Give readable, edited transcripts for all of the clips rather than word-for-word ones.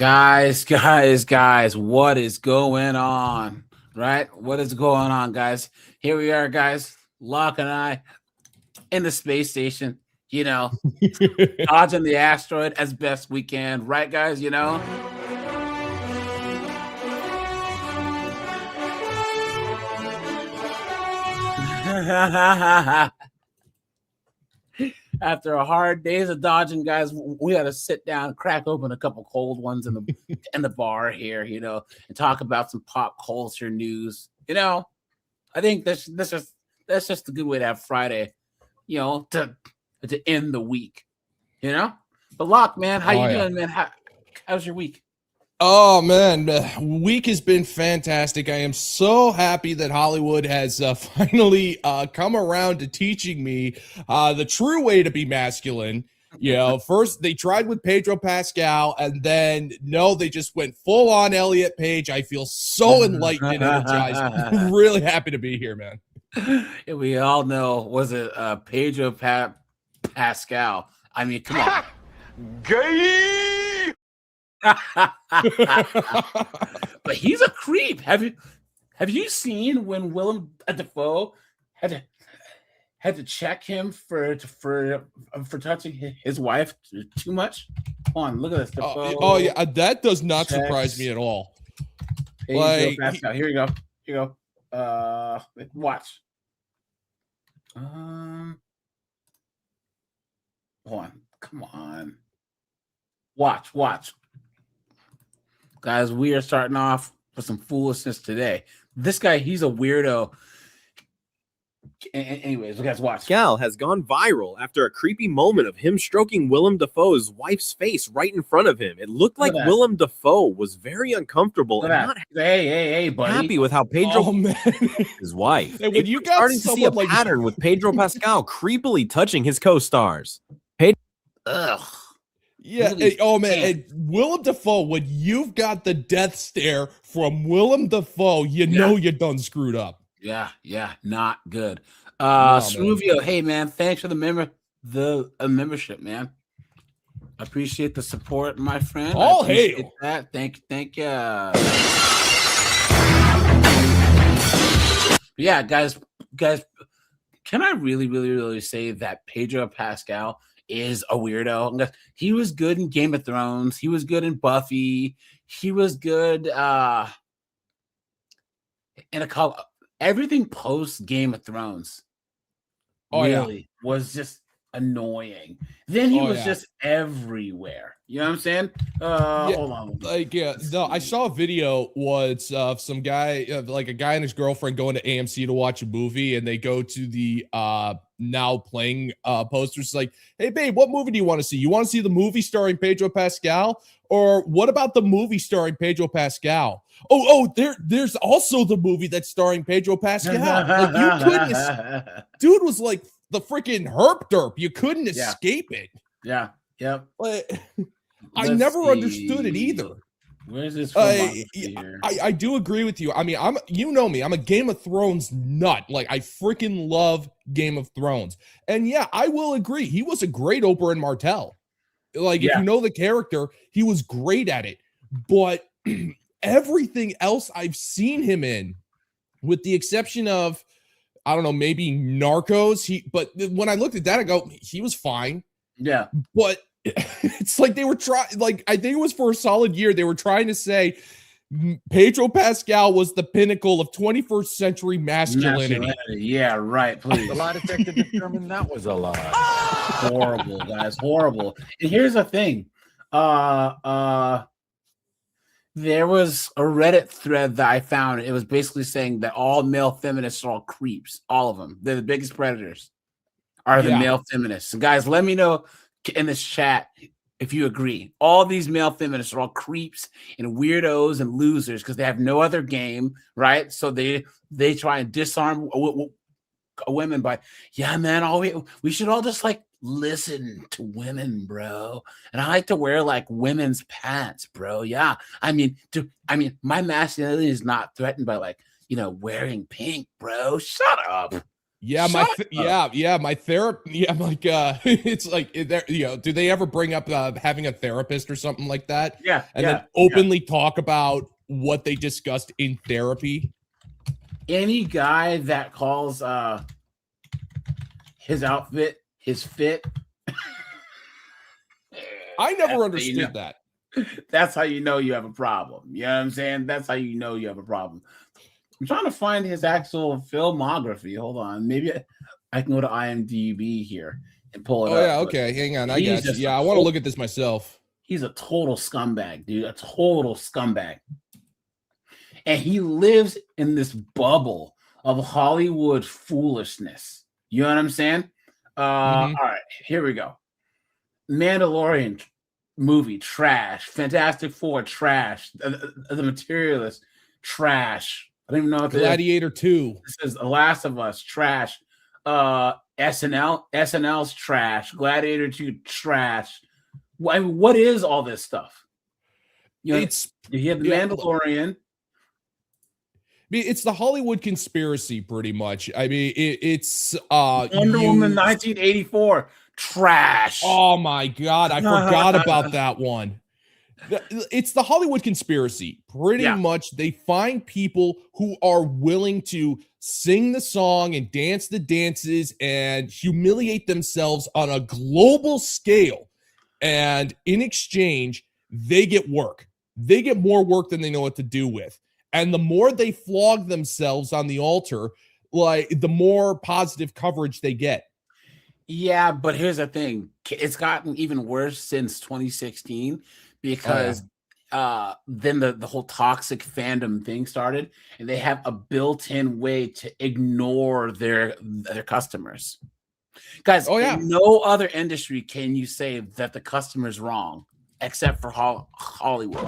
Guys, what is going on? Right? What is going on, guys? Here we are, guys. Locke and I in the space station, dodging the asteroid as best we can. Right, guys? After a hard days of dodging, guys, we got to sit down, crack open a couple cold ones in the bar here, and talk about some pop culture news. I think that's just a good way to have Friday, to end the week, But Locke, man, how you doing, man? How's your week? Oh, man, the week has been fantastic. I am so happy that Hollywood has finally come around to teaching me the true way to be masculine. First they tried with Pedro Pascal, and then, no, they just went full on Elliot Page. I feel so enlightened and energized. I'm really happy to be here, man. Yeah, we all know, was it Pedro Pascal? I mean, come on. Gay! But he's a creep. Have you seen when Willem Dafoe had to check him for touching his wife too much? Come on, look at this. Oh yeah, that does not surprise me at all. Pascal. Here you go. Watch. Hold on. Come on. Watch. Guys, we are starting off with some foolishness today. This guy, he's a weirdo. Anyways, guys, watch. Gal has gone viral after a creepy moment of him stroking Willem Dafoe's wife's face right in front of him. It looked like Willem Dafoe was very uncomfortable and not hey, buddy. happy with how Pedro his wife. Hey, when you got starting to see a pattern with Pedro Pascal creepily touching his co-stars. Ugh. Yeah. And Willem Dafoe, when you've got the death stare from Willem Dafoe, know you done screwed up. Yeah, not good. Ceruvio, hey man, thanks for the membership, man. I appreciate the support, my friend. All hail. That. Thank you. Yeah, guys, can I really say that Pedro Pascal is a weirdo? He was good in Game of Thrones. He was good in Buffy. He was good in a couple. Everything post Game of Thrones was just annoying. Then he was just everywhere. You know what I'm saying? Hold on. I saw a video once of some guy, like a guy and his girlfriend going to AMC to watch a movie, and they go to the now playing posters. It's like, hey babe, what movie do you want to see? You want to see the movie starring Pedro Pascal? Or what about the movie starring Pedro Pascal? There's also the movie that's starring Pedro Pascal. Like, you couldn't. Dude was like the freaking herp derp. You couldn't escape it. Yeah. Yep. I never understood it either. Where's this from? I do agree with you. I mean, I'm a Game of Thrones nut. Like, I freaking love Game of Thrones. And yeah, I will agree. He was a great Oberyn Martell. Like, if you know the character, he was great at it. But everything else I've seen him in, with the exception of, I don't know, maybe Narcos. But when I looked at that, I go, he was fine. Yeah. But it's like they were trying, like, I think it was for a solid year, they were trying to say Pedro Pascal was the pinnacle of 21st century masculinity. Yeah, right. Please. The lie detector determined that was a lie. Horrible, guys. Horrible. And here's the thing. There was a Reddit thread that I found. It was basically saying that all male feminists are all creeps. All of them. They're the biggest predators. Are the male feminists. So guys, let me know in this chat if you agree. All these male feminists are all creeps and weirdos and losers because they have no other game, right? So they try and disarm women by, yeah, man, we should all just like listen to women, bro. And I like to wear like women's pants, bro. Yeah. I mean, my masculinity is not threatened by like, wearing pink, bro. Shut up. Yeah, my therapist. Yeah, like it's like there. Do they ever bring up having a therapist or something like that? Yeah, and then openly talk about what they discussed in therapy. Any guy that calls his outfit his fit, I never understood that. That's how you know you have a problem. You know what I'm saying? That's how you know you have a problem. I'm trying to find his actual filmography. Hold on. Maybe I can go to IMDb here and pull it up. Oh, yeah. Okay. Hang on. I guess. Yeah, I want to look at this myself. He's a total scumbag, dude. A total scumbag. And he lives in this bubble of Hollywood foolishness. You know what I'm saying? All right. Here we go. Mandalorian movie, trash. Fantastic Four, trash. The Materialist, trash. I don't even know what Gladiator 2. This is The Last of Us, trash. SNL's trash. Gladiator 2, trash. What is all this stuff? You know, you have the Mandalorian. It's the Hollywood conspiracy, pretty much. I mean, it's Wonder Woman 1984, trash. Oh my God, I forgot about that one. It's the Hollywood conspiracy. Pretty much, they find people who are willing to sing the song and dance the dances and humiliate themselves on a global scale. And in exchange, they get work. They get more work than they know what to do with. And the more they flog themselves on the altar, like the more positive coverage they get. Yeah, but here's the thing. It's gotten even worse since 2016 because then the whole toxic fandom thing started, and they have a built-in way to ignore their customers. Guys, in no other industry can you say that the customer's wrong except for Hollywood.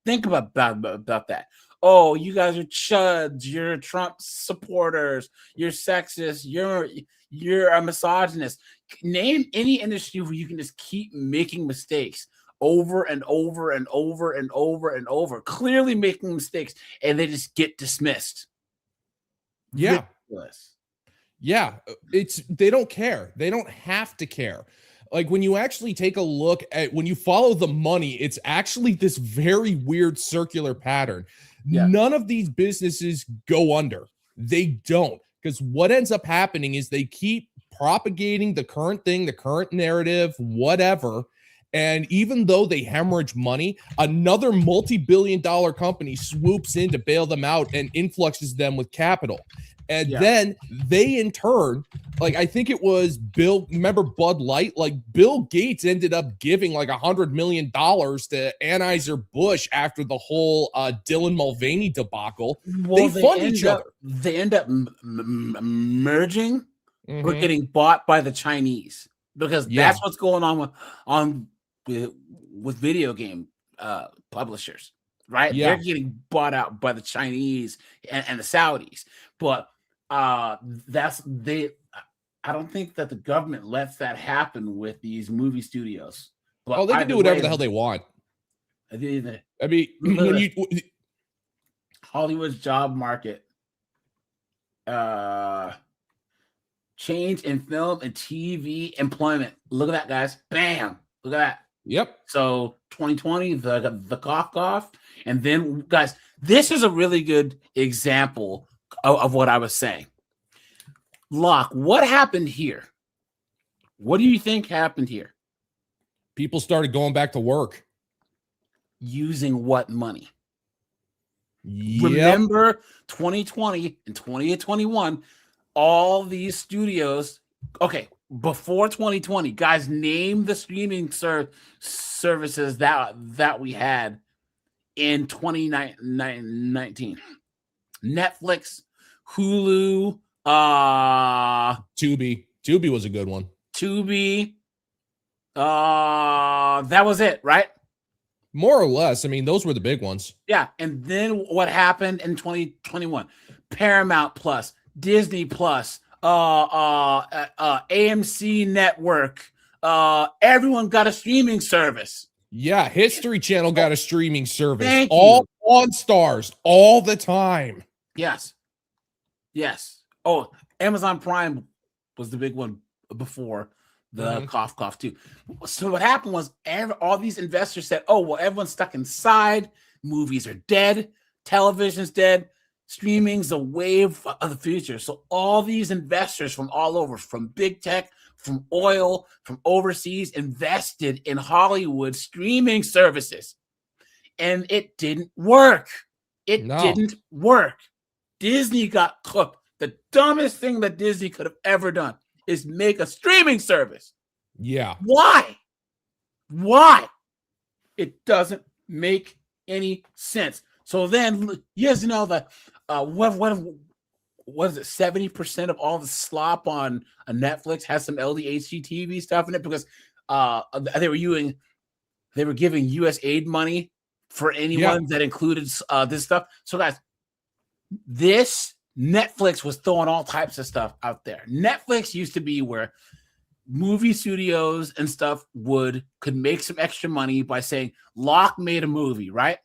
Think about that. Oh, you guys are chuds. You're Trump supporters. You're sexist. You're a misogynist. Name any industry where you can just keep making mistakes over and over and over and over and over, clearly making mistakes, and they just get dismissed. Yeah. Ridiculous. Yeah. They don't care. They don't have to care. Like when you actually take a look at when you follow the money, it's actually this very weird circular pattern. Yeah. None of these businesses go under. They don't, because what ends up happening is they keep propagating the current thing, the current narrative, whatever. And even though they hemorrhage money, another multi-billion-dollar company swoops in to bail them out and influxes them with capital. And then they, in turn, like I think it was remember Bud Light? Like Bill Gates ended up giving like $100 million to Anheuser-Busch after the whole Dylan Mulvaney debacle. Well, they fund each other. They end up merging or getting bought by the Chinese, because that's what's going on with video game publishers, right? They're getting bought out by the Chinese and the Saudis, but I don't think that the government lets that happen with these movie studios. But they can do whatever the hell they want. I mean, when Hollywood's job market change in film and TV employment. Look at that, guys. Bam. Look at that. Yep. So 2020, the cough, and then guys, this is a really good example of what I was saying. Locke, what happened here? What do you think happened here? People started going back to work. Using what money? Remember 2020 and 2021, all these studios. Okay, before 2020, guys, name the streaming services that we had in 2019. Netflix, Hulu, Tubi. Tubi was a good one. Tubi. That was it, right? More or less. I mean, those were the big ones. Yeah. And then what happened in 2021? Paramount Plus, Disney Plus, AMC Network. Everyone got a streaming service. Yeah, History Channel got a streaming service. All on Stars all the time. Yes. Oh, Amazon Prime was the big one before the cough too. So what happened was all these investors said, "Oh, well, everyone's stuck inside. Movies are dead. Television's dead. Streaming's a wave of the future." So all these investors from all over, from big tech, from oil, from overseas, invested in Hollywood streaming services, and it didn't work. It didn't work. Disney got cooked. The dumbest thing that Disney could have ever done is make a streaming service. Yeah. Why? Why? It doesn't make any sense. So then, yes, you know, the what is it? 70% of all the slop on Netflix has some LDHD TV stuff in it because they were giving US aid money for anyone that included this stuff. So guys, this Netflix was throwing all types of stuff out there. Netflix used to be where movie studios and stuff could make some extra money by saying Locke made a movie, right?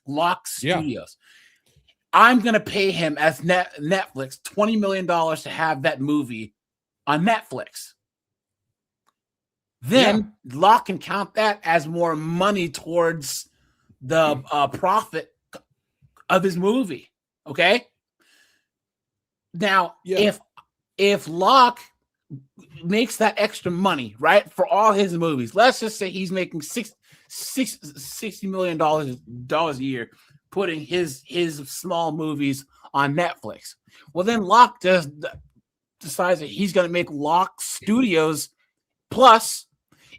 Locke Studios. I'm going to pay him as Netflix $20 million to have that movie on Netflix. Then Locke can count that as more money towards the profit of his movie. Okay. Now, if Locke makes that extra money, right, for all his movies, let's just say he's making $60 million a year putting his small movies on Netflix. Well, then Locke just decides that he's going to make Locke Studios Plus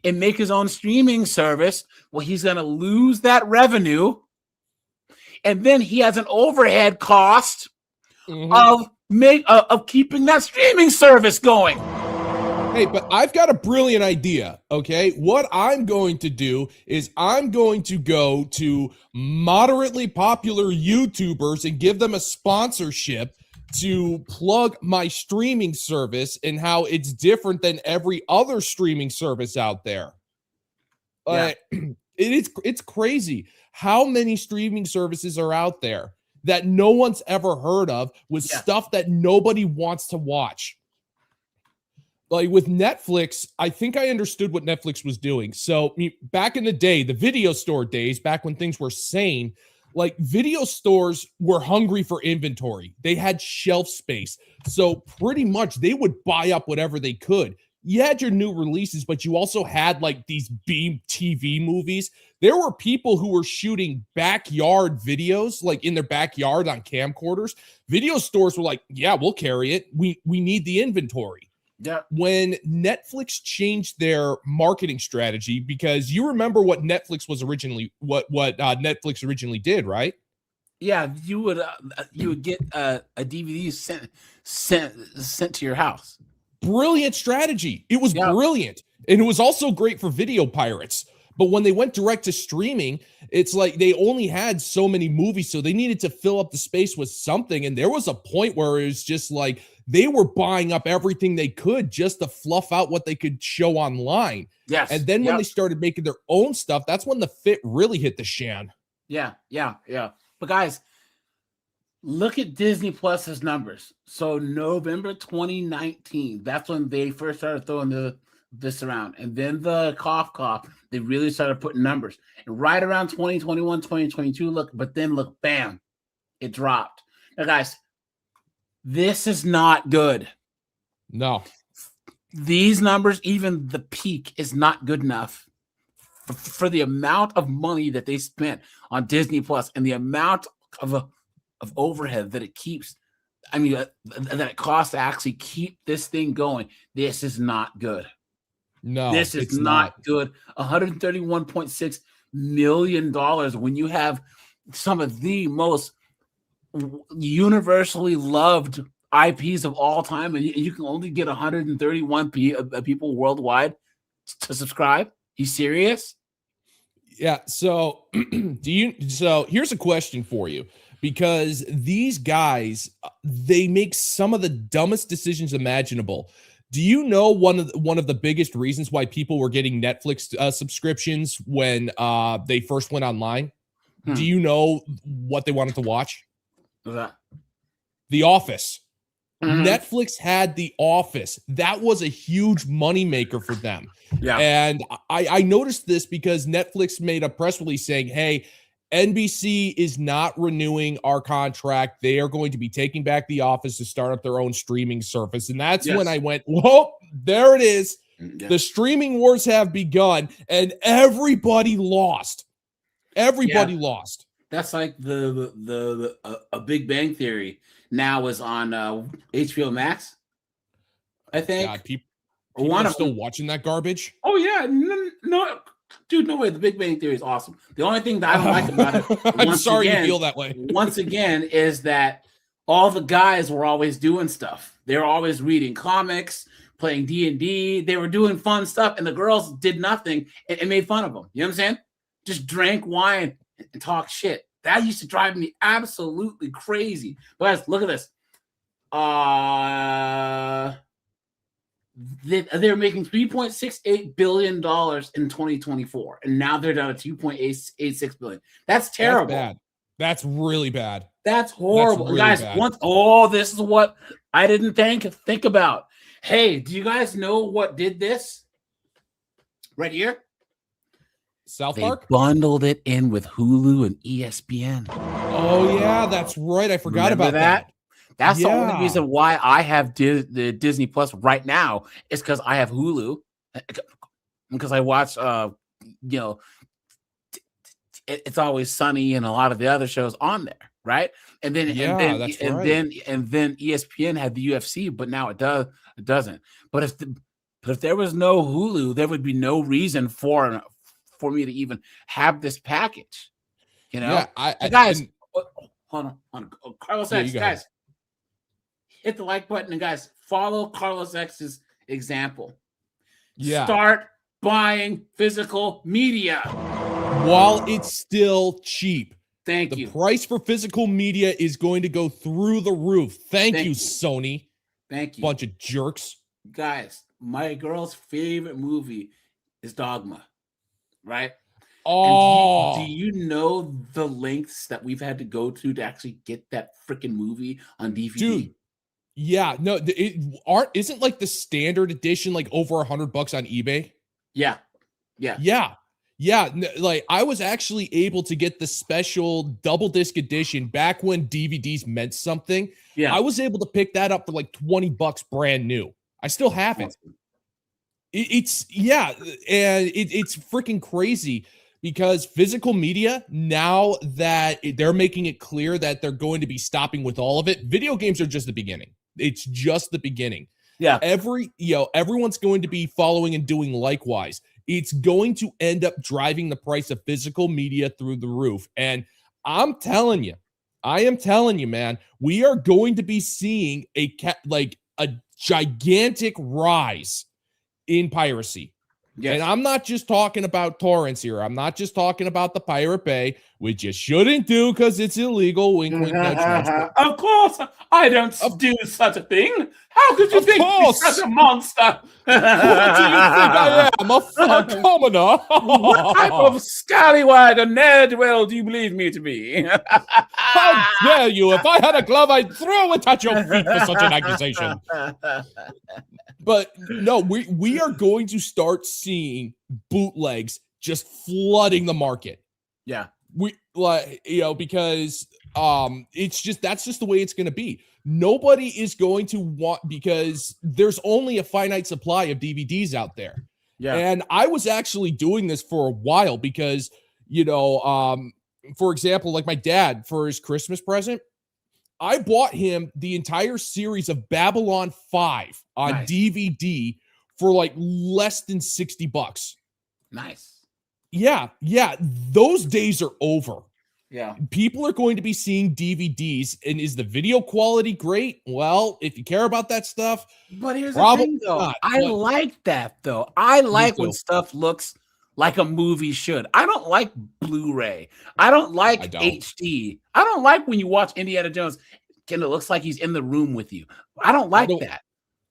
and make his own streaming service. Well, he's going to lose that revenue. And then he has an overhead cost of keeping that streaming service going. Hey, but I've got a brilliant idea, okay? What I'm going to do is I'm going to go to moderately popular YouTubers and give them a sponsorship to plug my streaming service and how it's different than every other streaming service out there. It's crazy how many streaming services are out there that no one's ever heard of with stuff that nobody wants to watch. Like with Netflix, I think I understood what Netflix was doing. So back in the day, the video store days, back when things were sane, like video stores were hungry for inventory. They had shelf space. So pretty much they would buy up whatever they could. You had your new releases, but you also had like these Beam TV movies. There were people who were shooting backyard videos, like in their backyard on camcorders. Video stores were like, yeah, we'll carry it. We need the inventory. Yeah. When Netflix changed their marketing strategy, because you remember what Netflix was originally, what Netflix originally did, right? Yeah, you would get a DVD sent to your house. Brilliant strategy. It was brilliant, and it was also great for video pirates. But when they went direct to streaming, it's like they only had so many movies, so they needed to fill up the space with something. And there was a point where it was just like they were buying up everything they could just to fluff out what they could show online. Yes. And then when they started making their own stuff, that's when the fit really hit the shan. Yeah. But guys, look at Disney Plus's numbers. So November 2019, that's when they first started throwing this around. And then the cough, they really started putting numbers. And right around 2021, 2022, look, bam, it dropped. Now, guys, this is not good. No. These numbers, even the peak, is not good enough for the amount of money that they spent on Disney Plus and the amount of overhead that it keeps. I mean, that it costs to actually keep this thing going. This is not good. No, this is not good. $131.6 million when you have some of the most universally loved IPs of all time, and you can only get 131 people worldwide to subscribe. You serious? Yeah. So here's a question for you, because these guys, they make some of the dumbest decisions imaginable. Do you know one of the biggest reasons why people were getting Netflix subscriptions when they first went online? Do you know what they wanted to watch? What's that? The Office. Netflix had The Office. That was a huge moneymaker for them. Yeah. And I noticed this because Netflix made a press release saying, hey, NBC is not renewing our contract. They are going to be taking back The Office to start up their own streaming service. And that's when I went, whoa, there it is. Yeah. The streaming wars have begun, and everybody lost. Everybody lost. That's like the a Big Bang Theory now is on HBO Max, I think. God, people are still watching that garbage. Oh yeah, no, dude, no way. The Big Bang Theory is awesome. The only thing that I don't like about it, I'm sorry you feel that way. Once again, is that all the guys were always doing stuff. They were always reading comics, playing D&D. They were doing fun stuff, and the girls did nothing and made fun of them. You know what I'm saying? Just drank wine and talk shit. That used to drive me absolutely crazy. But guys, look at this. They're making $3.68 billion in 2024, and now they're down to $2.86 billion. That's terrible. That's bad. That's really bad. That's horrible. That's really guys, bad. This is what I didn't think about. Hey, do you guys know what did this? Right here? South Park? They bundled it in with Hulu and ESPN. Oh, yeah, that's right. I forgot about that. That's the only reason why I have the Disney Plus right now is because I have Hulu. Because I watch, It's Always Sunny and a lot of the other shows on there, right? And then then ESPN had the UFC, but now it doesn't. But if there was no Hulu, there would be no reason for me to even have this package. You know, guys, hold on. Carlos X, guys, hit the like button, and guys, follow Carlos X's example. Yeah, start buying physical media while it's still cheap. Thank you. The price for physical media is going to go through the roof. Thank you, Sony. Thank you. Bunch of jerks. Guys, my girl's favorite movie is Dogma, right? Oh, do you know the lengths that we've had to go to actually get that freaking movie on DVD? Dude, yeah, no, isn't like the standard edition like over $100 on eBay? Yeah. Like I was actually able to get the special double disc edition back when DVDs meant something. Yeah, I was able to pick that up for like $20 brand new. I still have it. It's freaking crazy because physical media, now that they're making it clear that they're going to be stopping with all of it, video games are just the beginning. It's just the beginning. Yeah. Everyone's going to be following and doing likewise. It's going to end up driving the price of physical media through the roof. And I am telling you, man, we are going to be seeing a gigantic rise in piracy. Yes. And I'm not just talking about torrents here. I'm not just talking about the Pirate Bay, which you shouldn't do because it's illegal. Wink, wink, nudge, nudge. Of course, I don't do such a thing. How could you think I'm such a monster? What do you think I am? A commoner? What type of scallywag or ne'er-do-well do you believe me to be? How dare you? If I had a glove, I'd throw it at your feet for such an accusation. But no, we are going to start seeing bootlegs just flooding the market. Yeah. Because that's just the way it's going to be. Nobody is going to want, because there's only a finite supply of DVDs out there. Yeah. And I was actually doing this for a while because, for example, like my dad, for his Christmas present, I bought him the entire series of Babylon 5 on DVD for like less than $60. Nice. Yeah. Those days are over. Yeah. People are going to be seeing DVDs. And is the video quality great? Well, if you care about that stuff. But here's the thing, though. I like that, though. I like when stuff looks like a movie should. I don't like Blu-ray. I don't like HD. I don't like when you watch Indiana Jones and it looks like he's in the room with you. I don't like that.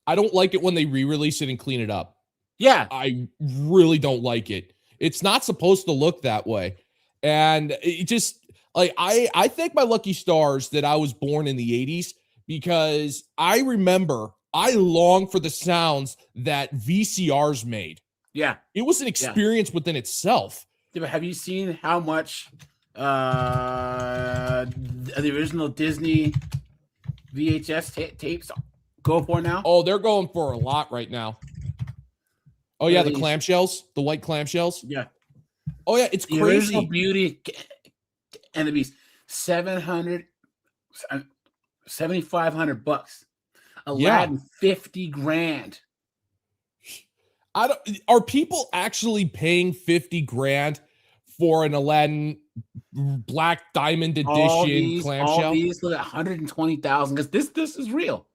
I don't like it when they re-release it and clean it up. Yeah. I really don't like it. It's not supposed to look that way. And it just, like, I thank my lucky stars that I was born in the 80s because I remember I long for the sounds that VCRs made. Yeah. It was an experience within itself. Yeah, but have you seen how much the original Disney VHS tapes go for now? Oh, they're going for a lot right now. Oh, yeah, the clamshells, the white clamshells. Yeah. Oh, yeah, it's the crazy. Original Beauty and the Beast, $7,500. Aladdin, $50,000. Are people actually paying $50,000 for an Aladdin Black Diamond Edition clamshell? All these look at $120,000 because this is real.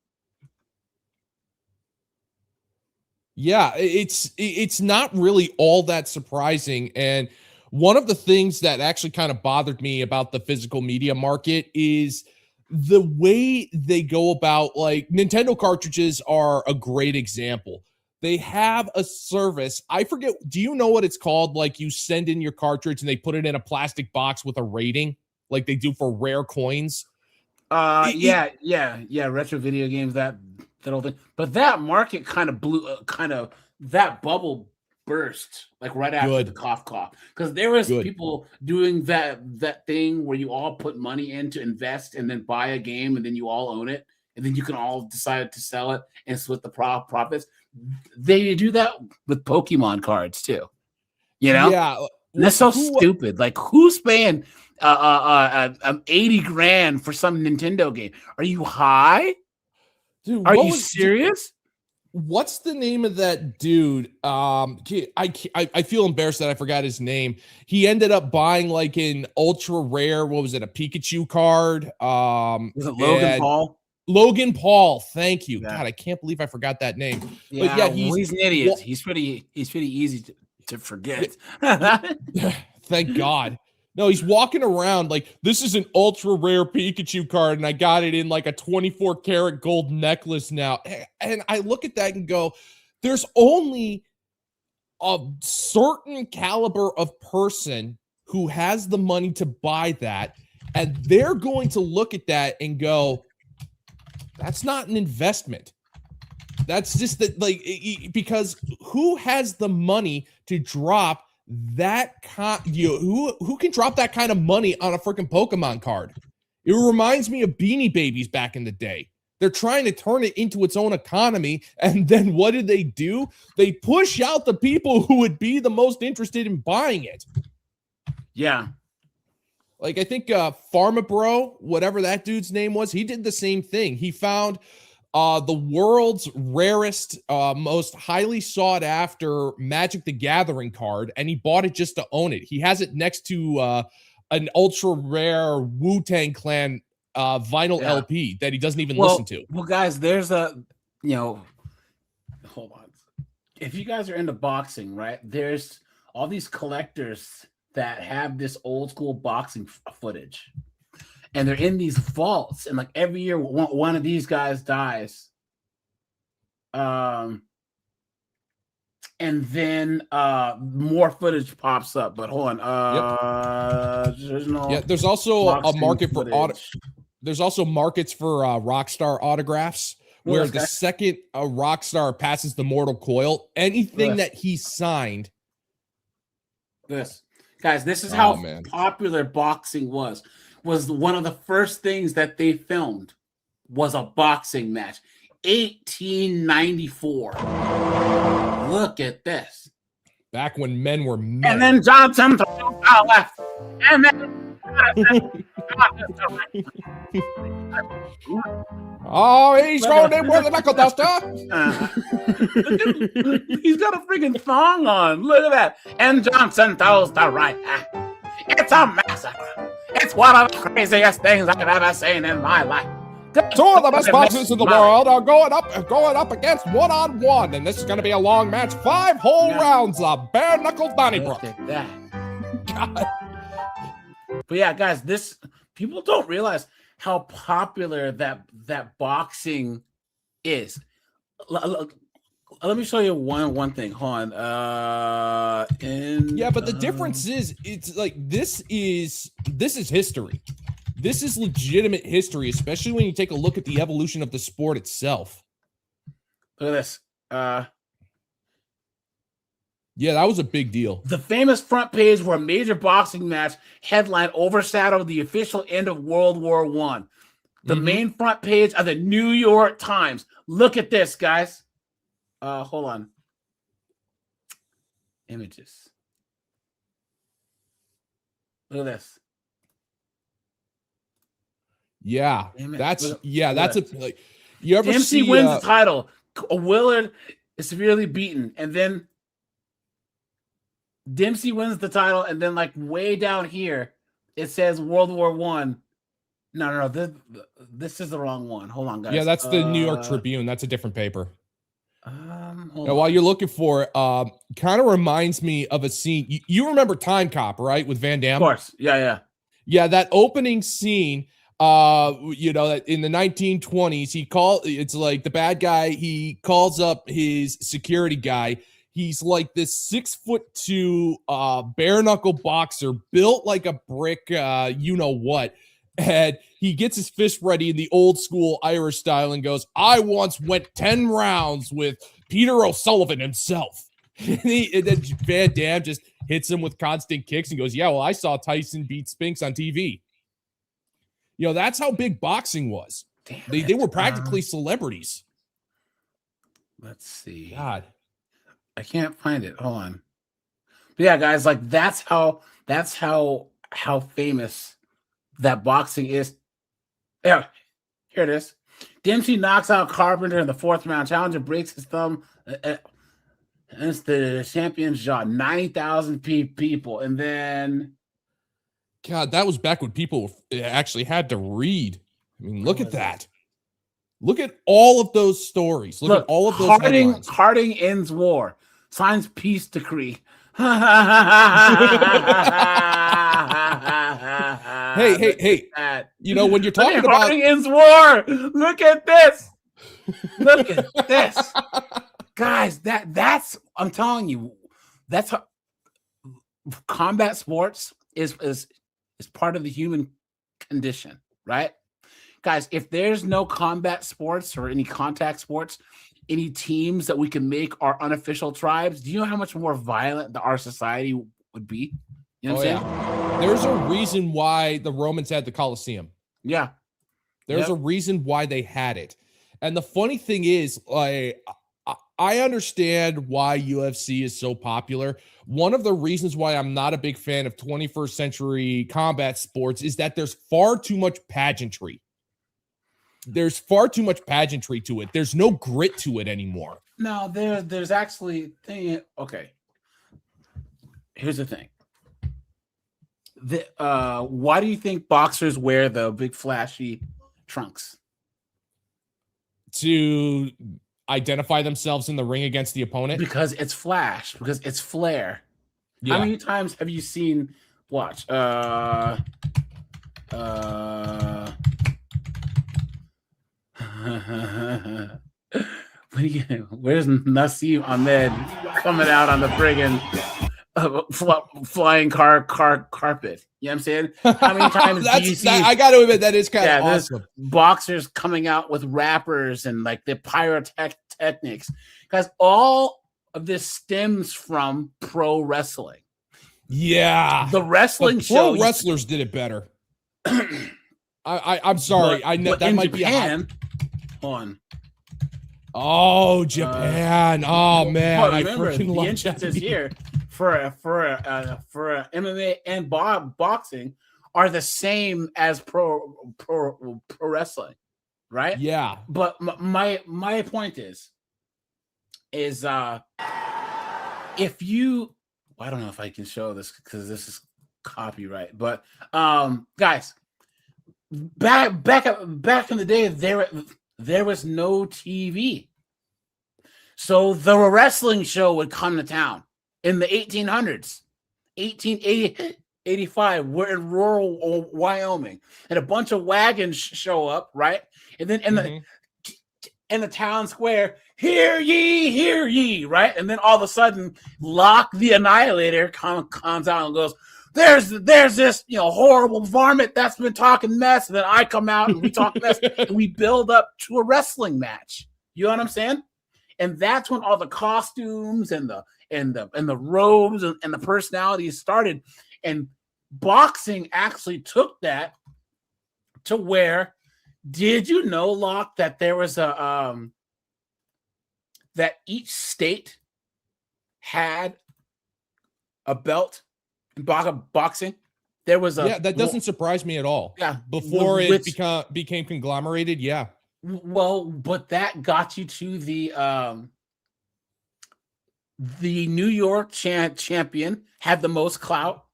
Yeah, it's not really all that surprising. And one of the things that actually kind of bothered me about the physical media market is the way they go about, like, Nintendo cartridges are a great example. They have a service. I forget. Do you know what it's called? Like, you send in your cartridge and they put it in a plastic box with a rating, like they do for rare coins. Yeah. Retro video games, that whole thing. But that market kind of blew, that bubble burst like right after the cough, because there was people doing that thing where you all put money in to invest and then buy a game and then you all own it and then you can all decide to sell it and split the profits. They do that with Pokemon cards too, you know? Yeah, and that's so stupid. Like, who's paying $80,000 for some Nintendo game? Are you high? Dude, are you serious? What's the name of that dude? I feel embarrassed that I forgot his name. He ended up buying like an ultra rare, what was it, a Pikachu card? Was it Logan Paul? Logan Paul, thank you. Yeah. God, I can't believe I forgot that name. Yeah, but yeah, he's an idiot. Well, he's pretty easy to forget. Thank God. No, he's walking around like, this is an ultra rare Pikachu card, and I got it in like a 24 karat gold necklace now. And I look at that and go, there's only a certain caliber of person who has the money to buy that, and they're going to look at that and go, that's not an investment. That's just that, like, because who has the money to drop that who can drop that kind of money on a freaking Pokemon card? It reminds me of Beanie Babies back in the day. They're trying to turn it into its own economy, and then what do? They push out the people who would be the most interested in buying it. Yeah. Like, I think Pharma Bro, whatever that dude's name was, he did the same thing. He found the world's rarest, most highly sought after Magic the Gathering card, and he bought it just to own it. He has it next to an ultra rare Wu-Tang Clan vinyl LP that he doesn't even listen to. Well, guys, there's hold on. If you guys are into boxing, right, there's all these collectors that have this old school boxing footage. And they're in these vaults, and like every year, one of these guys dies, and then more footage pops up. But hold on, there's also a market for there's also markets for Rockstar autographs, where the second a Rockstar passes the mortal coil, anything that he signed. This is how popular boxing was one of the first things that they filmed was a boxing match. 1894. Look at this. Back when men were men. And then Johnson left. And then oh, he's going in with a knuckle duster. He's got a freaking thong on. Look at that. And Johnson throws the right hand. It's a massacre. It's one of the craziest things I've ever seen in my life. Two of the best boxers in the world are going up against one-on-one, and this is going to be a long match. 5 whole rounds of bare-knuckled Donnybrook. Look at that. God. But yeah, guys, people don't realize how popular that boxing is. Let me show you one thing. Hold on. But the difference is, it's like this is history. this is legitimate history, especially when you take a look at the evolution of the sport itself. Look at this. Yeah, that was a big deal. The famous front page where a major boxing match headline overshadowed the official end of World War I. The main front page of the New York Times. Look at this, guys. Hold on. Images. Look at this. Yeah, that's like you ever Dempsey see wins the title. Willard is severely beaten, and then Dempsey wins the title, and then like way down here it says World War I. No, this is the wrong one. Hold on, guys. Yeah, that's the New York Tribune. That's a different paper. Now, while you're looking for it, kind of reminds me of a scene. You remember Time Cop, right, with Van Damme? Of course, yeah. That opening scene. That in the 1920s, it's like the bad guy. He calls up his security guy. He's like this 6'2" bare knuckle boxer, built like a brick. You know what? And he gets his fist ready in the old school Irish style and goes, "I once went 10 rounds with Peter O'Sullivan himself." And then Van Damme just hits him with constant kicks and goes, "Yeah, well, I saw Tyson beat Spinks on TV." That's how big boxing was. They were practically celebrities. Let's see. God, I can't find it. Hold on. But yeah, guys, like that's how famous that boxing is. Yeah, here it is. Dempsey knocks out Carpenter in the 4th round. Challenger breaks his thumb. It's the champion's jaw. 90,000 people, and then. God, that was back when people actually had to read. I mean, look at that. Look at all of those stories. Look at all of those headlines. Harding ends war. Signs peace decree. Hey. When you're talking about Harding ends war. Look at this. Look at this. Guys, that's I'm telling you, that's how combat sports is part of the human condition, right? Guys, if there's no combat sports or any contact sports, any teams that we can make our unofficial tribes, do you know how much more violent our society would be? You know what I'm saying? Yeah. There's a reason why the Romans had the Colosseum. Yeah. There's a reason why they had it. And the funny thing is, I understand why UFC is so popular. One of the reasons why I'm not a big fan of 21st century combat sports is that there's far too much pageantry. There's far too much pageantry to it. There's no grit to it anymore. No, there's actually thing. Okay. Here's the thing. Why do you think boxers wear the big flashy trunks? To identify themselves in the ring against the opponent? Because it's flash, because it's flair. Yeah. How many times have you seen where's Nassim Ahmed coming out on the friggin' flying carpet? You know what I'm saying? How many times do you see? I got to admit, that is kind of awesome. Boxers coming out with rappers and like the pyrotechnics. Guys, all of this stems from pro wrestling. Yeah. The wrestling show. Pro wrestlers did it better. I'm sorry. I know that might Japan, be on. Oh, Japan. Oh man, I freaking love the entrances here for MMA and boxing are the same as pro wrestling, right? Yeah. But my point is if you, I don't know if I can show this because this is copyright, but guys, back in the day there was no TV. So the wrestling show would come to town in the 1800s, 1885. We're in rural Wyoming, and a bunch of wagons show up, right? And then in the town square, hear ye, right? And then all of a sudden, Locke the Annihilator comes out and goes, there's this horrible varmint that's been talking mess, and then I come out and we talk mess, and we build up to a wrestling match. You know what I'm saying? And that's when all the costumes and the robes and the personalities started. And boxing actually took that to where, did you know, Locke, that there was that each state had a belt in boxing? There was that doesn't surprise me at all. Yeah, before it became conglomerated. Yeah. Well, but that got you to the New York champion had the most clout.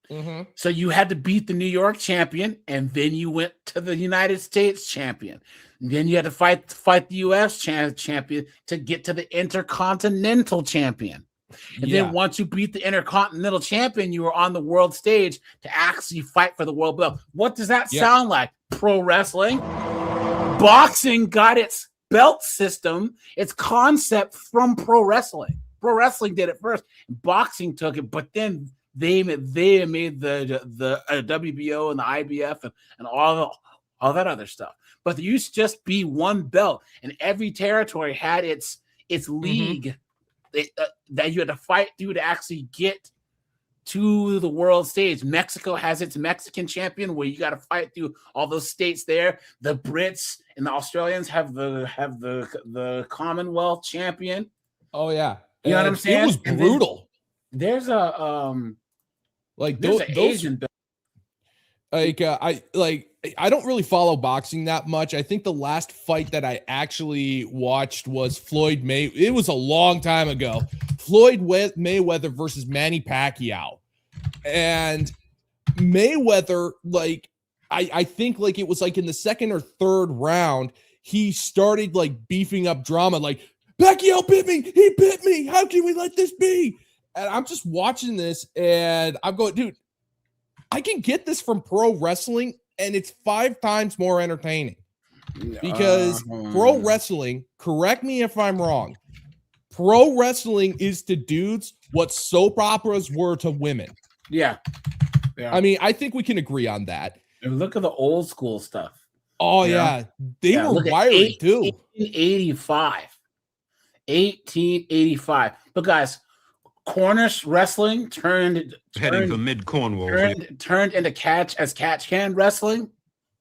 Mm-hmm. So you had to beat the New York champion, and then you went to the United States champion. And then you had to fight the U.S. champion to get to the Intercontinental champion. And then once you beat the Intercontinental champion, you were on the world stage to actually fight for the world belt. What does that sound like? Pro wrestling. Boxing got its belt system, its concept from pro wrestling. Pro wrestling did it first. Boxing took it, but then they made the WBO and the IBF and all that other stuff. But there used to just be one belt, and every territory had its league that you had to fight through to actually get to the world stage. Mexico has its Mexican champion, where you got to fight through all those states there. The Brits and the Australians have the Commonwealth champion. Oh yeah, you know what I'm saying? It was brutal. There's a those Asian belt. I don't really follow boxing that much. I think the last fight that I actually watched was Floyd Mayweather. It was a long time ago. Floyd Mayweather versus Manny Pacquiao. And Mayweather, I think it was in the second or third round, he started beefing up drama, Pacquiao bit me, he bit me, how can we let this be? And I'm just watching this and I'm going, dude, I can get this from pro wrestling and it's 5 times more entertaining. Because pro wrestling, correct me if I'm wrong, pro wrestling is to dudes what soap operas were to women. Yeah. I mean, I think we can agree on that. And look at the old school stuff. Oh, yeah. They were wiry, too. 1885. But, guys, Cornish wrestling turned for mid Cornwall. Turned into catch can wrestling,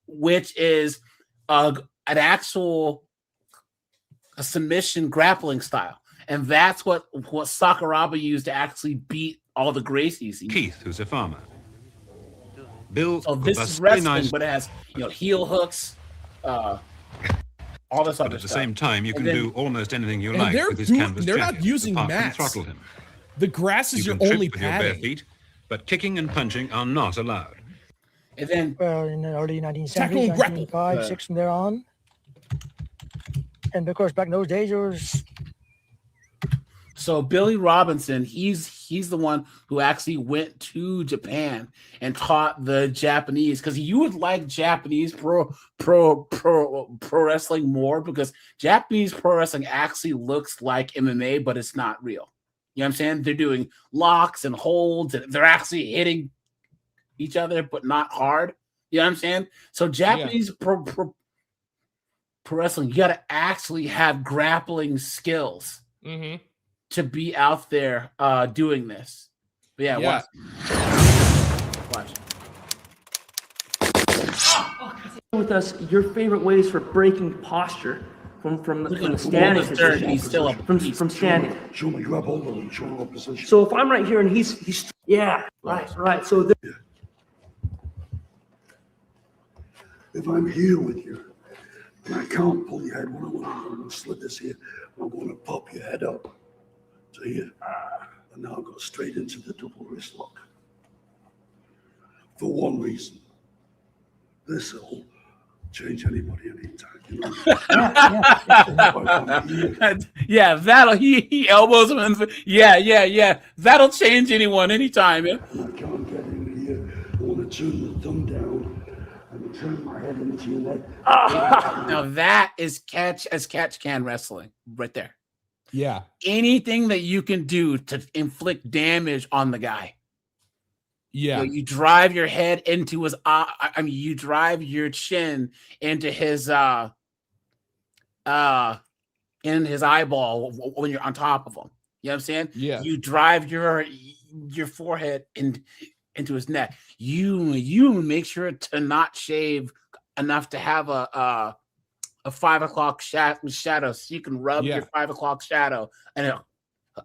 which is an actual submission grappling style. And that's what Sakuraba used to actually beat all the Gracies. Keith, who's a farmer. Bill, so this is wrestling, but it has heel hooks, all this other stuff. At the same time, you can do almost anything you like with his canvas They're jacket, not using mats. Throttle him. The grass is your only padding. Your bare feet, but kicking and punching are not allowed. And then, in the early 1970s, 1995, 6 from there on. And of course, back in those days, there was. So Billy Robinson, he's the one who actually went to Japan and taught the Japanese, because you would like Japanese pro wrestling more, because Japanese pro wrestling actually looks like MMA, but it's not real. You know what I'm saying? They're doing locks and holds, and they're actually hitting each other, but not hard. You know what I'm saying? So Japanese pro wrestling, you got to actually have grappling skills. Mm-hmm. To be out there doing this. But watch. With us, your favorite ways for breaking posture from the standing position. He's still up from standing. Show me, grab hold of him, show him position. So if I'm right here and he's right. So if I'm here with you and I can't pull your head, I'm going to slit this here. I'm going to pop your head up. So here, and now go straight into the double wrist lock. For one reason, this will change anybody anytime. You know? That'll he elbows him. That'll change anyone anytime. Yeah. I can't get in here. I want to turn the thumb down and turn my head into your leg. Now that is catch can wrestling right there. Yeah. Anything that you can do to inflict damage on the guy. Yeah. You drive your head into his you drive your chin into his in his eyeball when you're on top of him. You know what I'm saying? Yeah. You drive your forehead into his neck. You make sure to not shave enough to have a 5 o'clock shadow, so you can rub your 5 o'clock shadow and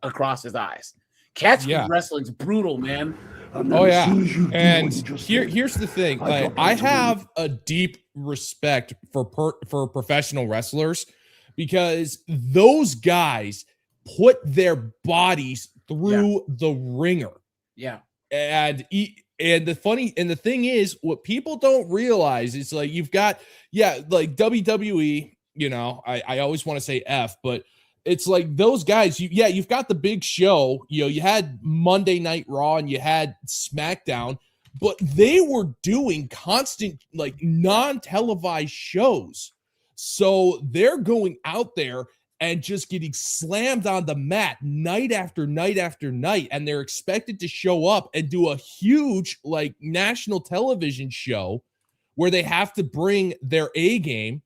across his eyes. Catch wrestling's brutal, man. Oh yeah, and here's the thing. Like, I have a deep respect for professional wrestlers because those guys put their bodies through the ringer. Yeah, and the thing is, what people don't realize is, like, you've got like WWE. You know, I always want to say F, but it's like those guys, you've got the big show. You know, you had Monday Night Raw and you had SmackDown, but they were doing constant, like, non-televised shows. So they're going out there and just getting slammed on the mat night after night after night. And they're expected to show up and do a huge, like, national television show where they have to bring their A game.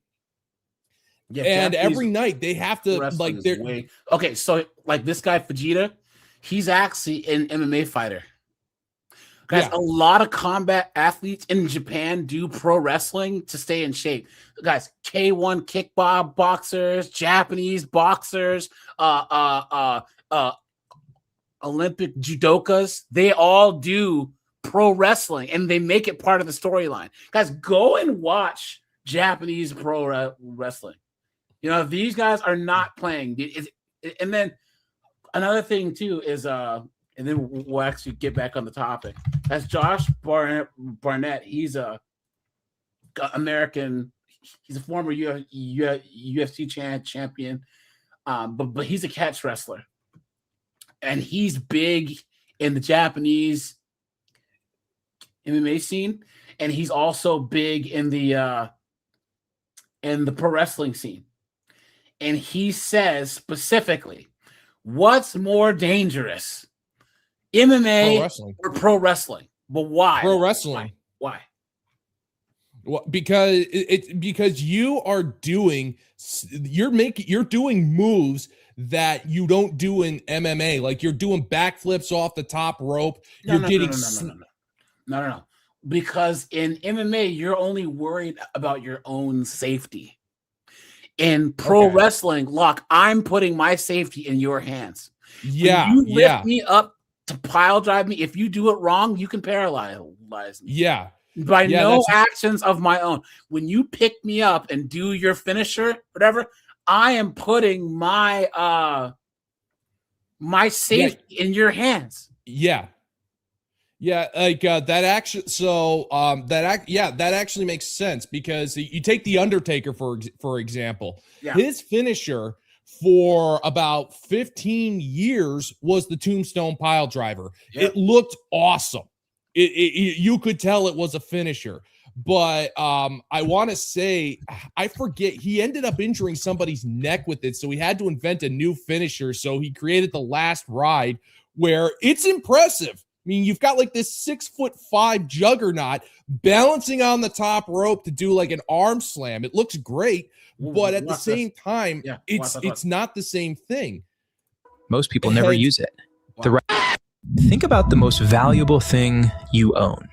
Yeah, and every night they have to, like, okay. So, like, this guy Fujita, he's actually an MMA fighter. Guys, a lot of combat athletes in Japan do pro wrestling to stay in shape. Guys, K1 kickboxers, Japanese boxers, Olympic judokas, they all do pro wrestling and they make it part of the storyline. Guys, go and watch Japanese pro wrestling. You know, these guys are not playing. And then another thing too is, and then we'll actually get back on the topic. That's Josh Barnett. He's a American. He's a former UFC champion, but he's a catch wrestler, and he's big in the Japanese MMA scene, and he's also big in the pro wrestling scene. And he says specifically, what's more dangerous, MMA or pro wrestling? But why? Pro wrestling. Why? Well, because you're doing moves that you don't do in MMA. Like, you're doing backflips off the top rope. No. Because in MMA, you're only worried about your own safety. In pro wrestling, Locke, I'm putting my safety in your hands. Yeah, when you lift me up to pile drive me. If you do it wrong, you can paralyze me. Yeah. By no actions of my own. When you pick me up and do your finisher, whatever, I am putting my my safety in your hands. Yeah. Yeah, like that actually. So that actually makes sense, because you take the Undertaker for example. Yeah. His finisher for about 15 years was the Tombstone Pile Driver. Yeah. It looked awesome. You could tell it was a finisher. But I want to say, I forget, he ended up injuring somebody's neck with it, so he had to invent a new finisher. So he created the Last Ride, where it's impressive. I mean, you've got like this 6'5" juggernaut balancing on the top rope to do like an arm slam. It looks great, but at the same time, it's not the same thing. Most people never use it. Think about the most valuable thing you own.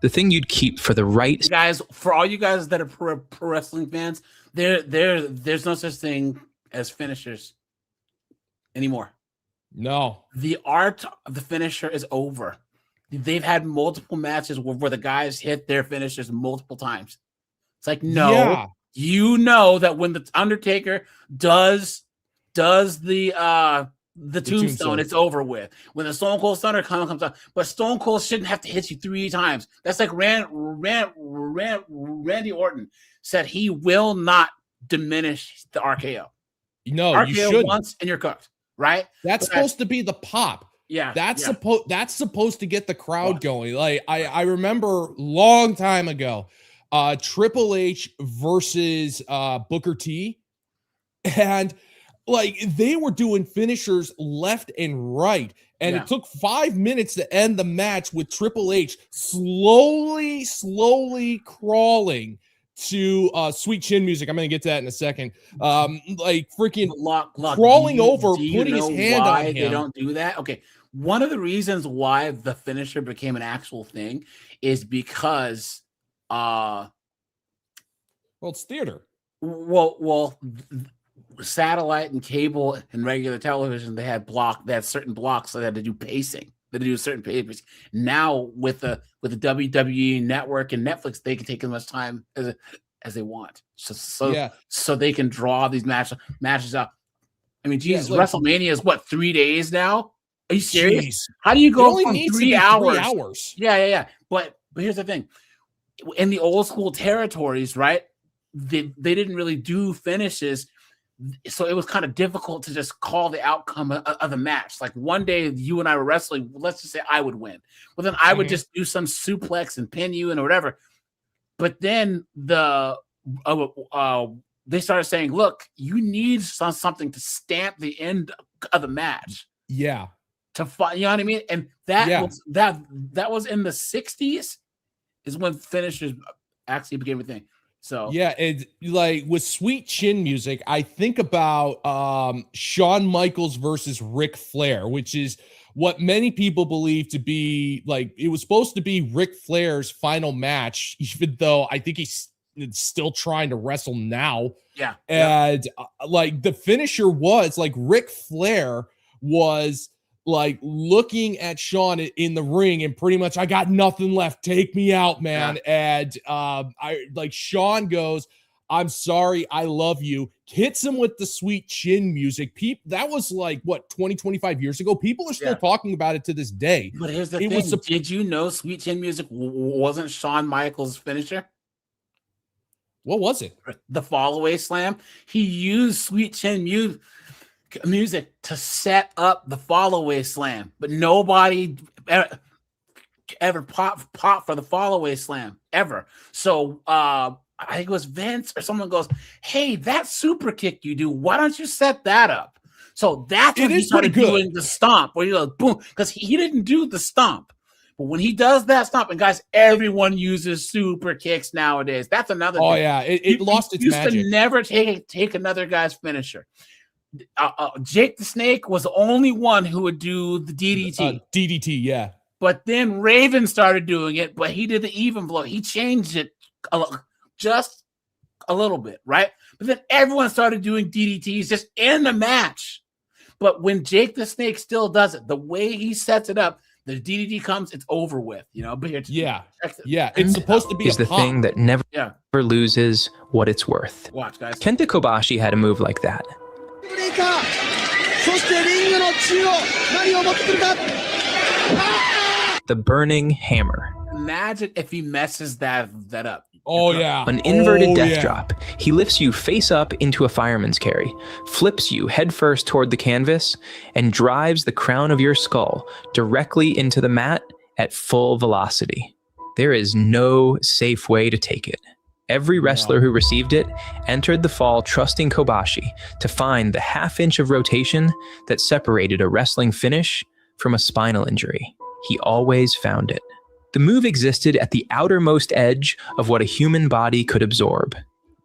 The thing you'd keep for the right... Guys, for all you guys that are pro wrestling fans, there's no such thing as finishers anymore. No. The art of the finisher is over. They've had multiple matches where the guys hit their finishers multiple times. It's like, no, you know that when the Undertaker does the tombstone, it's over with. When the Stone Cold Stunner comes out, but Stone Cold shouldn't have to hit you 3 times. That's like Randy Orton said he will not diminish the RKO. No, RKO you shouldn't. Once and you're cooked. Right? That's supposed to be the pop. Yeah. That's supposed to get the crowd going. Like, I remember long time ago, Triple H versus Booker T. And like they were doing finishers left and right. And it took 5 minutes to end the match with Triple H slowly crawling to Sweet Chin Music. I'm going to get to that in a second. Like freaking crawling over, putting his hand on him. They don't do that? Okay. One of the reasons why the finisher became an actual thing is because well, it's theater. Well, satellite and cable and regular television, they had certain blocks that they had to do pacing. They had to do certain pacing. Now with the WWE network and Netflix, they can take as much time as they want. So they can draw these matches out. I mean, Jesus, WrestleMania is what, 3 days now? Are you serious? Geez. How do you go from 3 hours? 3 hours. Yeah. But here's the thing. In the old school territories, right? They didn't really do finishes. So it was kind of difficult to just call the outcome of the match. Like one day you and I were wrestling, let's just say I would win. Well, then I would just do some suplex and pin you and whatever. But then they started saying, look, you need something to stamp the end of the match. Yeah. To fight, you know what I mean? And that was in the 60s is when finishers actually became a thing. So yeah, and like with Sweet Chin Music, I think about Shawn Michaels versus Ric Flair, which is what many people believe to be like it was supposed to be Ric Flair's final match, even though I think he's still trying to wrestle now. Yeah. And like the finisher was like Ric Flair was like looking at Shawn in the ring and pretty much, I got nothing left. Take me out, man. Yeah. And I like Shawn goes, I'm sorry. I love you. Hits him with the Sweet Chin Music. That was like what, 25 years ago. People are still talking about it to this day. But here's the thing. Did you know Sweet Chin Music wasn't Shawn Michaels' finisher? What was it? The fall away slam. He used Sweet Chin music to set up the follow-away slam, but nobody ever popped for the follow-away slam ever. So I think it was Vince or someone goes, hey, that super kick you do, why don't you set that up? So that's when he started doing the stomp where you go boom, because he didn't do the stomp. But when he does that stomp, and guys, everyone uses super kicks nowadays. That's another thing. Yeah, it lost its magic. Used to never take another guy's finisher. Jake the Snake was the only one who would do the DDT. DDT, yeah. But then Raven started doing it, but he did the even blow. He changed it just a little bit, right? But then everyone started doing DDTs just in the match. But when Jake the Snake still does it, the way he sets it up, the DDT comes, it's over with, you know. But it's supposed to be the thing that never loses what it's worth. Watch, guys. Kenta Kobashi had a move like that. The burning hammer. Imagine if he messes that up. An inverted death drop. He lifts you face up into a fireman's carry, flips you headfirst toward the canvas, and drives the crown of your skull directly into the mat at full velocity. There is no safe way to take it. Every wrestler who received it entered the fall trusting Kobashi to find the half-inch of rotation that separated a wrestling finish from a spinal injury. He always found it. The move existed at the outermost edge of what a human body could absorb.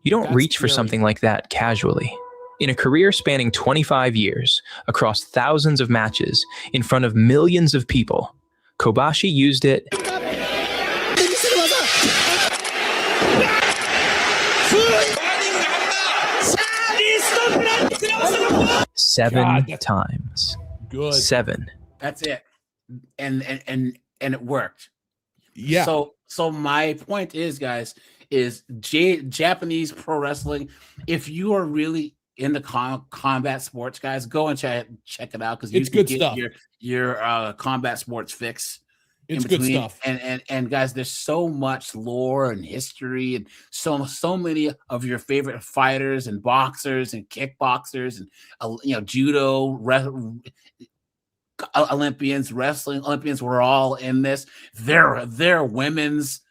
You don't reach for something like that casually. In a career spanning 25 years, across thousands of matches, in front of millions of people, Kobashi used it 7 times. Good. 7. That's it. And it worked. Yeah. So my point is, guys, is Japanese pro wrestling. If you are really into combat sports, guys, go and check it out because it's good stuff. Your combat sports fix. It's good stuff. And guys, there's so much lore and history and so many of your favorite fighters and boxers and kickboxers and judo, Olympians, wrestling Olympians were all in this. Their women's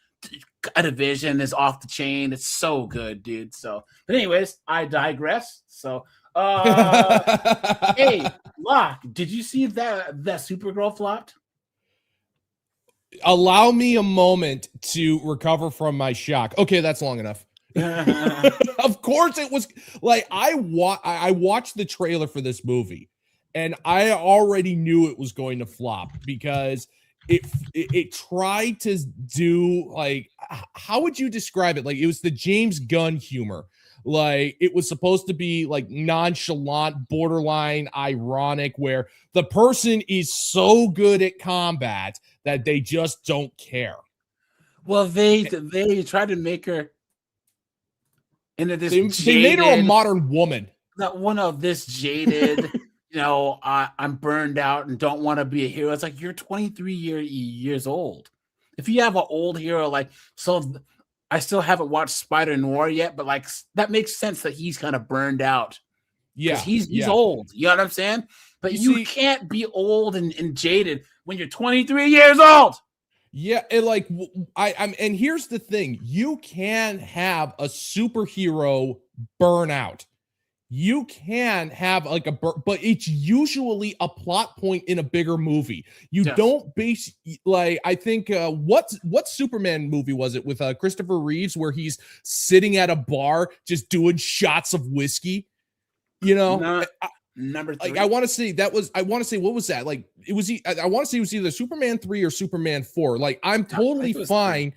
division is off the chain. It's so good, dude. So, but anyways, I digress. So Hey, Locke, did you see that Supergirl flopped? Allow me a moment to recover from my shock. Okay, that's long enough. Of course it was. Like, I watched the trailer for this movie and I already knew it was going to flop because it tried to do, like, how would you describe it? Like, it was the James Gunn humor. Like, it was supposed to be like nonchalant, borderline ironic, where the person is so good at combat that they just don't care. Well, they tried to make her into this. They made her a modern woman. Not one of this jaded. I'm burned out and don't want to be a hero. It's like, you're 23 years old. If you have an old hero, like, so I still haven't watched Spider Noir yet, but like, that makes sense that he's kind of burned out. Yeah, he's old. You know what I'm saying? But you can't be old and jaded when you're 23 years old. Yeah, and like I'm and here's the thing: you can have a superhero burnout. You can have like but it's usually a plot point in a bigger movie. You don't base, like, I think what Superman movie was it with Christopher Reeves where he's sitting at a bar just doing shots of whiskey? Number 3. Like, I want to say what was that? Like, I want to say it was either Superman 3 or Superman 4. Like, I'm totally fine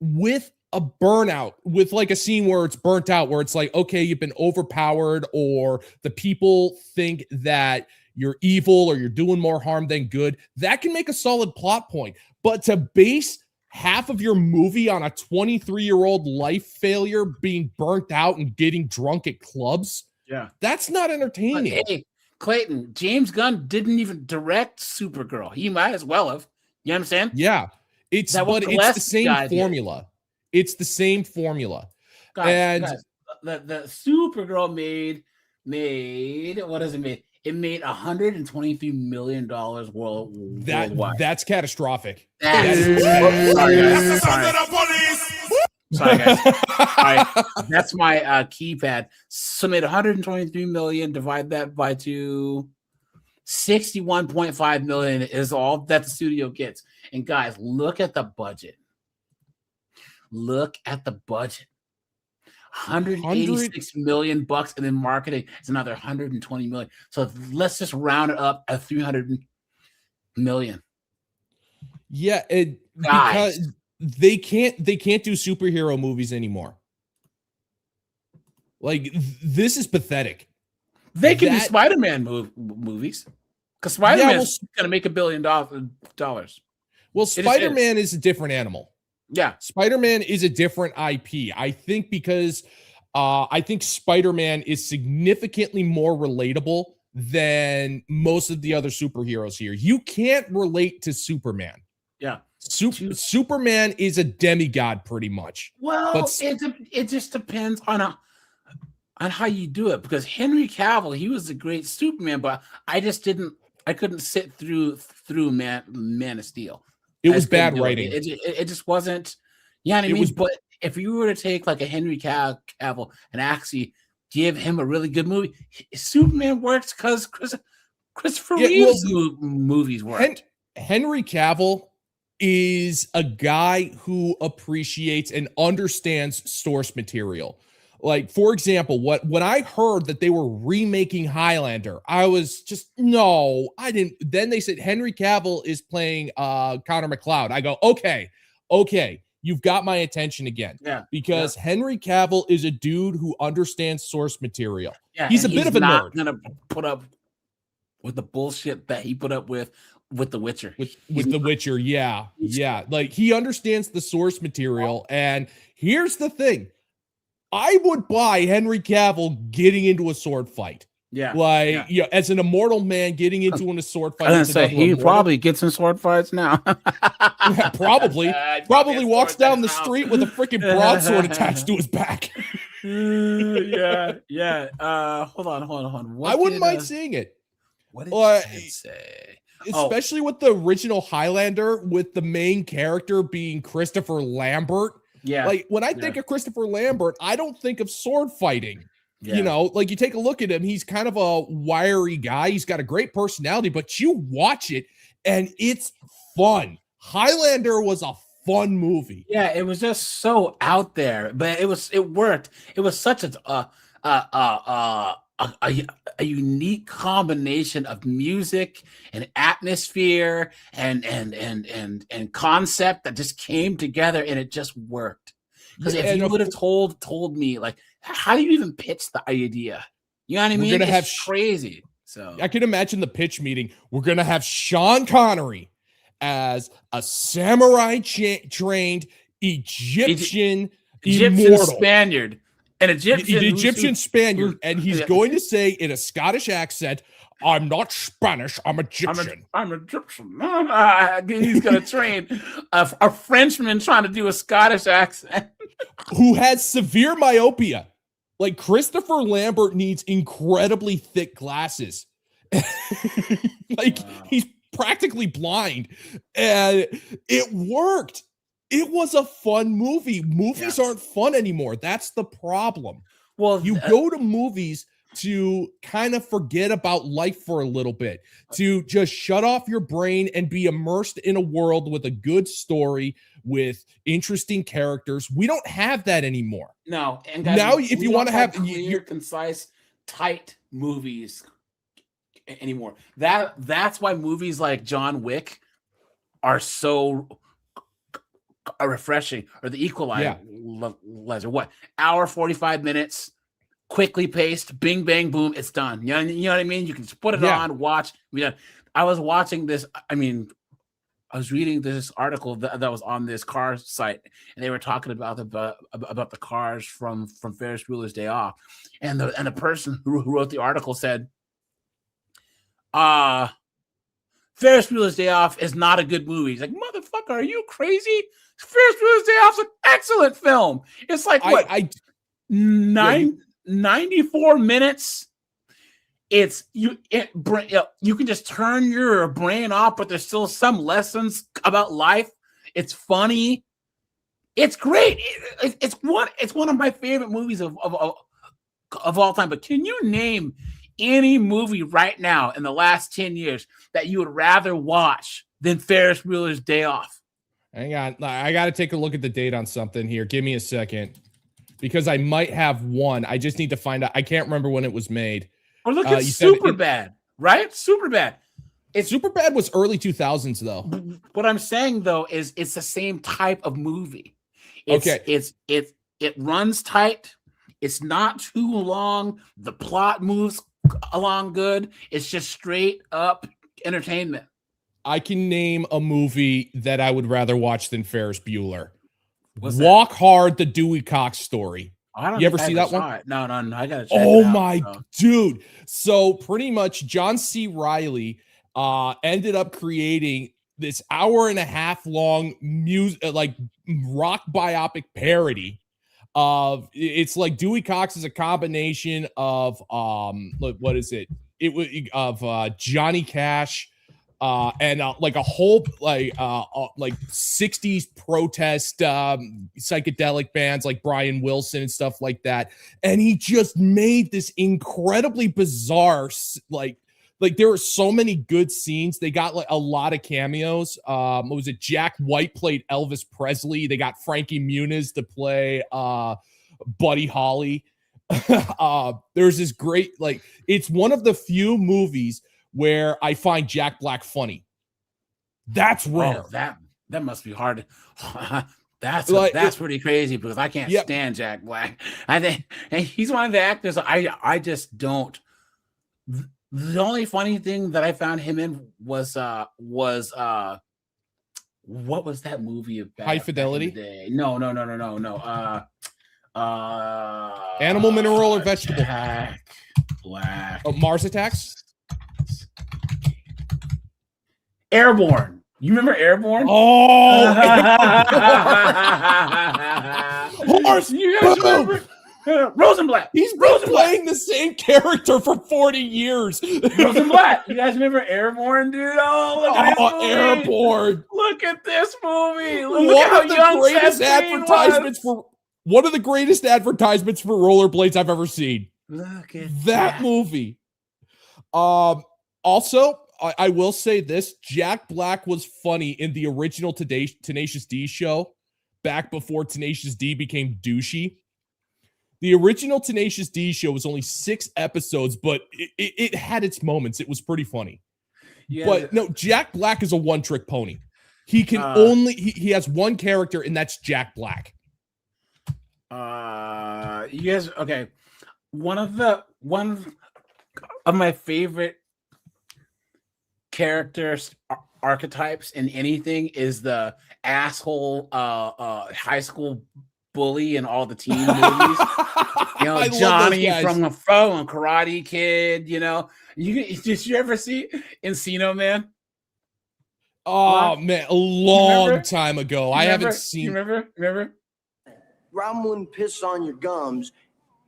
with a burnout, with like a scene where it's burnt out, where it's like, okay, you've been overpowered, or the people think that you're evil or you're doing more harm than good. That can make a solid plot point. But to base half of your movie on a 23-year-old life failure being burnt out and getting drunk at clubs, that's not entertaining. But hey, Clayton, James Gunn didn't even direct Supergirl. He might as well have. You know what I'm saying? Yeah. It's the same formula. It's the same formula. Guys, the Supergirl made what has it made? It made $123 million worldwide. That's catastrophic. Sorry, guys. All right, that's my keypad. So made 123 million. Divide that by 2. 61.5 million is all that the studio gets. And guys, look at the budget. Look at the budget. 186 million bucks, and then marketing is another 120 million. So let's just round it up at 300 million. Yeah, because they can't do superhero movies anymore. Like, this is pathetic. They can do Spider-Man movies, because Spider-Man's gonna make $1 billion. Well, Spider-Man is a different animal. Yeah, Spider-Man is a different IP. I think because I think Spider-Man is significantly more relatable than most of the other superheroes here. You can't relate to Superman. Yeah. Superman is a demigod pretty much. Well, it just depends on how you do it, because Henry Cavill, he was a great Superman, but I couldn't sit through Man of Steel. It was bad writing. It just wasn't. You know what I mean? But if you were to take like a Henry Cavill and actually give him a really good movie, Superman works because Christopher Reeve's movies work. Henry Cavill is a guy who appreciates and understands source material. Like, for example, when I heard that they were remaking Highlander, I was just, no, I didn't. Then they said Henry Cavill is playing Connor McLeod. I go, okay, you've got my attention again. Yeah. Because Henry Cavill is a dude who understands source material. Yeah, he's a bit of a nerd. Gonna put up with the bullshit that he put up with The Witcher. With The Witcher, yeah. Like, he understands the source material. And here's the thing. I would buy Henry Cavill getting into a sword fight. Yeah. As an immortal man getting into a sword fight. I was gonna say, he probably gets in sword fights now. Yeah, probably walks down the street with a freaking broadsword attached to his back. Yeah. Hold on. I wouldn't mind seeing it. What did Chad say? Especially with the original Highlander, with the main character being Christopher Lambert. Yeah. Like, when I think of Christopher Lambert, I don't think of sword fighting. You know, like you take a look at him, he's kind of a wiry guy. He's got a great personality, but you watch it and it's fun. Highlander was a fun movie. Yeah, it was just so out there, but it worked. It was such a unique combination of music and atmosphere and concept that just came together, and it just worked. Because if you would have told me, like, how do you even pitch the idea? You know what I mean? It's crazy. So I can imagine the pitch meeting. We're gonna have Sean Connery as a samurai trained Egyptian immortal. Spaniard. An Egyptian Spaniard, and he's going to say in a Scottish accent, "I'm not Spanish, I'm Egyptian." I'm Egyptian. He's going to train a Frenchman trying to do a Scottish accent. Who has severe myopia. Like, Christopher Lambert needs incredibly thick glasses. He's practically blind. And it worked. It was a fun movie. Movies aren't fun anymore. That's the problem. Well, you go to movies to kind of forget about life for a little bit, to just shut off your brain and be immersed in a world with a good story, with interesting characters. We don't have that anymore. No. And guys, now, if you want to have clear, concise, tight movies anymore, that's why movies like John Wick are so refreshing, or The Equalizer. What, hour 45 minutes, quickly paced, bing bang boom, it's done. You know what I mean? You can just put it on, watch. I was watching this. I was reading this article that was on this car site, and they were talking about the cars from Ferris Bueller's Day Off, and the person who wrote the article said, Ferris Bueller's Day Off is not a good movie. He's like, motherfucker, are you crazy? Ferris Bueller's Day Off's an excellent film. It's like 94 minutes. You can just turn your brain off, but there's still some lessons about life. It's funny. It's great. It's one of my favorite movies of all time. But can you name any movie right now in the last 10 years that you would rather watch than Ferris Bueller's Day Off? Hang on. I got to take a look at the date on something here. Give me a second, because I might have one. I just need to find out. I can't remember when it was made. Or look at Superbad, right? Superbad. Superbad was early 2000s, though. What I'm saying, though, is it's the same type of movie. It runs tight. It's not too long. The plot moves along good. It's just straight up entertainment. I can name a movie that I would rather watch than Ferris Bueller. Walk Hard, the Dewey Cox story. You ever see that one? No. I gotta check it out. Dude. So pretty much John C. Reilly ended up creating this hour-and-a-half long rock biopic parody of, it's like Dewey Cox is a combination of what is it? It was of Johnny Cash, and like a whole like 60s protest psychedelic bands like Brian Wilson and stuff like that. And he just made this incredibly bizarre, like there were so many good scenes. They got like a lot of cameos. What was it? Jack White played Elvis Presley. They got Frankie Muniz to play Buddy Holly. There's this great, it's one of the few movies where I find Jack Black funny. That's rare. Oh, that must be hard. That's pretty crazy, because I can't stand Jack Black. I think he's one of the actors I just don't. The only funny thing that I found him in was what was that movie about? High Fidelity? No. Animal, Mineral, or Vegetable? Jack Black. Oh, Mars Attacks? Airborne. You remember Airborne? Oh, Horse. You guys remember? Rosenblatt. He's been playing the same character for 40 years. Rosenblatt. You guys remember Airborne, dude? Oh, look at this movie. Airborne. Look at this movie. Look at how young one of the greatest advertisements for rollerblades I've ever seen. Look at that movie. Also, I will say this: Jack Black was funny in the original Tenacious D show, back before Tenacious D became douchey. The original Tenacious D show was only 6 episodes, but it had its moments. It was pretty funny. Yeah, but no, Jack Black is a one-trick pony. He can he has one character, and that's Jack Black. You guys, okay. One of my favorite characters archetypes in anything is the asshole high school bully in all the teen movies. You know, Johnny from the Fro and Karate Kid. You know, did you ever see Encino Man? Oh man, a long time ago. I haven't seen. Remember? Ron wouldn't piss on your gums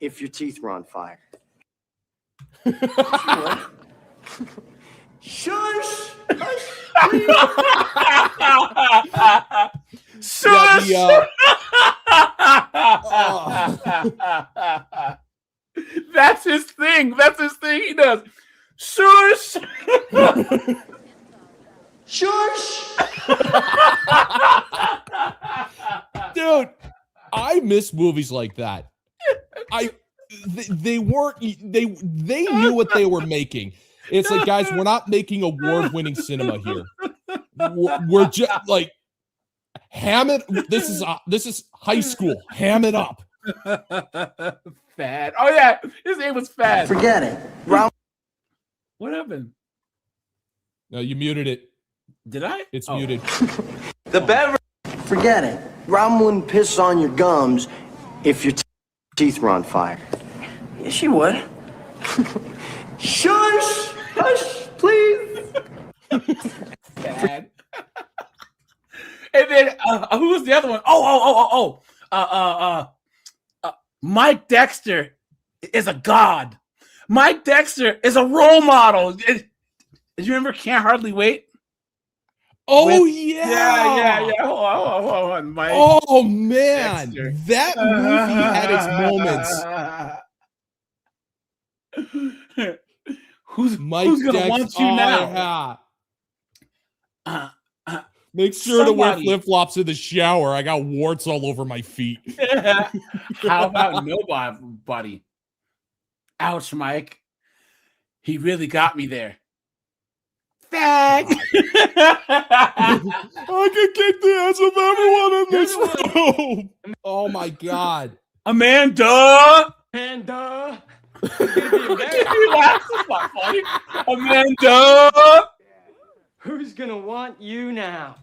if your teeth were on fire. Shush! Shush! That's his thing. He does. Shush! Shush! Dude, I miss movies like that. They knew what they were making. It's like, guys, we're not making award-winning cinema here. We're just like, ham it. This is high school. Ham it up. Fad. Oh yeah, his name was Fad. Forget it. What happened? No, you muted it. Did I? It's muted. The beverage. Forget it. Ron wouldn't piss on your gums if your teeth were on fire. Yeah, she would. Shush! Hush, please. Bad. And then who was the other one? Mike Dexter is a god. Mike Dexter is a role model. Did you remember Can't Hardly Wait? Oh, yeah. Hold on. Mike oh, man. Dexter. That movie had its moments. Who's gonna want you now? Yeah. Make sure to wear flip-flops in the shower. I got warts all over my feet. How about nobody? Ouch, Mike. He really got me there. Fag. I can kick the ass of everyone in this room. Oh my god. Amanda. Amanda. That's not funny. Amanda. Who's gonna want you now?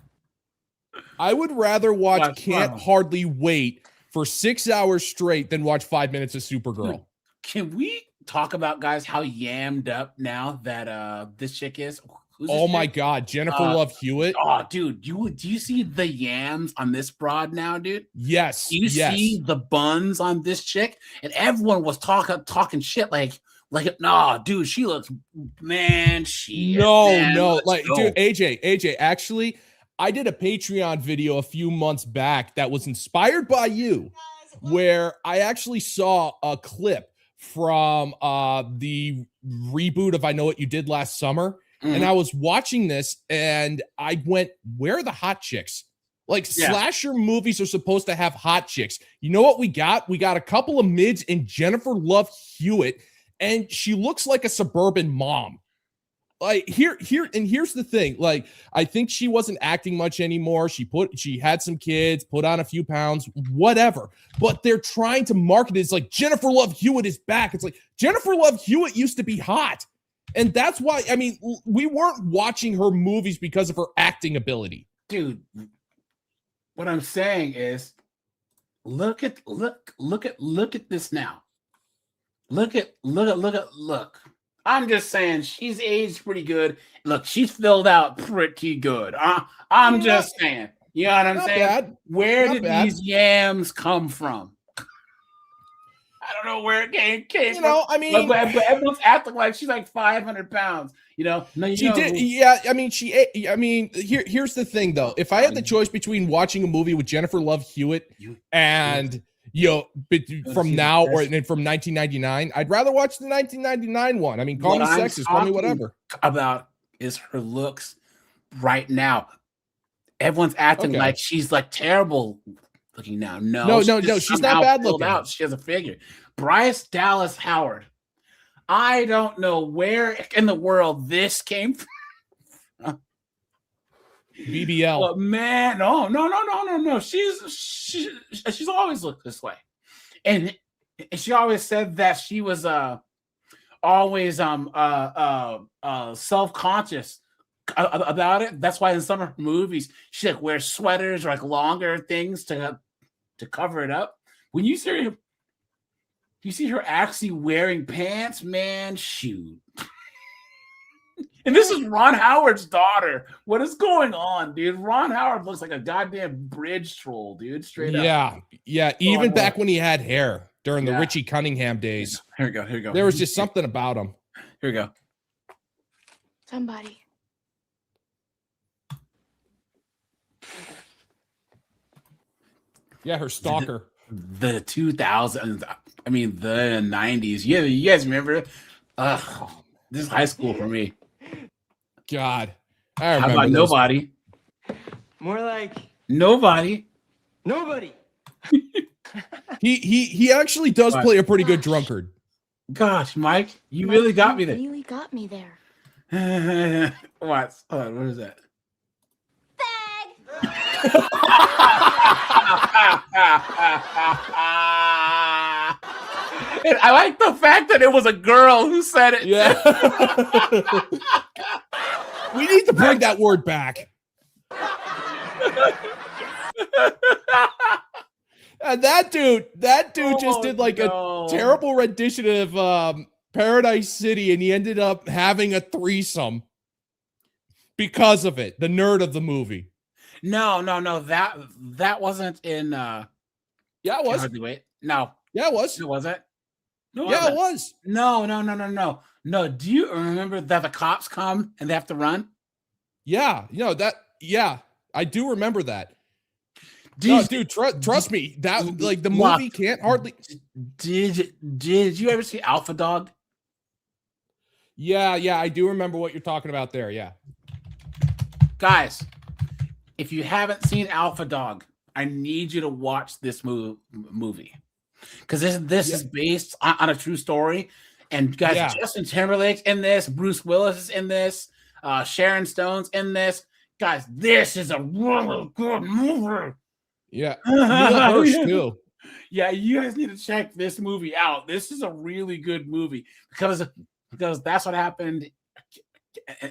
I would rather watch Can't Hardly Wait for 6 hours straight than watch 5 minutes of Supergirl. Can we talk about, guys, how yammed up now that this chick is? Oh my god, Jennifer Love Hewitt. Oh, dude, do you see the yams on this broad now, dude? Yes. Do you see the buns on this chick? And everyone was talking shit like, nah, dude, she looks, man, no. Like, dude, AJ, actually, I did a Patreon video a few months back that was inspired by you, where I actually saw a clip from the reboot of I Know What You Did Last Summer. Mm-hmm. And I was watching this and I went, where are the hot chicks? Like, slasher movies are supposed to have hot chicks. You know what we got? We got a couple of mids and Jennifer Love Hewitt, and she looks like a suburban mom. Like, here's the thing. Like, I think she wasn't acting much anymore. She had some kids, put on a few pounds, whatever. But they're trying to market it as like Jennifer Love Hewitt is back. It's like Jennifer Love Hewitt used to be hot. And that's why, I mean, we weren't watching her movies because of her acting ability. Dude, what I'm saying is, look at this now. Look. I'm just saying she's aged pretty good. Look, she's filled out pretty good. I'm just saying. You know what I'm saying? Bad. Where did these yams come from? I don't know where it came from. I mean, but everyone's acting like she's like 500 pounds. She did. Yeah, I mean, here's the thing, though. If I had the choice between watching a movie with Jennifer Love Hewitt and from now or from 1999. I'd rather watch the 1999 one. I mean, call me sexist, call me whatever. About is her looks right now. Everyone's acting like she's like terrible looking now. No, she's not bad looking. Out. She has a figure. Bryce Dallas Howard. I don't know where in the world this came from. BBL. But man, no. She's always looked this way, and she always said that she was always self-conscious about it. That's why in some of her movies she like wears sweaters or like longer things to cover it up. When you see her actually wearing pants, man, shoot. And this is Ron Howard's daughter. What is going on, dude? Ron Howard looks like a goddamn bridge troll, dude. Straight up. Yeah. Even back when he had hair during the Richie Cunningham days. Here we go. There was just something about him. Here we go. Somebody. Yeah, her stalker. The 2000s. I mean, the 90s. Yeah, you guys remember? This is high school for me. God, I remember. How about Nobody? More like Nobody. He actually does play a pretty good drunkard. Gosh, Mike, you really got me there. Really got me there. What? Hold on, what is that? And I like the fact that it was a girl who said it. Yeah. We need to bring that word back. And that dude just did like a terrible rendition of Paradise City, and he ended up having a threesome because of it. The nerd of the movie. No. That wasn't in. Yeah, it was. Wait, no. Yeah, it was. Was it? No, yeah, it was. No. Do you remember that the cops come and they have to run? Yeah, Yeah, I do remember that. Dude, trust me. That like the movie can't hardly. Did you ever see Alpha Dog? Yeah, I do remember what you're talking about there. Yeah, guys, if you haven't seen Alpha Dog, I need you to watch this movie because this is based on a true story. And guys, Justin Timberlake's in this, Bruce Willis is in this, Sharon Stone's in this. Guys, this is a really good movie. Yeah, Neil Hirsch too. Yeah, you guys need to check this movie out. This is a really good movie because that's what happened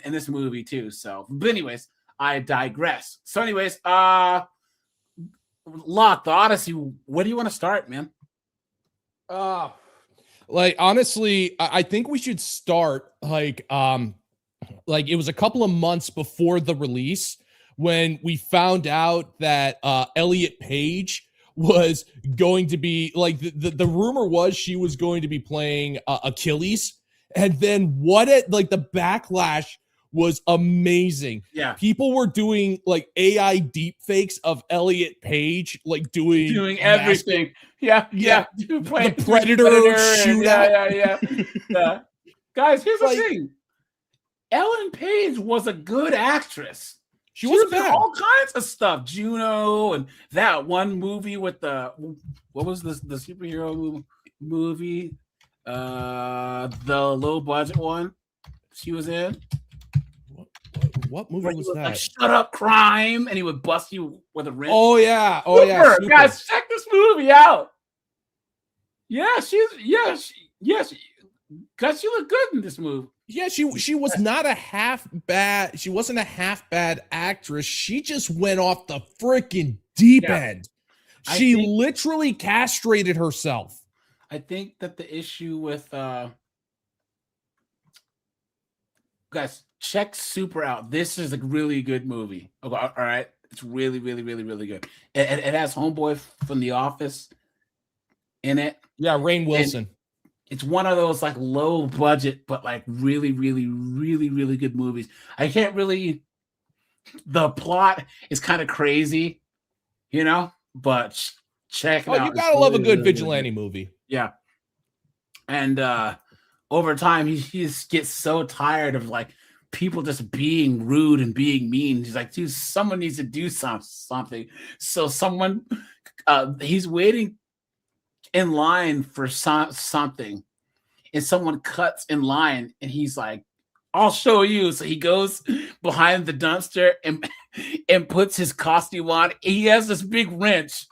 in this movie too. So, but anyways, I digress. So, anyways, Locke, the Odyssey. Where do you want to start, man? Like honestly, I think we should start like it was a couple of months before the release when we found out that Elliot Page was going to be like the rumor was she was going to be playing Achilles, and then the backlash was amazing. Yeah, people were doing like AI deep fakes of Elliot Page, like doing everything. Yeah. The Predator shootout. Yeah. Guys, here's the thing. Ellen Page was a good actress. She was in all kinds of stuff. Juno and that one movie with what was the superhero movie? The low budget one she was in. What movie was that? Like, Shut Up Crime, and he would bust you with a wrench. Oh yeah. Super. Guys, check this movie out. Yeah, because she looked good in this movie. Yeah, she was not a half bad. She wasn't a half bad actress. She just went off the freaking deep end. She literally castrated herself. I think that the issue with guys, check Super out. This is a really good movie. Okay, all right, it's really, really, really, really good. It has Homeboy from The Office in it. Yeah, Rainn Wilson. And it's one of those like low budget, but like really, really, really, really good movies. I can't really. The plot is kind of crazy, but Check it out. You gotta love a good vigilante movie. Yeah. And over time, he just gets so tired of like people just being rude and being mean. He's like, dude, someone needs to do something. So he's waiting in line for something, and someone cuts in line, and he's like, I'll show you. So he goes behind the dumpster and puts his costume on. He has this big wrench.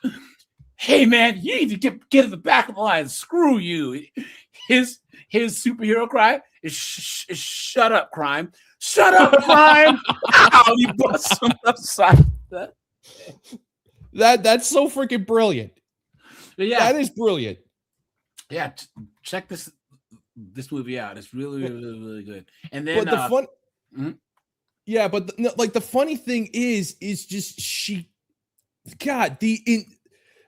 Hey man, you need to get in the back of the line. Screw you. His superhero cry is shut up, crime. Shut up, crime. Ow, he busts him upside. That's so freaking brilliant. Yeah, that is brilliant. Yeah, check this movie out. It's really, really, really good. And then, but the fun, yeah, but the funny thing is just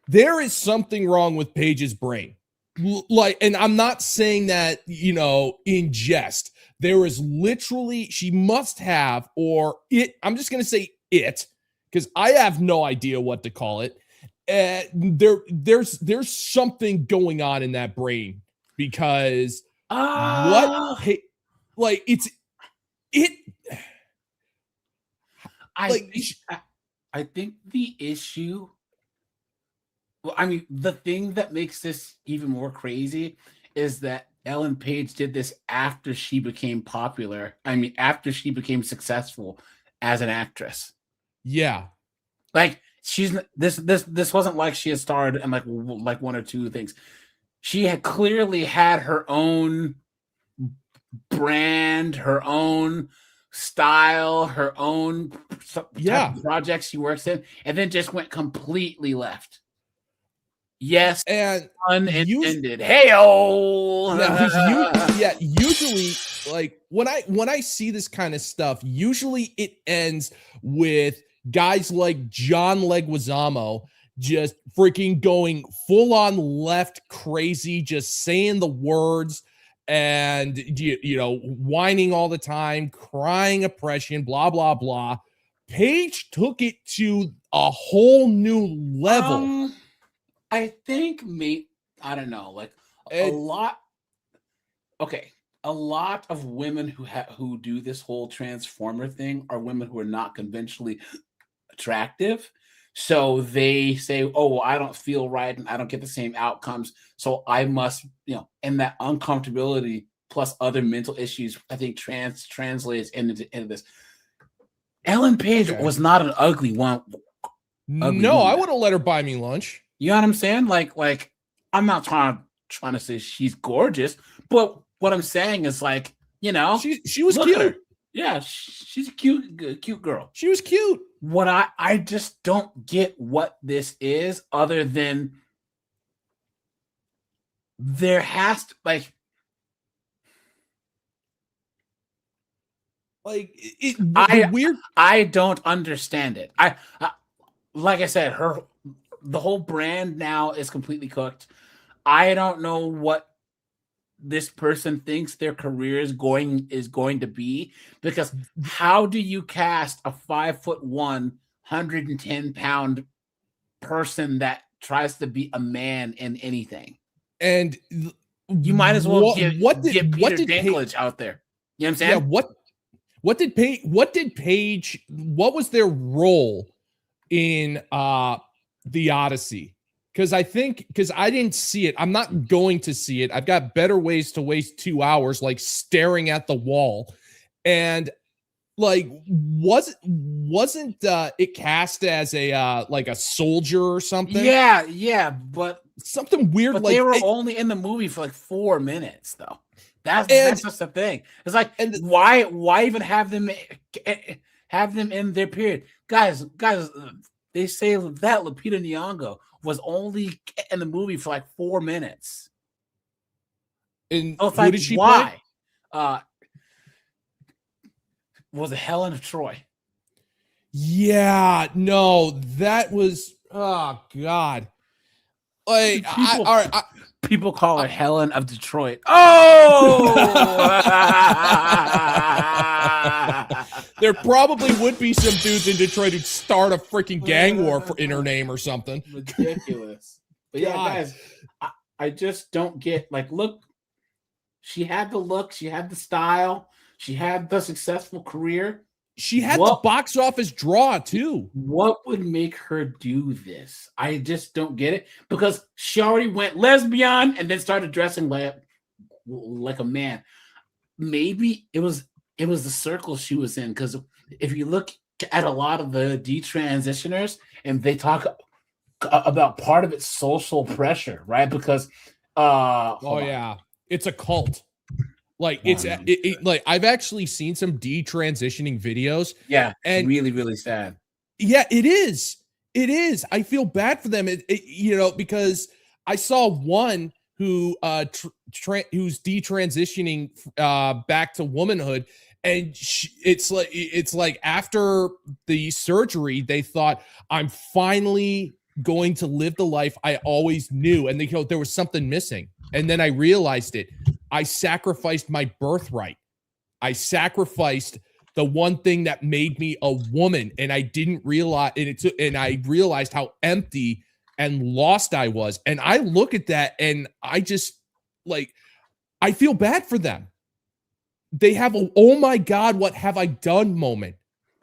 there is something wrong with Paige's brain. Like, and I'm not saying that, in jest. There is literally, she must have, or it, I'm just going to say it, because I have no idea what to call it. There's something going on in that brain, because I think the issue, the thing that makes this even more crazy is that Ellen Page did this after she became popular. After she became successful as an actress. Yeah. Like, this wasn't like she had starred in like one or two things. She had clearly had her own brand, her own style, her own type of projects she works in, and then just went completely left. Yes, and unintended. Usually, like when I see this kind of stuff, usually it ends with guys like John Leguizamo just freaking going full on left crazy, just saying the words and whining all the time, crying oppression, blah blah blah. Paige took it to a whole new level. I think I don't know, like a lot of women who do this whole transformer thing are women who are not conventionally attractive. So they say, oh, well, I don't feel right and I don't get the same outcomes. So I must, and that uncomfortability plus other mental issues, I think translates into this. Ellen Page was not an ugly one. I wouldn't let her buy me lunch. You know what I'm saying? Like I'm not trying to say she's gorgeous, but what I'm saying is like, she was cute. Yeah, she's a cute girl. She was cute. What I just don't get what this is, other than there has to I don't understand it. I like I said, the whole brand now is completely cooked. I don't know what this person thinks their career is going to be, because how do you cast a 5'1", 110-pound person that tries to be a man in anything? And you might as well get Peter Dinklage out there. You know what I'm saying? Yeah, what did Paige, what was their role in the Odyssey? Because I didn't see it. I'm not going to see it. I've got better ways to waste 2 hours, like staring at the wall. And like, wasn't it cast as a like a soldier or something? Yeah, but something weird. But like they were only in the movie for like 4 minutes, though. That's just the thing. It's like, why even have them in their period, guys? They say that Lupita Nyong'o was only in the movie for like 4 minutes. And who did she play? Was it Helen of Troy? Yeah, no, that was, oh God. Like, people call her Helen of Detroit. Oh! There probably would be some dudes in Detroit who'd start a freaking gang war in her name or something. Ridiculous. But yeah, guys, I just don't get like, look, she had the look, she had the style, she had the successful career. She had the box office draw too. What would make her do this? I just don't get it, because she already went lesbian and then started dressing like a man. Maybe it was the circle she was in, because if you look at a lot of the detransitioners and they talk about part of it's social pressure, right? Because it's a cult. Like like I've actually seen some detransitioning videos. Yeah, and really, really sad. Yeah, it is. It is. I feel bad for them. Because I saw one who who's detransitioning back to womanhood, and it's like after the surgery, they thought, I'm finally going to live the life I always knew, and there was something missing, and then I realized it. I sacrificed my birthright. I sacrificed the one thing that made me a woman, and I didn't realize, and I realized how empty and lost I was. And I look at that and I just I feel bad for them. They have a, oh my God, what have I done moment.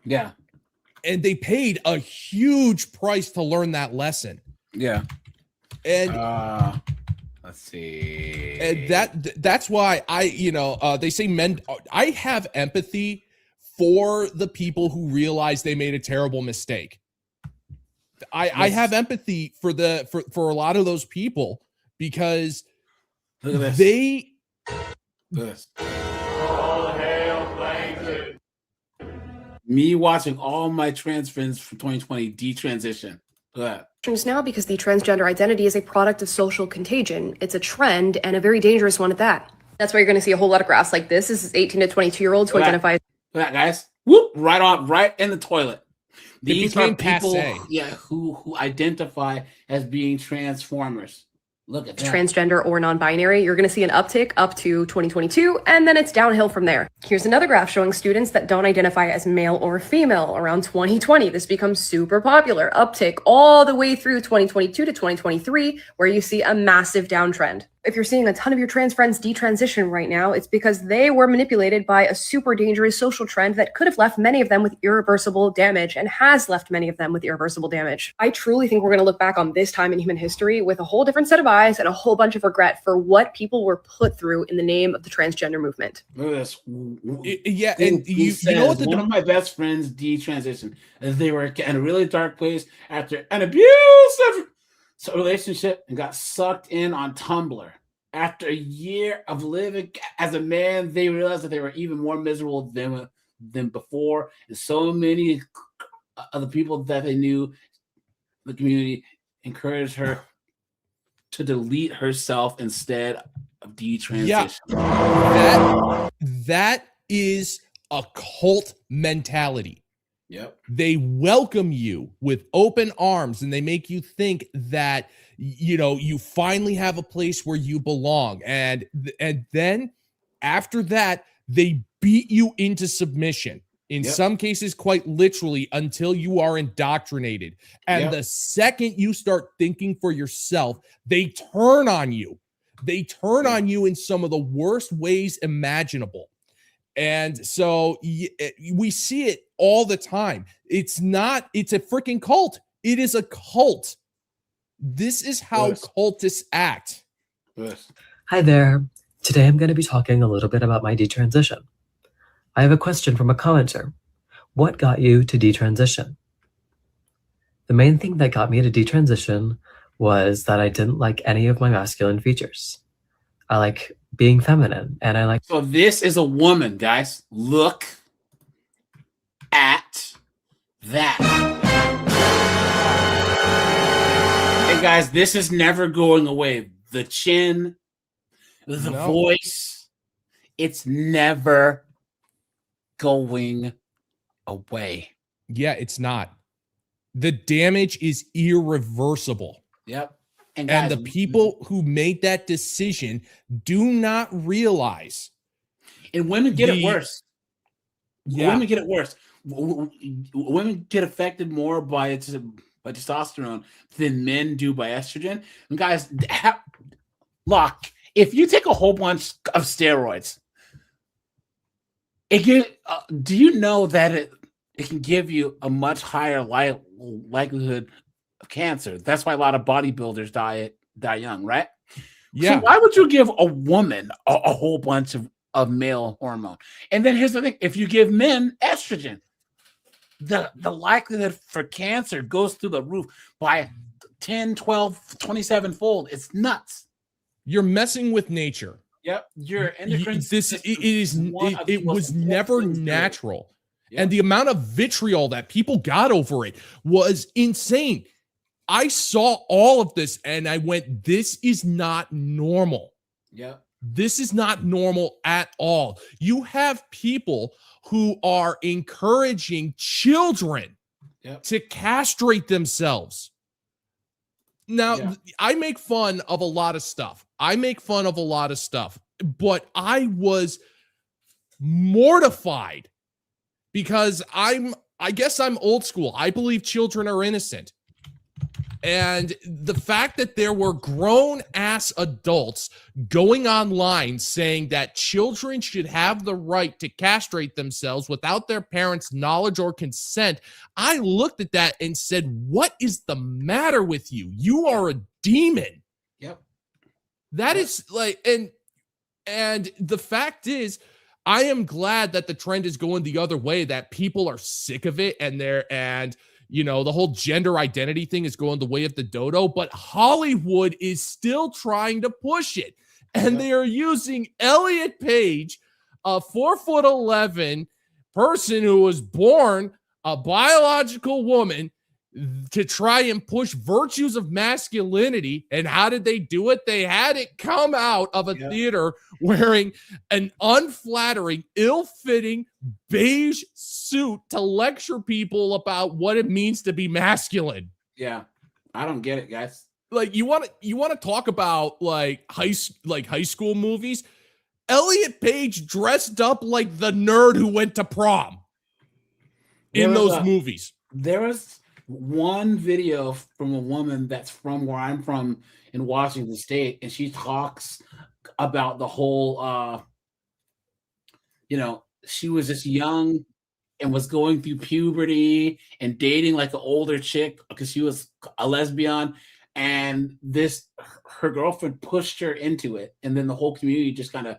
Yeah. And they paid a huge price to learn that lesson. Yeah. And let's see. And that's why they say men, I have empathy for the people who realize they made a terrible mistake. I have empathy for a lot of those people, because look at this. They look at this. Me watching all my trans friends from 2020 detransition. Look at that. Now, because the transgender identity is a product of social contagion. It's a trend, and a very dangerous one at that. That's why you're going to see a whole lot of graphs like this. This is 18 to 22-year-olds who identify. Look at that, guys. Whoop! Right in the toilet. These are people, who identify as being transformers. Look at that. Transgender or non-binary, you're going to see an uptick up to 2022, and then it's downhill from there. Here's another graph showing students that don't identify as male or female. Around 2020, this becomes super popular. Uptick all the way through 2022 to 2023, where you see a massive downtrend. If you're seeing a ton of your trans friends detransition right now, it's because they were manipulated by a super dangerous social trend that could have left many of them with irreversible damage, and has left many of them with irreversible damage. I truly think we're going to look back on this time in human history with a whole different set of eyes and a whole bunch of regret for what people were put through in the name of the transgender movement. Look at this. And you know what? One of my best friends detransitioned. They were in a really dark place after an abusive relationship and got sucked in on Tumblr. After a year of living as a man, they realized that they were even more miserable than before. And so many of the people that they knew, the community, encouraged her to delete herself instead of detransition. Yeah. That is a cult mentality. Yep. They welcome you with open arms, and they make you think that you finally have a place where you belong, and then after that they beat you into submission, in some cases quite literally, until you are indoctrinated. And the second you start thinking for yourself, they turn on you. They turn on you in some of the worst ways imaginable. And so we see it all the time. It's a freaking cult. It is a cult. This is how cultists act. Hi there. Today I'm going to be talking a little bit about my detransition. I have a question from a commenter. What got you to detransition? The main thing that got me to detransition was that I didn't like any of my masculine features. I like being feminine, and I like... So this is a woman, guys. Look at that. Hey, guys, this is never going away. The chin, the voice, it's never going away. Yeah, it's not. The damage is irreversible. Yep. And the people who made that decision do not realize. And women get it worse. Yeah. Women get it worse. Women get affected more by by testosterone than men do by estrogen. And guys, look, if you take a whole bunch of steroids, do you know that it can give you a much higher likelihood of cancer? That's why a lot of bodybuilders die young, right? Yeah. So why would you give a woman a whole bunch of male hormone? And then here's the thing: if you give men estrogen, the likelihood for cancer goes through the roof by 10, 12, 27 fold. It's nuts. You're messing with nature. Yep, your endocrine it was never natural. Yep. And the amount of vitriol that people got over it was insane. I saw all of this and I went, this is not normal. Yeah. This is not normal at all. You have people who are encouraging children to castrate themselves. Now, I make fun of a lot of stuff. But I was mortified because I guess I'm old school. I believe children are innocent. And the fact that there were grown-ass adults going online saying that children should have the right to castrate themselves without their parents' knowledge or consent, I looked at that and said, what is the matter with you? You are a demon. Yep. That is like, and the fact is, I am glad that the trend is going the other way, that people are sick of it and you know, the whole gender identity thing is going the way of the dodo, but Hollywood is still trying to push it. And they are using Elliot Page, a 4'11" person who was born a biological woman, to try and push virtues of masculinity. And how did they do it? They had it come out of a theater wearing an unflattering, ill-fitting beige suit to lecture people about what it means to be masculine. Yeah, I don't get it, guys. Like, you want to talk about like high school movies? Elliot Page dressed up like the nerd who went to prom in those movies. There was one video from a woman that's from where I'm from in Washington State, and she talks about the whole you know, she was just young and was going through puberty and dating like an older chick because she was a lesbian, and her girlfriend pushed her into it, and then the whole community just kind of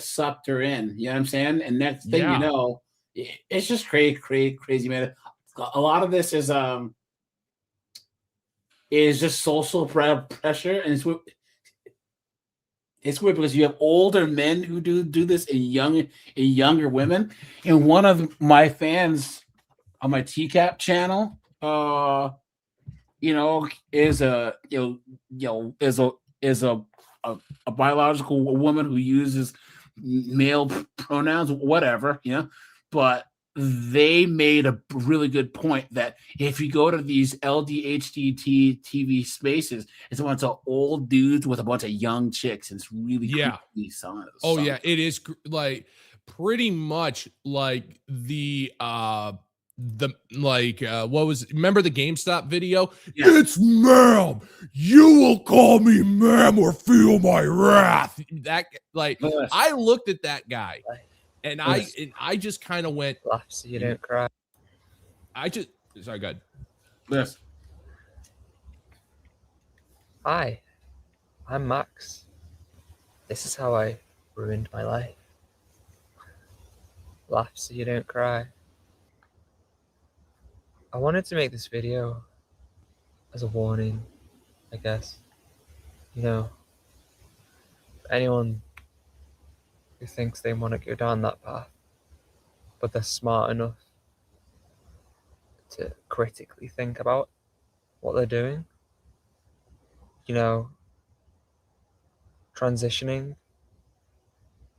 sucked her in, you know what I'm saying? And next thing you know, it's just crazy, man. A lot of this is just social pressure, and it's weird because you have older men who do this and younger women. And one of my fans on my TCAP channel, you know, is a biological woman who uses male pronouns, whatever, you know, but they made a really good point that if you go to these LDHDT TV spaces, it's a bunch of old dudes with a bunch of young chicks, and it's really creepy. Oh yeah, it is like pretty much like the what was, remember the GameStop video? Yeah. It's ma'am, you will call me ma'am or feel my wrath. That, like, I looked at that guy. And I just kind of went, laugh so you don't cry. Sorry, go ahead. Yes. Hi, I'm Max. This is how I ruined my life. Laugh so you don't cry. I wanted to make this video as a warning, I guess. You know, anyone who thinks they want to go down that path, but they're smart enough to critically think about what they're doing. You know, transitioning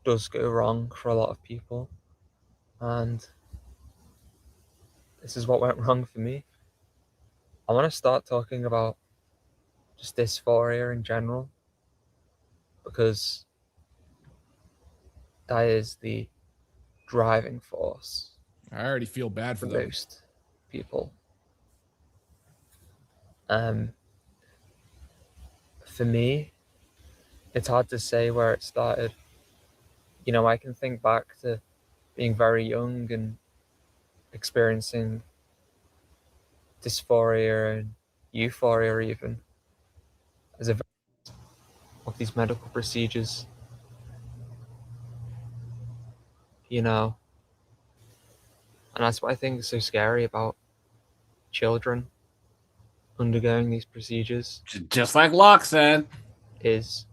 does go wrong for a lot of people, and this is what went wrong for me. I want to start talking about just dysphoria in general, because that is the driving force. I already feel bad for most people. For me, it's hard to say where it started. You know, I can think back to being very young and experiencing dysphoria and euphoria even as a of these medical procedures. You know, and that's what I think is so scary about children undergoing these procedures. Just like Locke said, is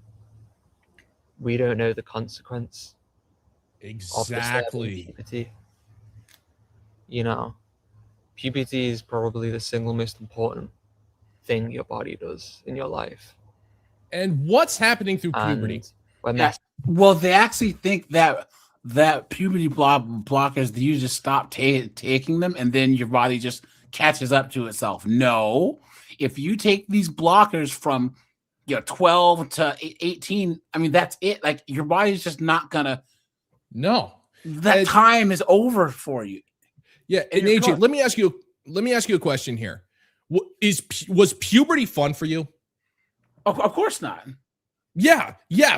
we don't know the consequence exactly of puberty. You know, puberty is probably the single most important thing your body does in your life. And what's happening through puberty? Well, they actually think that puberty blockers, you just stop taking them and then your body just catches up to itself. No, if you take these blockers from 12 to 18, I mean, that's it. Like, your body's just not gonna. No, that time is over for you. Yeah, and AJ, let me ask you a question here. Was puberty fun for you? Of course not. Yeah,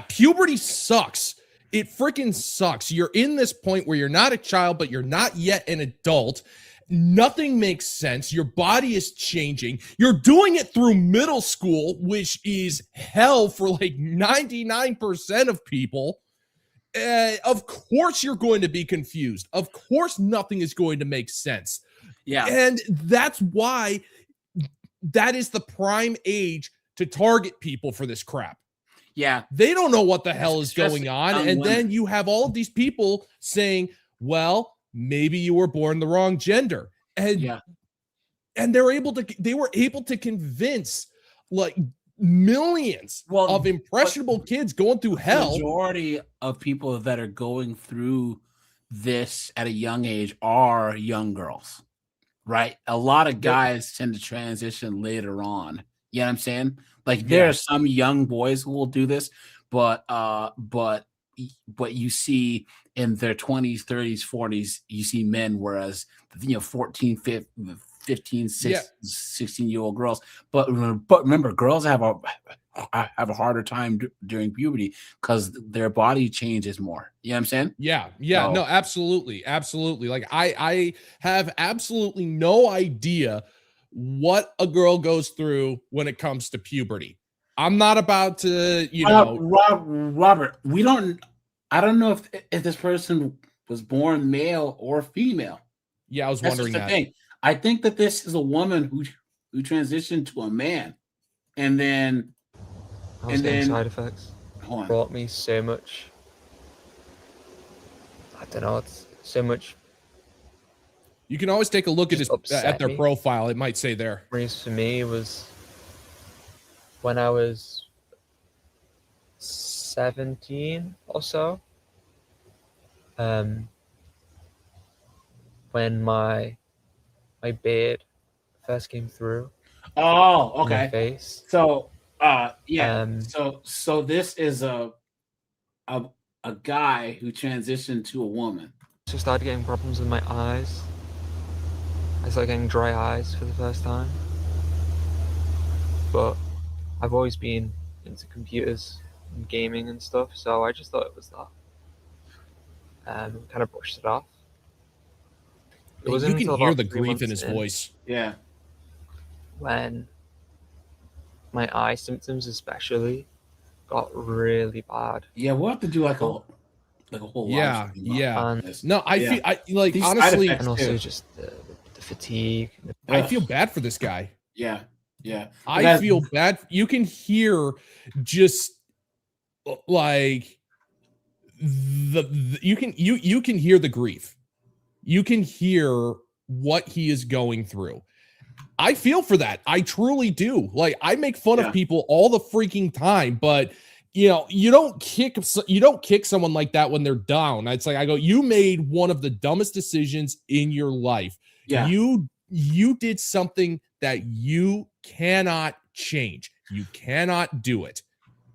puberty sucks. It freaking sucks. You're in this point where you're not a child, but you're not yet an adult. Nothing makes sense. Your body is changing. You're doing it through middle school, which is hell for like 99% of people. Of course you're going to be confused. Of course nothing is going to make sense. Yeah. And that's why that is the prime age to target people for this crap. Yeah. They don't know what the hell is going on. And then you have all of these people saying, well, maybe you were born the wrong gender. And they were able to convince like millions of impressionable kids going through hell. The majority of people that are going through this at a young age are young girls, right? A lot of guys tend to transition later on. You know what I'm saying? Like, there are some young boys who will do this, but you see in their 20s, 30s, 40s, you see men, whereas 14, 15, 16-year-old girls. But remember, girls have a harder time during puberty because their body changes more. You know what I'm saying? No, absolutely. Like, I have absolutely no idea what a girl goes through when it comes to puberty. I'm not about to, Robert, I don't know if this person was born male or female. Yeah, I was wondering that. Thing. I think that this is a woman who transitioned to a man, and then side effects brought me so much. I don't know. It's so much. You can always take a look at their profile. It might say there. For me was when I was 17 or so. When my beard first came through. Oh, okay. My face. So, so this is a guy who transitioned to a woman. So I started getting problems with my eyes. I started getting dry eyes for the first time. But I've always been into computers and gaming and stuff, so I just thought it was that. Kind of brushed it off. You can hear the grief in his voice. Yeah. When my eye symptoms especially got really bad. Yeah, we'll have to do like a whole yeah. And no, I feel like these honestly, and also just the fatigue. I feel bad for this guy. Yeah. I feel bad. You can hear just like you can hear the grief. You can hear what he is going through. I feel for that. I truly do. Like, I make fun of people all the freaking time, but you don't kick someone like that when they're down. It's like, I go, you made one of the dumbest decisions in your life. Yeah. You did something that you cannot change. You cannot do it.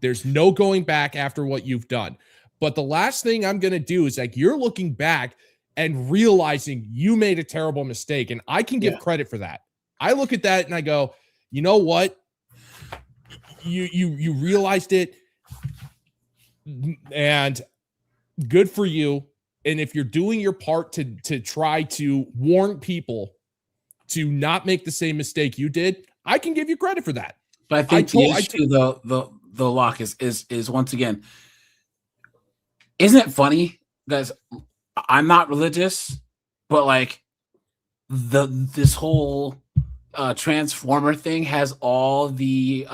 There's no going back after what you've done. But the last thing I'm going to do is, like, you're looking back and realizing you made a terrible mistake. And I can give credit for that. I look at that and I go, you know what? You realized it, and good for you. And if you're doing your part to try to warn people to not make the same mistake you did, I can give you credit for that. But I think the issue, the lock is once again, isn't it funny, guys? I'm not religious, but like this whole Transformer thing has all the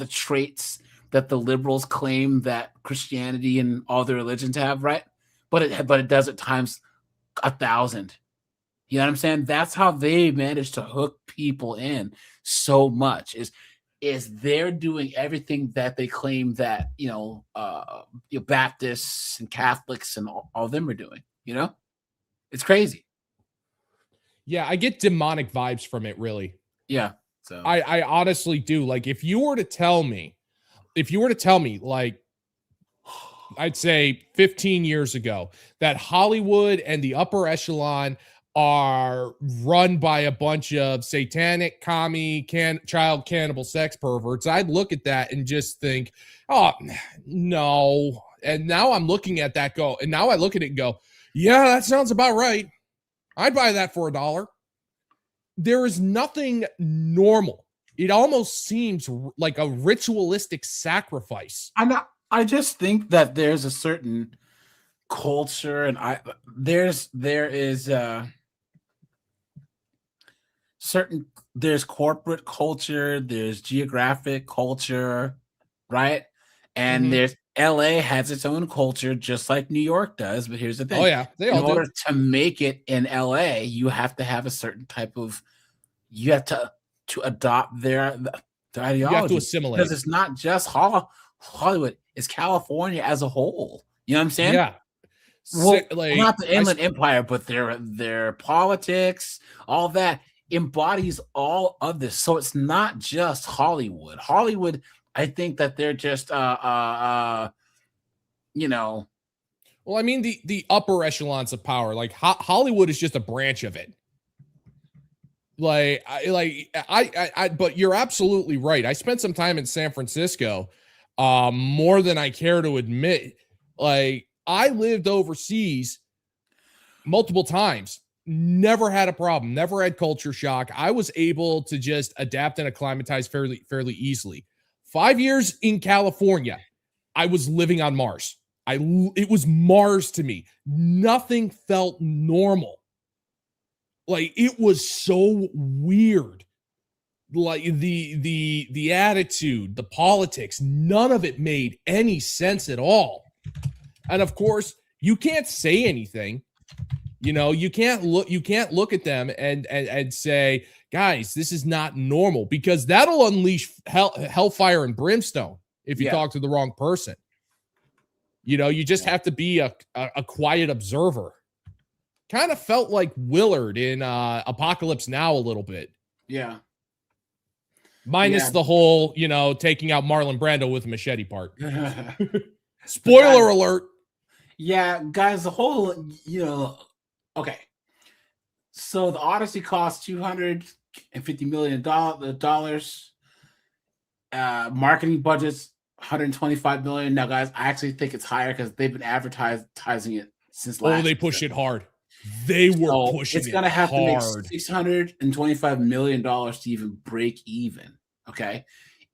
traits that the liberals claim that Christianity and all the religions have, right? But it does it times 1,000. You know what I'm saying? That's how they manage to hook people in so much. Is they're doing everything that they claim that Baptists and Catholics and all of them are doing. You know, it's crazy. Yeah, I get demonic vibes from it, really. Yeah. So I honestly do. Like, if you were to tell me, like, I'd say 15 years ago, that Hollywood and the upper echelon are run by a bunch of satanic, commie, child cannibal sex perverts, I'd look at that and just think, oh, no. And now I'm looking at that and go, yeah, that sounds about right. I'd buy that for $1. There is nothing normal. It almost seems like a ritualistic sacrifice. I just think that there's a certain culture, and there's corporate culture, there's geographic culture, right? And there's LA has its own culture, just like New York does. But here's the thing: oh yeah, in order to make it in LA, you have to have a certain type of, you have to adopt their ideology. You have to assimilate, because it's not just Hollywood; it's California as a whole. You know what I'm saying? Yeah. Well, not the Inland Empire, but their politics, all that embodies all of this. So it's not just Hollywood. Hollywood, I think that they're just Well, I mean, the upper echelons of power, like Hollywood is just a branch of it. But you're absolutely right. I spent some time in San Francisco, more than I care to admit. Like, I lived overseas multiple times, never had a problem, never had culture shock. I was able to just adapt and acclimatize fairly easily. 5 years in California, I was living on Mars. It was Mars to me. Nothing felt normal. Like, it was so weird. Like, the attitude, the politics, none of it made any sense at all. And of course, you can't say anything. You can't look at them and say, guys, this is not normal, because that'll unleash hellfire and brimstone if you talk to the wrong person. You just have to be a quiet observer. Kind of felt like Willard in Apocalypse Now a little bit. Yeah. Minus the whole, taking out Marlon Brando with a machete part. Spoiler alert. Yeah, guys, the whole, okay. So the Odyssey cost $250 million. Marketing budget's $125 million. Now, guys, I actually think it's higher because they've been advertising it since last. Oh, they pushed it hard. They were pushing it. It's gonna have to make $625 million to even break even. Okay.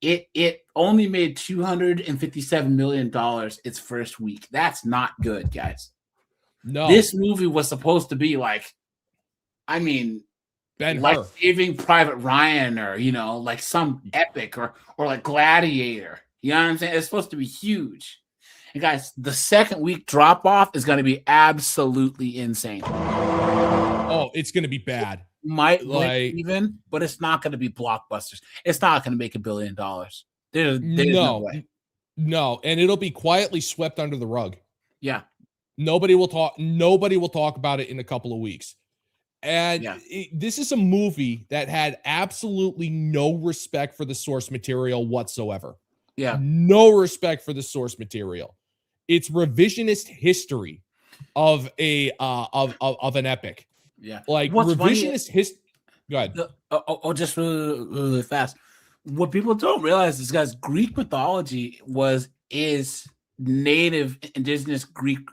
It only made $257 million its first week. That's not good, guys. No. This movie was supposed to be like, like Saving Private Ryan, or like some epic, or like Gladiator. You know what I'm saying? It's supposed to be huge. And guys, the second week drop off is going to be absolutely insane. Oh, it's going to be bad. Might break even, but it's not going to be blockbusters. It's not going to make $1 billion. There's no way. No, and it'll be quietly swept under the rug. Yeah. Nobody will talk about it in a couple of weeks. And this is a movie that had absolutely no respect for the source material whatsoever. Yeah. No respect for the source material. It's revisionist history of an epic. Yeah. Like, revisionist history. Go ahead. Just really fast. What people don't realize is, guys, Greek mythology is native indigenous Greek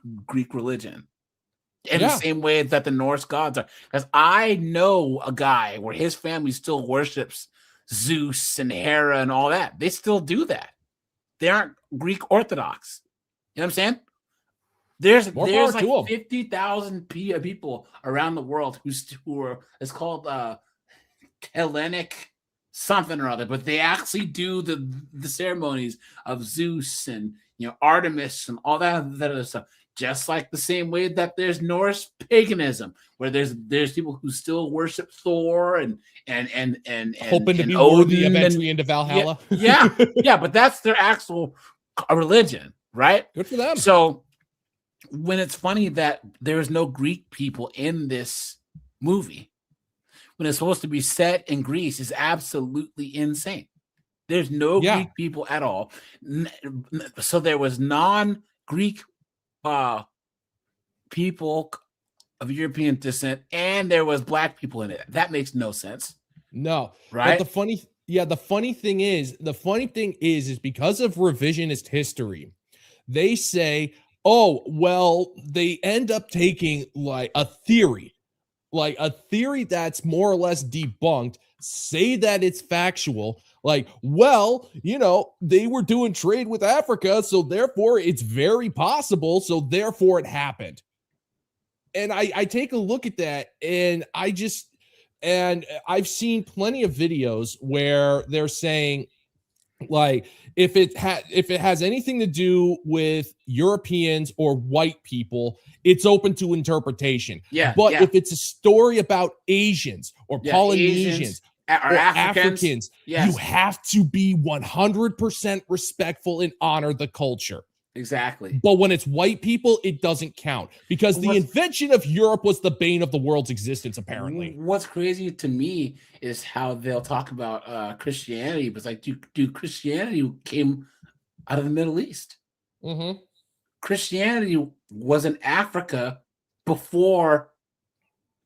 religion. In the same way that the Norse gods are. Because I know a guy where his family still worships Zeus and Hera and all that. They still do that. They aren't Greek Orthodox. You know what I'm saying? There's like 50,000 people around the world who are, it's called Hellenic something or other, but they actually do the ceremonies of Zeus and Artemis and all that other stuff. Just like the same way that there's Norse paganism, where there's people who still worship Thor and hoping to be Odin worthy of entry into Valhalla. Yeah, but that's their actual religion, right? Good for them. So when it's funny that there's no Greek people in this movie, when it's supposed to be set in Greece, is absolutely insane. There's no Greek people at all. So there was non-Greek people of European descent, and there was black people in it. That makes no sense. No, right? But the funny thing is because of revisionist history, they say, oh, well, they end up taking like a theory that's more or less debunked, say that it's factual. Like, well, they were doing trade with Africa, so therefore it's very possible, so therefore it happened. And I take a look at that, and I've seen plenty of videos where they're saying, like, if it has anything to do with Europeans or white people, it's open to interpretation. But if it's a story about Asians or Polynesians or Africans, you have to be 100% respectful and honor the culture. Exactly. But when it's white people, it doesn't count, because the invention of Europe was the bane of the world's existence, apparently. What's crazy to me is how they'll talk about Christianity, but it's like, dude, Christianity came out of the Middle East. Mm-hmm. Christianity was in Africa before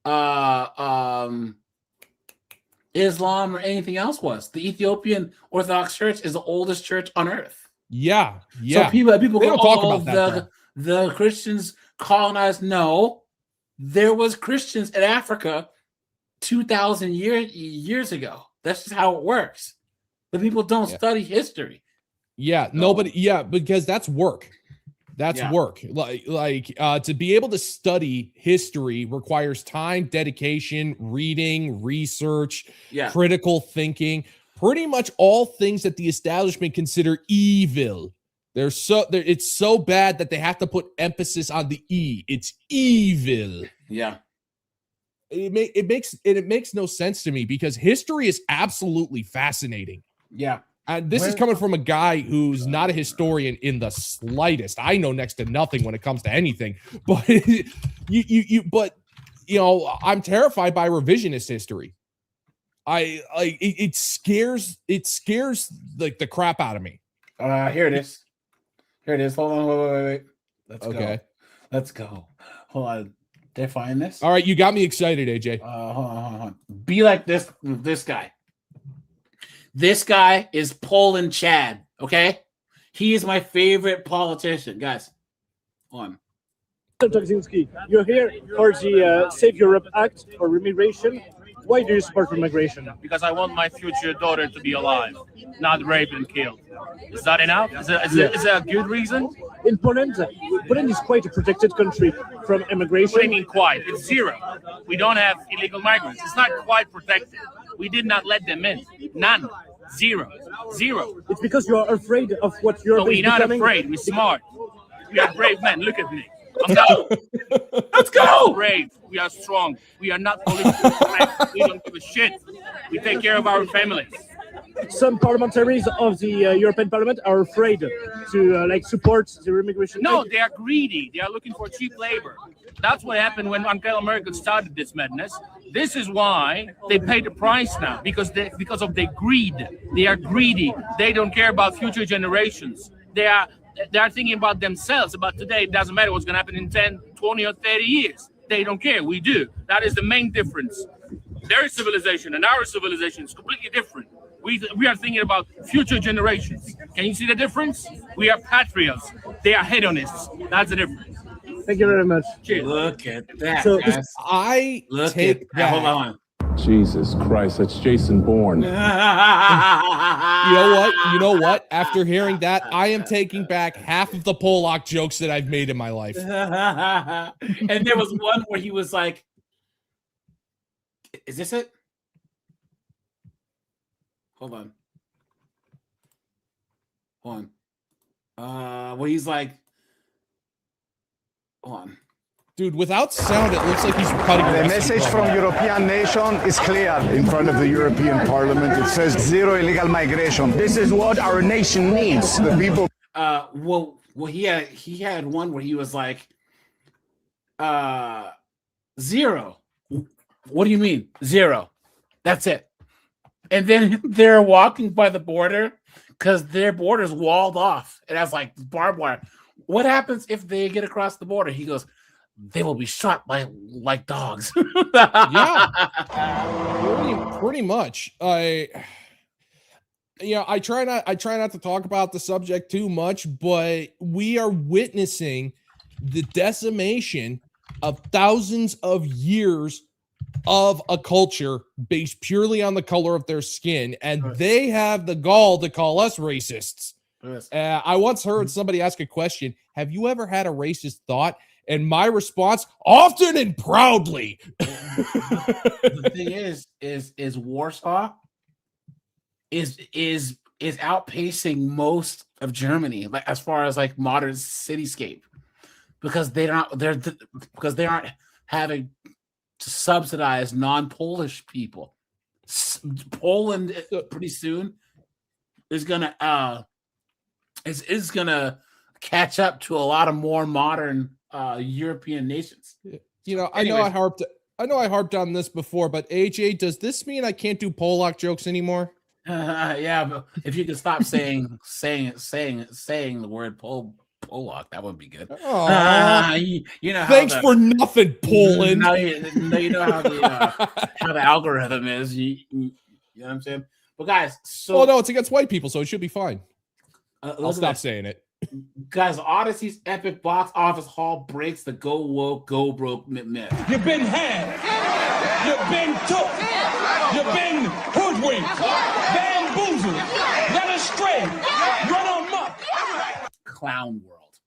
Islam or anything else was. The Ethiopian Orthodox Church is the oldest church on earth. Yeah. So people they don't talk about that. The Christians colonized. No, there was Christians in Africa 2,000 years ago. That's just how it works. But people don't study history. Yeah, nobody. Yeah, because that's work. That's work. Like to be able to study history requires time, dedication, reading, research, critical thinking. Pretty much all things that the establishment consider evil. It's so bad that they have to put emphasis on the E. It's evil. Yeah. It makes no sense to me, because history is absolutely fascinating. Yeah. And this is coming from a guy who's not a historian in the slightest. I know next to nothing when it comes to anything. But I'm terrified by revisionist history. It scares like the crap out of me. Here it is. Hold on, wait. Let's go. Hold on. Did I find this? All right, you got me excited, AJ. Hold on. Be like this guy. This guy is Poland Chad, okay? He is my favorite politician, guys. On. Tokzinski, you're here for the Save Europe Act for immigration. Why do you support immigration? Because I want my future daughter to be alive, not raped and killed. Is that enough? Is that a good reason? In Poland is quite a protected country from immigration. What do you mean quite? It's zero. We don't have illegal migrants. It's not quite protected. We did not let them in. None. Zero. It's because you are afraid of what you're becoming. We're not afraid. We're smart. We are brave men. Look at me. Let's go. Brave. We are strong. We are not politically correct. We don't give a shit. We take care of our families. Some parliamentaries of the European Parliament are afraid to support the immigration. No, they are greedy. They are looking for cheap labor. That's what happened when Angela Merkel started this madness. This is why they pay the price now, because of their greed. They are greedy. They don't care about future generations. They are thinking about themselves, about today. It doesn't matter what's going to happen in 10, 20, or 30 years. They don't care. We do. That is the main difference. Their civilization and our civilization is completely different. We are thinking about future generations. Can you see the difference? We are patriots. They are hedonists. That's the difference. Thank you very much. Cheers. Look at that, So- guys. I Look take at that. Hold back- on. Jesus Christ, that's Jason Bourne. You know what? After hearing that, I am taking back half of the Pollock jokes that I've made in my life. And there was one where he was like, "Is this it?" Hold on. Where he's like, hold on. Dude, without sound, it looks like he's cutting The message from European nation is clear. In front of the European Parliament, it says zero illegal migration. This is what our nation needs. The people. Well, he had one where he was like, zero. What do you mean? Zero. That's it. And then they're walking by the border because their border's walled off. It has like barbed wire. What happens if they get across the border? He goes, they will be shot like dogs. Yeah, pretty much. I try not to talk about the subject too much, but we are witnessing the decimation of thousands of years of a culture based purely on the color of their skin, and they have the gall to call us racists. I once heard somebody ask a question, have you ever had a racist thought? And my response, often and proudly. The thing is Warsaw is outpacing most of Germany, like as far as like modern cityscape, because they aren't having to subsidize non-Polish people. Poland pretty soon is gonna catch up to a lot of more modern European nations. You know, I know I harped on this before, but AJ, does this mean I can't do Pollock jokes anymore? Yeah, but if you could stop saying the word Pollock, that would be good. You know, thanks for nothing, Poland. Now you know how the algorithm is. You know what I'm saying? But guys, so no, it's against white people, so it should be fine. I'll stop saying it. Guys, Odyssey's epic box office haul breaks the go woke, go broke myth. You've been had. You've been took. You've been hoodwinked, bamboozled, led astray, run amok. Clown world.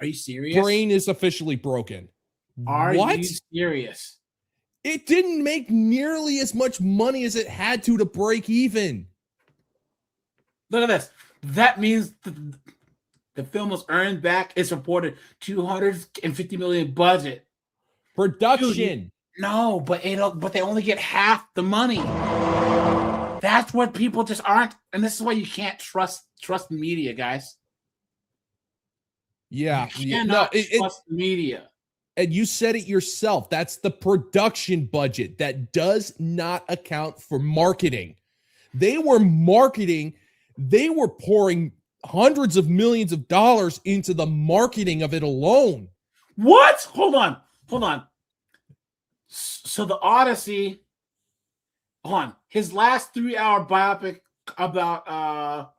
Are you serious? Brain is officially broken. Are what? you serious? It didn't make nearly as much money as it had to break even. Look at this. That means the film was earned back. It's reported $250 million budget. Production. Dude, no, but they only get half the money. That's what people just aren't, and this is why you can't trust media, guys. Yeah, you cannot trust media. And you said it yourself. That's the production budget that does not account for marketing. They were marketing. They were pouring hundreds of millions of dollars into the marketing of it alone. What? Hold on. So the Odyssey, his last 3-hour biopic about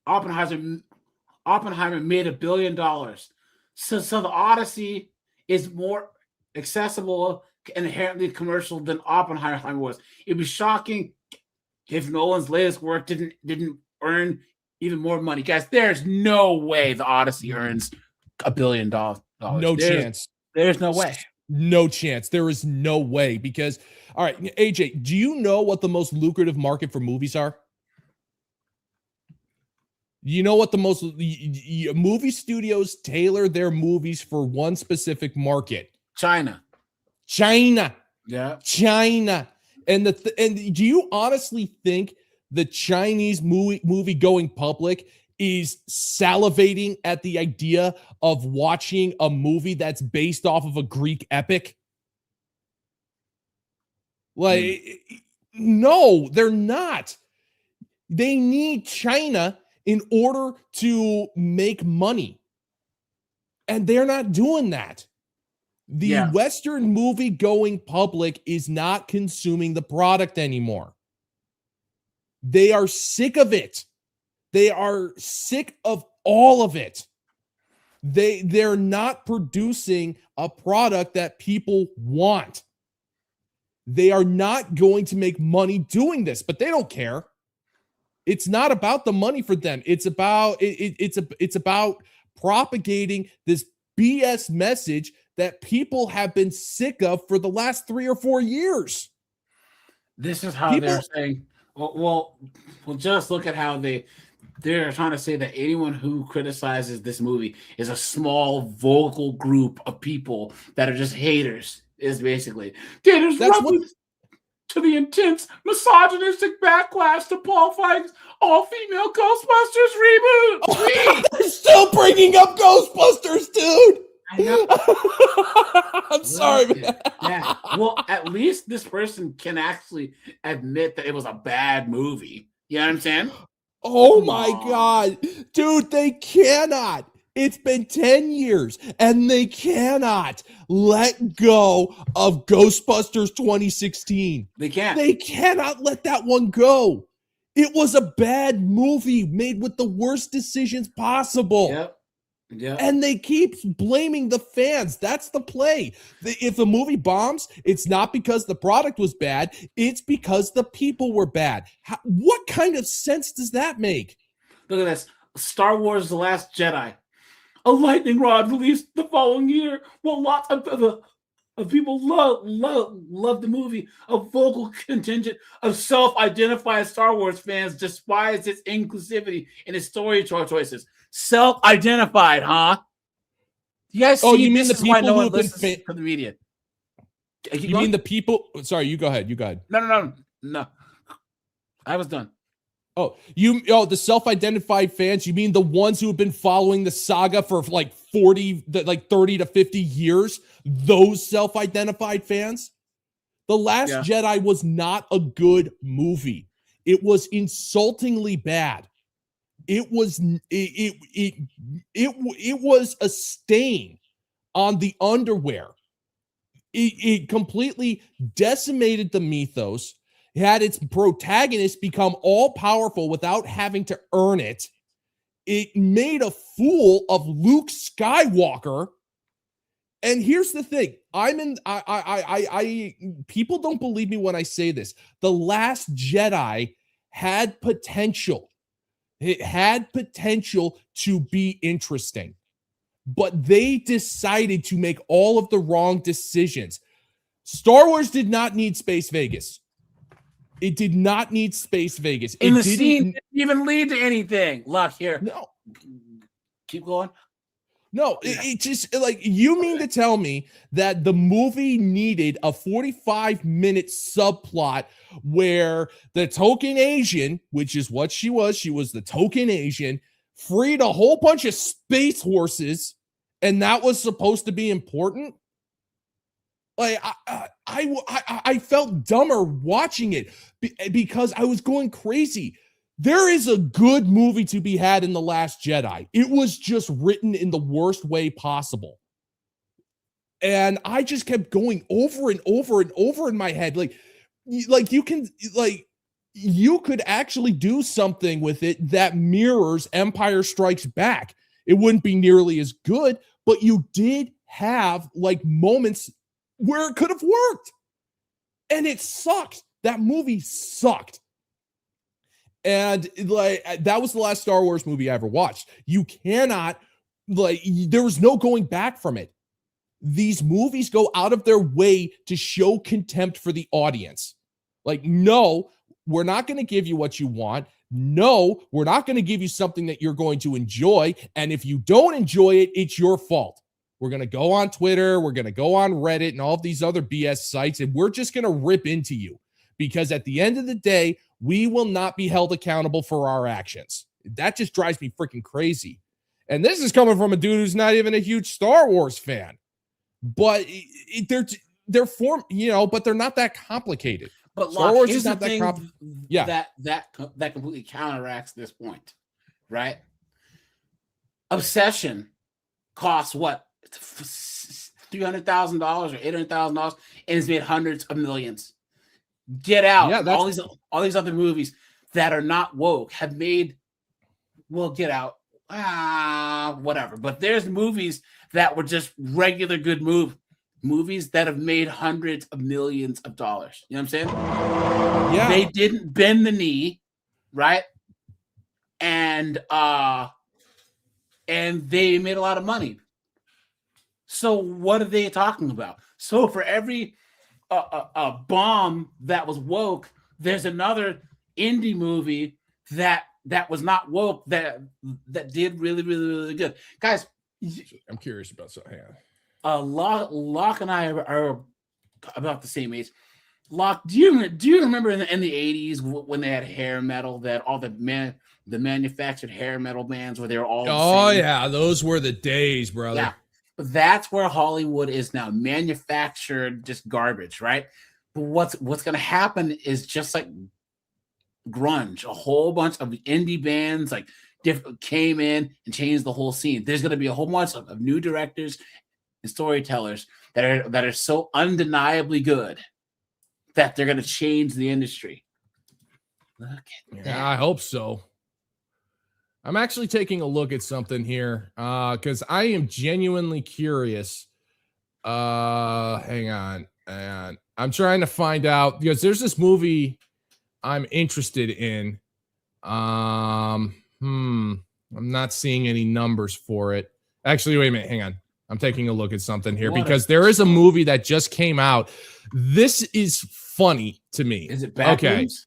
Oppenheimer made $1 billion. So the Odyssey is more accessible and inherently commercial than Oppenheimer was. It'd be shocking if Nolan's latest work didn't earn even more money. Guys, there's no way the Odyssey earns $1 billion. No chance. There's no way. No chance. There is no way because, all right, AJ, do you know what the most lucrative market for movies are? You know what the most movie studios tailor their movies for one specific market? China. Yeah. China. And do you honestly think the Chinese movie going public is salivating at the idea of watching a movie that's based off of a Greek epic? No, they're not. They need China in order to make money. And they're not doing that. The Western movie-going public is not consuming the product anymore. They are sick of it. They are sick of all of it. They're not producing a product that people want. They are not going to make money doing this, but they don't care. It's not about the money for them. It's about it's about propagating this BS message that people have been sick of for the last 3 or 4 years. This is how they're saying. Well, just look at how they're trying to say that anyone who criticizes this movie is a small vocal group of people that are just haters. Is basically to the intense misogynistic backlash to Paul Feig's all-female Ghostbusters reboot. Oh, they're still bringing up Ghostbusters, dude. I know. I'm sorry, man. Yeah. Well, at least this person can actually admit that it was a bad movie. You know what I'm saying? Oh my God. Dude, they cannot. It's been 10 years and they cannot let go of Ghostbusters 2016. They can't. They cannot let that one go. It was a bad movie made with the worst decisions possible. Yep. Yeah. And they keep blaming the fans. That's the play. If a movie bombs, it's not because the product was bad. It's because the people were bad. What kind of sense does that make? Look at this. Star Wars The Last Jedi. A lightning rod released the following year. Well, lots of people love the movie. A vocal contingent of self-identified Star Wars fans despise its inclusivity and its story choices. Self-identified, huh? You guys see, you mean the people who have been for the media? You mean the people? Sorry, you go ahead. You go ahead. No. I was done. The self-identified fans, you mean the ones who have been following the saga for like 30 to 50 years? Those self-identified fans? The Last Jedi was not a good movie. It was insultingly bad. It was a stain on the underwear. It completely decimated the mythos. It had its protagonist become all powerful without having to earn it. It made a fool of Luke Skywalker. And here's the thing. People don't believe me when I say this. The Last Jedi had potential. It had potential to be interesting, but they decided to make all of the wrong decisions. Star Wars did not need Space Vegas. It did not need Space Vegas. And the scene didn't even lead to anything. Look here. No. Keep going. No, it just like, you mean to tell me that the movie needed a 45-minute subplot where the token Asian, which is what she was the token Asian, freed a whole bunch of space horses, and that was supposed to be important? Like, I felt dumber watching it because I was going crazy. There is a good movie to be had in The Last Jedi. It was just written in the worst way possible. And I just kept going over and over and over in my head. You could actually do something with it that mirrors Empire Strikes Back. It wouldn't be nearly as good, but you did have like moments where it could have worked. And it sucked. That movie sucked. And like, that was the last Star Wars movie I ever watched. You cannot, there was no going back from it. These movies go out of their way to show contempt for the audience. Like, no, we're not going to give you what you want. No, we're not going to give you something that you're going to enjoy. And if you don't enjoy it, it's your fault. We're going to go on Twitter. We're going to go on Reddit and all of these other BS sites. And we're just going to rip into you. Because at the end of the day, we will not be held accountable for our actions. That just drives me freaking crazy. And this is coming from a dude who's not even a huge Star Wars fan. But they're but they're not that complicated. But Star Wars is not that complicated. Yeah. That completely counteracts this point, right? Obsession costs what? $300,000 or $800,000, and it's made hundreds of millions. Get Out. Yeah, all these other movies that are not woke have made. Well, Get Out. Whatever. But there's movies that were just regular good movies that have made hundreds of millions of dollars. You know what I'm saying? Yeah. They didn't bend the knee, right? And they made a lot of money. So what are they talking about? So for every bomb that was woke, there's another indie movie that was not woke that did really, really, really good. Guys, I'm curious about something. Hang on. Locke and I are about the same age. Locke, do you remember in the 80s when they had hair metal, that all the manufactured hair metal bands where they were all Oh yeah, those were the days, brother. Yeah. But that's where Hollywood is now, manufactured just garbage, right? But what's going to happen is just like grunge, a whole bunch of indie bands like came in and changed the whole scene. There's going to be a whole bunch of new directors and storytellers that are so undeniably good that they're going to change the industry. Look at that. Yeah, I hope so. I'm actually taking a look at something here because I am genuinely curious. Hang on. And I'm trying to find out because there's this movie I'm interested in. I'm not seeing any numbers for it. Actually, wait a minute. Hang on. I'm taking a look at something here because there is a movie that just came out. This is funny to me. Is it bad? Okay. News?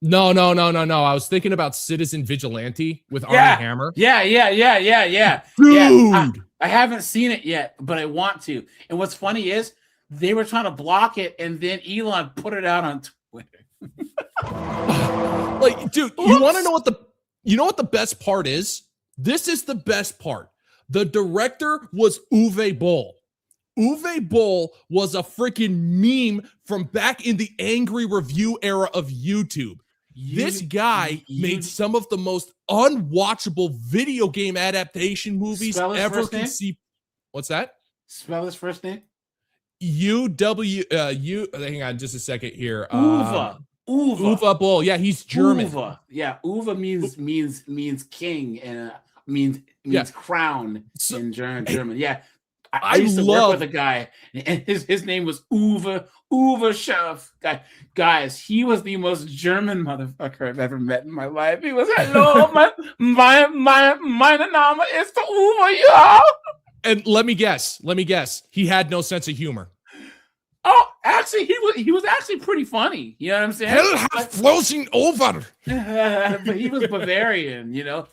No. I was thinking about Citizen Vigilante with Armie Hammer. Yeah. Dude. Yeah, I haven't seen it yet, but I want to. And what's funny is they were trying to block it, and then Elon put it out on Twitter. Like, dude, you want to know what the best part is? This is the best part. The director was Uwe Boll. Uwe Boll was a freaking meme from back in the angry review era of YouTube. This guy made some of the most unwatchable video game adaptation movies ever conceived. What's that? Spell his first name. Hang on just a second here. Uwe Boll. Yeah, he's German. Uwe. Yeah, Uwe means king and means crown in German. Yeah. I used to work with a guy, and his name was Uwe Scherf. Guys, he was the most German motherfucker I've ever met in my life. He was, hello, my Name is Uwe, yeah. And let me guess, he had no sense of humor. Oh, actually, he was actually pretty funny. You know what I'm saying? Hell has flown over. But he was Bavarian, you know.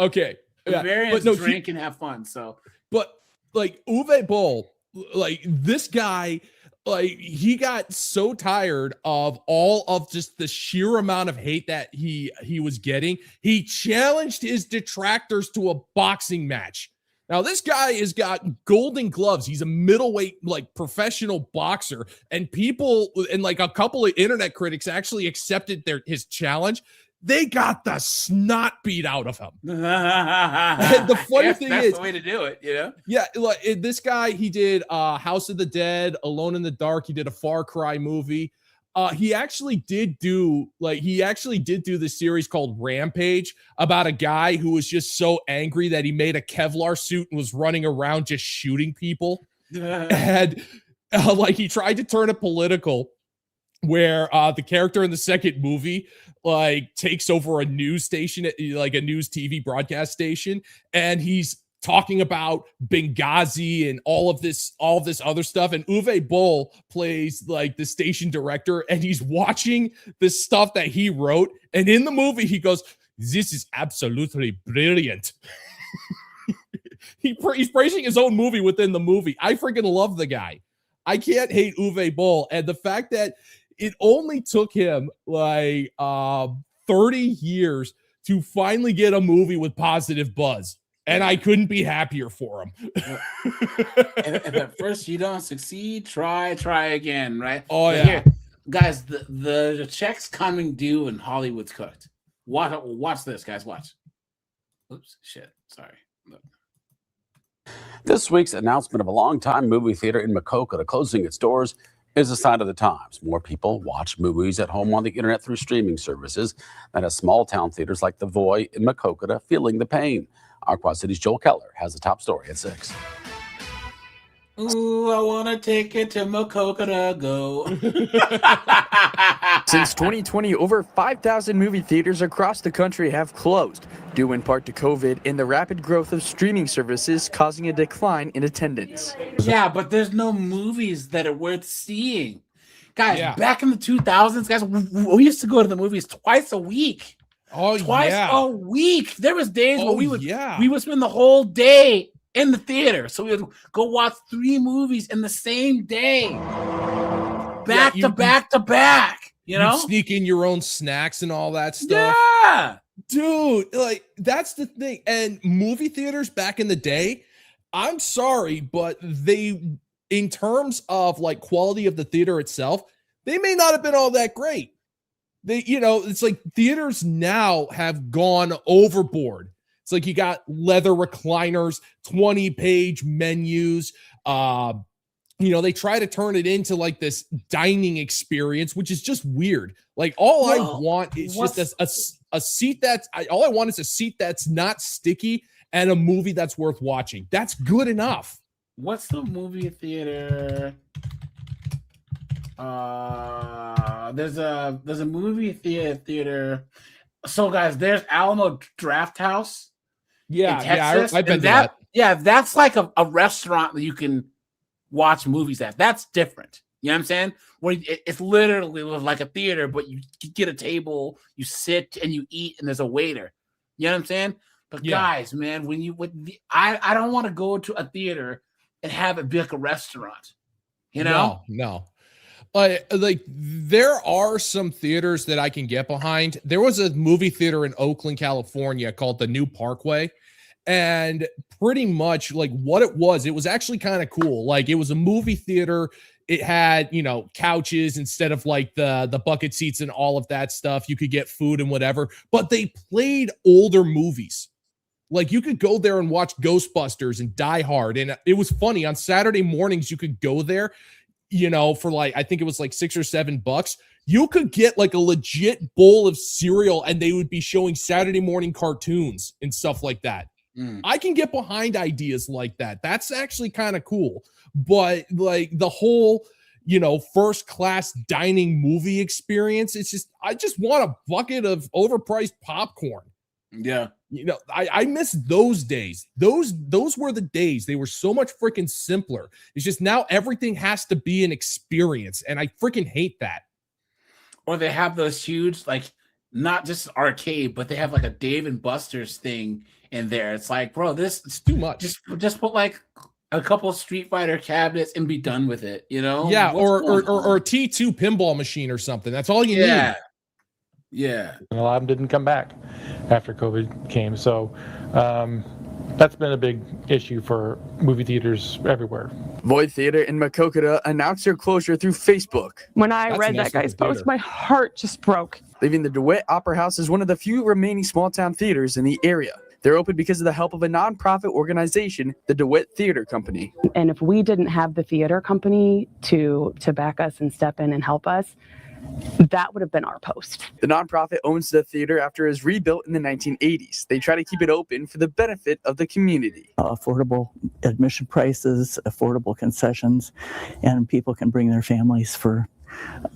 Okay, Bavarians drink and have fun. So, but like Uwe Boll, like this guy, like he got so tired of all of just the sheer amount of hate that he was getting. He challenged his detractors to a boxing match. Now, this guy has got golden gloves. He's a middleweight, like, professional boxer. And people, and like a couple of internet critics actually accepted his challenge. They got the snot beat out of him. And the funny thing that's is, the way to do it, you know? Yeah, like this guy, he did House of the Dead, Alone in the Dark. He did a Far Cry movie. He actually did do the series called Rampage about a guy who was just so angry that he made a Kevlar suit and was running around just shooting people. And like he tried to turn it political, where the character in the second movie like takes over a news station, like a news TV broadcast station, and he's talking about Benghazi and all of this other stuff. And Uwe Boll plays like the station director, and he's watching the stuff that he wrote. And in the movie, he goes, "This is absolutely brilliant." He's praising his own movie within the movie. I freaking love the guy. I can't hate Uwe Boll. And the fact that it only took him like 30 years to finally get a movie with positive buzz. And I couldn't be happier for him. If at first you don't succeed, try again, right? Oh, but yeah. Here, guys, the check's coming due and Hollywood's cooked. Watch this, guys. Watch. Oops, shit. Sorry. Look. This week's announcement of a longtime movie theater in Maquoketa closing its doors is a sign of the times. More people watch movies at home on the internet through streaming services than at small town theaters like the Voy in Maquoketa feeling the pain. Our Quad City's Joel Keller has the top story at 6. Ooh, I want to take it to Maquoketa, go. Since 2020, over 5,000 movie theaters across the country have closed, due in part to COVID and the rapid growth of streaming services causing a decline in attendance. Yeah, but there's no movies that are worth seeing. Guys, back in the 2000s, guys, we used to go to the movies twice a week. Twice a week. There was days where we would spend the whole day in the theater. So we would go watch 3 movies in the same day. Back to back. You know? You sneak in your own snacks and all that stuff. Yeah. Dude, like that's the thing. And movie theaters back in the day, I'm sorry, but they, in terms of like quality of the theater itself, they may not have been all that great. They, you know, it's like theaters now have gone overboard. It's like you got leather recliners, 20-page menus. You know, they try to turn it into like this dining experience, which is just weird. Like all I want is just a seat that's all I want is a seat that's not sticky and a movie that's worth watching. That's good enough. What's the movie theater? There's a movie theater. So guys, there's Alamo Draft House. Yeah, in Texas, I've been to that. Yeah, that's like a restaurant that you can watch movies at. That's different. You know what I'm saying? Where it's literally like a theater, but you get a table, you sit and you eat, and there's a waiter. You know what I'm saying? But guys, man, I don't want to go to a theater and have it be like a restaurant. You know? No. Like there are some theaters that I can get behind. There was a movie theater in Oakland, California called the New Parkway. And pretty much like what it was actually kind of cool. Like it was a movie theater. It had, you know, couches instead of like the bucket seats and all of that stuff. You could get food and whatever, but they played older movies. Like you could go there and watch Ghostbusters and Die Hard. And it was funny. On Saturday mornings, you could go there, you know, for like, I think it was like $6 or $7. You could get like a legit bowl of cereal and they would be showing Saturday morning cartoons and stuff like that. I can get behind ideas like that. That's actually kind of cool. But like the whole, you know, first class dining movie experience, it's just, I just want a bucket of overpriced popcorn. Yeah. You know, I miss those days. Those were the days. They were so much freaking simpler. It's just now everything has to be an experience. And I freaking hate that. Or they have those huge, like, not just arcade, but they have like a Dave and Buster's thing in there. It's like, bro, this is too much. Just put like a couple of Street Fighter cabinets and be done with it, you know? Yeah, or a T2 pinball machine or something. That's all you need. Yeah. A lot of them didn't come back after COVID came. So that's been a big issue for movie theaters everywhere. Void Theater in Maquoketa announced their closure through Facebook. When I read that guy's post, my heart just broke. Leaving the DeWitt Opera House as one of the few remaining small-town theaters in the area. They're open because of the help of a nonprofit organization, the DeWitt Theater Company. And if we didn't have the theater company to back us and step in and help us, that would have been our post. The nonprofit owns the theater after it was rebuilt in the 1980s. They try to keep it open for the benefit of the community. Affordable admission prices, affordable concessions, and people can bring their families for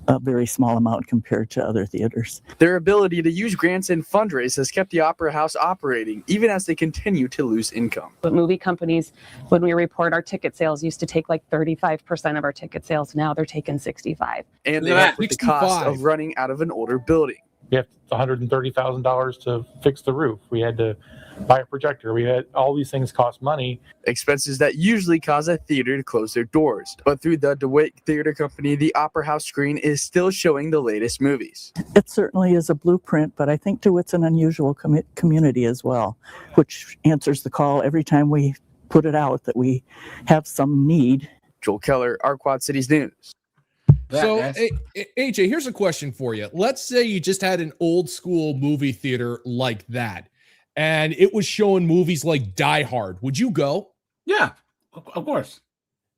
a very small amount compared to other theaters. Their ability to use grants and fundraise has kept the Opera House operating, even as they continue to lose income. But movie companies, when we report our ticket sales, used to take like 35% of our ticket sales. Now they're taking 65%. And they have the cost of running out of an older building. We have $130,000 to fix the roof. We had to buy a projector. We had all these things cost money. Expenses that usually cause a theater to close their doors. But through the DeWitt Theater Company, the Opera House screen is still showing the latest movies. It certainly is a blueprint, but I think DeWitt's an unusual community as well, which answers the call every time we put it out that we have some need. Joel Keller, our Quad Cities News. So, AJ, here's a question for you. Let's say you just had an old school movie theater like that, and it was showing movies like Die Hard. Would you go? Yeah, of course.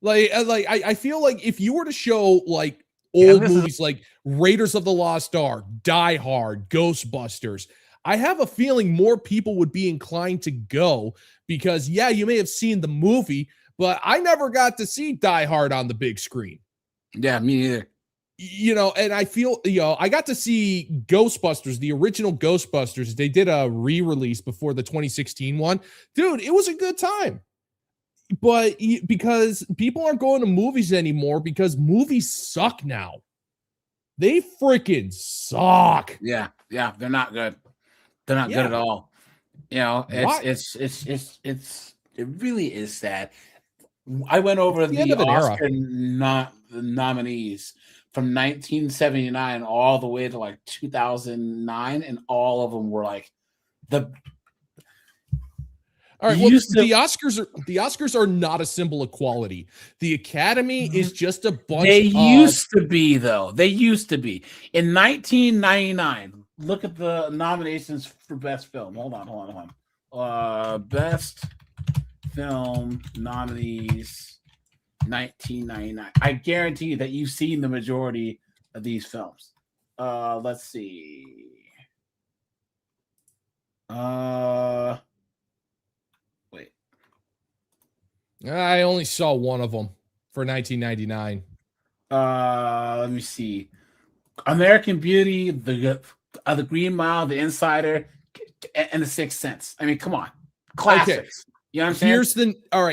I feel like if you were to show like old movies like Raiders of the Lost Ark, Die Hard, Ghostbusters, I have a feeling more people would be inclined to go because, yeah, you may have seen the movie, but I never got to see Die Hard on the big screen. Yeah, me neither. You know, and I feel, I got to see Ghostbusters, the original Ghostbusters. They did a re-release before the 2016 one. Dude, it was a good time. But because people aren't going to movies anymore because movies suck now. They freaking suck. Yeah, they're not good. They're not good at all. You know, it really is sad. I went over the Oscar nominees from 1979 all the way to like 2009, and all of them were like the. All right. Well, the Oscars are not a symbol of quality. The Academy is just a bunch. They used to be, though. They used to be in 1999. Look at the nominations for Best Film. Hold on. Best Film nominees, 1999. I guarantee you that you've seen the majority of these films. Let's see. Wait. I only saw one of them for 1999. Let me see. American Beauty, the Green Mile, The Insider, and The Sixth Sense. I mean, come on, classics. Okay. You know what I'm saying?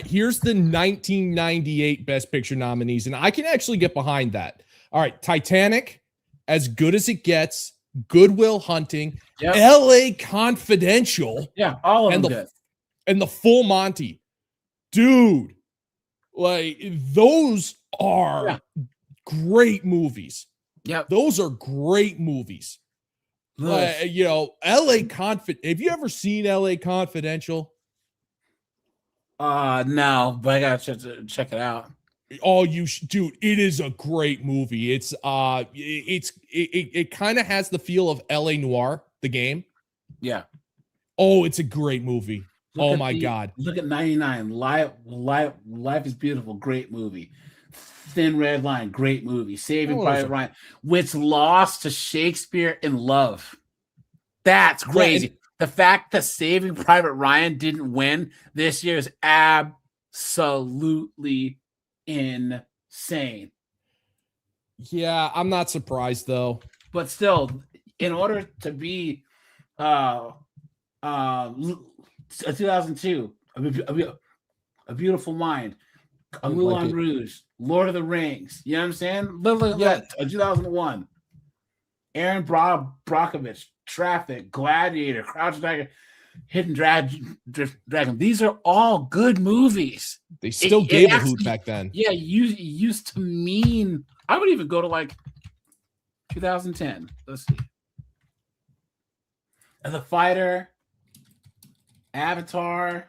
Here's the 1998 Best Picture nominees, and I can actually get behind that. All right, Titanic, As Good as It Gets, Good Will Hunting, L.A. Confidential, all of them good. And The Full Monty, dude. Like those are great movies. Yeah, those are great movies. L.A. Confidential. Have you ever seen L.A. Confidential? No, but I gotta check it out. Oh, dude, it is a great movie. It kind of has the feel of L.A. Noire, the game. Yeah. Oh, it's a great movie. God. Look at 99. Life is Beautiful, great movie. Thin Red Line, great movie. Saving Private Ryan, which lost to Shakespeare in Love. That's crazy. The fact that Saving Private Ryan didn't win this year is absolutely insane. Yeah, I'm not surprised though. But still, in order to be 2002, A Beautiful Mind, A Moulin Rouge, Lord of the Rings. You know what I'm saying? Look at 2001. Aaron Brockovich, Traffic, Gladiator, Crouching Tiger, Hidden Dragon. These are all good movies. They still gave a hoot back then. Yeah, used to mean. I would even go to like 2010. Let's see. The Fighter, Avatar,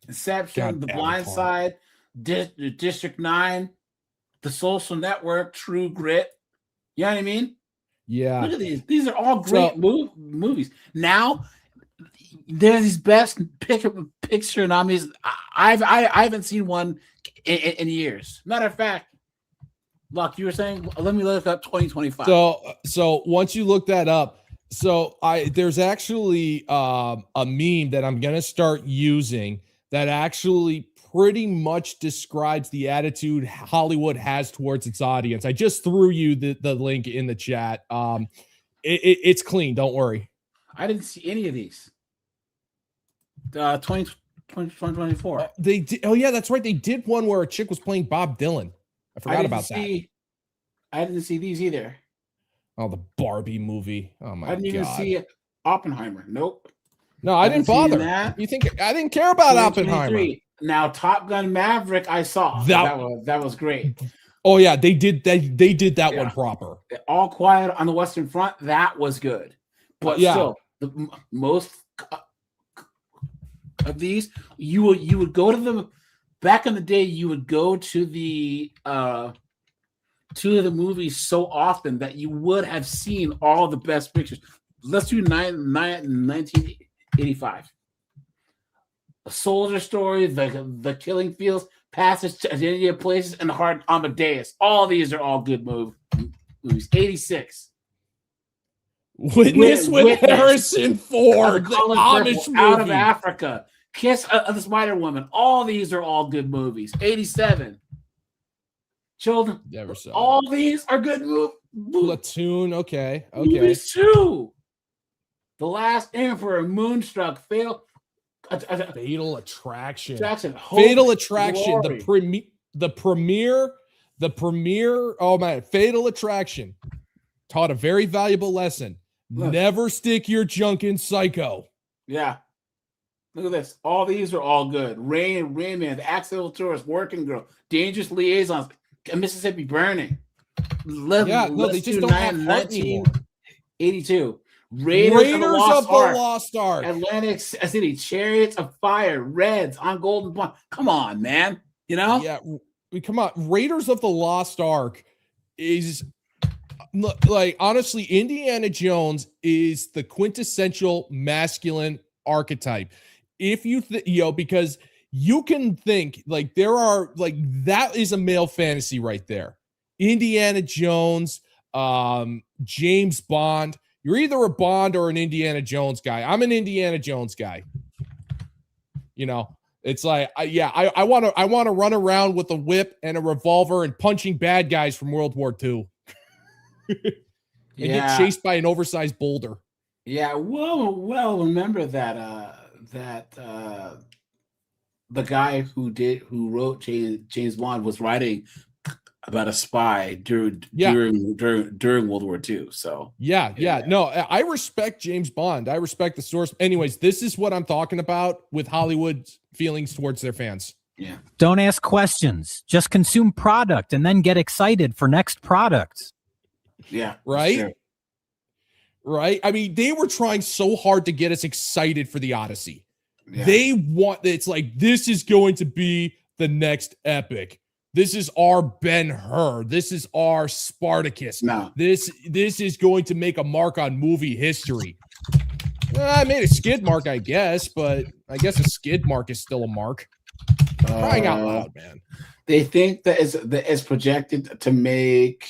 Inception, The Blind Side, District 9, The Social Network, True Grit. You know what I mean? Yeah. Look at these. These are all great movies. Now, there's these Best Picture nominees. I haven't seen one in years. Matter of fact, Luck, you were saying, let me look up 2025. So once you look that up, there's actually a meme that I'm gonna start using that actually pretty much describes the attitude Hollywood has towards its audience. I just threw you the link in the chat. It's clean. Don't worry. I didn't see any of these. 2024. They did. Oh yeah, that's right. They did one where a chick was playing Bob Dylan. I forgot about that. I didn't see these either. Oh, the Barbie movie. Oh my god. I didn't even see Oppenheimer. Nope. No, I didn't bother. You think I didn't care about Oppenheimer? Now, Top Gun Maverick, I saw that was great. Oh yeah, they did that one proper. All Quiet on the Western Front, that was good, but still, most of these you would go to them back in the day. You would go to the movies so often that you would have seen all the Best Pictures. Let's do 1985. Soldier Story, the Killing Fields, Passage to Indian Places, and The Hard Amadeus. All these are all good movies. 86. Witness with Harrison Ford, the Amish movie. Out of Africa. Kiss of the Spider Woman. All these are all good movies. 87. Children. Never saw all these are good movies. Platoon. Okay. Movies too. The Last Emperor, Moonstruck, Fatal Attraction. Hope, Fatal Attraction. Glory. The premiere. Oh man, Fatal Attraction taught a very valuable lesson. Look. Never stick your junk in Psycho. Yeah. Look at this. All these are all good. Rain Man, The Accidental Tourist, Working Girl, Dangerous Liaisons, Mississippi Burning. They just don't have heart anymore. 82. Raiders of the Lost Ark. Atlantic City, Chariots of Fire, Reds on Golden Pond. Come on, man. You know? Yeah, come on. Raiders of the Lost Ark is like, honestly, Indiana Jones is the quintessential masculine archetype. If you because you can think like there are like that is a male fantasy right there. Indiana Jones, James Bond. You're either a Bond or an Indiana Jones guy. I'm an Indiana Jones guy. You know, it's like, I want to run around with a whip and a revolver and punching bad guys from World War II. And get chased by an oversized boulder. Yeah, well, remember that the guy who wrote James Bond was writing about a spy during World War II. So no, I respect James Bond. I respect the source. Anyways, this is what I'm talking about with Hollywood's feelings towards their fans. Yeah. Don't ask questions. Just consume product and then get excited for next product. Yeah. Right? Sure. Right? I mean, they were trying so hard to get us excited for the Odyssey. Yeah. It's like, this is going to be the next epic. This is our Ben-Hur. This is our Spartacus. No. This is going to make a mark on movie history. I made a skid mark, I guess, but I guess a skid mark is still a mark. Crying out loud, man. They think that is projected to make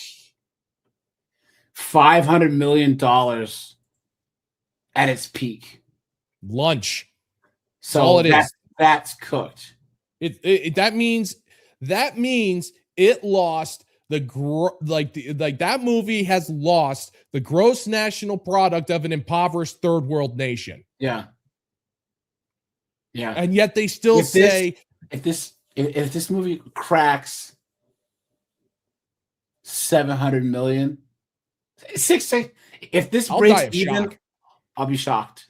$500 million at its peak. Lunch. So all it is. That's cooked. That means it lost that movie has lost the gross national product of an impoverished third world nation. Yeah. Yeah. And yet they still say if this movie cracks 700 million, if this breaks even, I'll be shocked.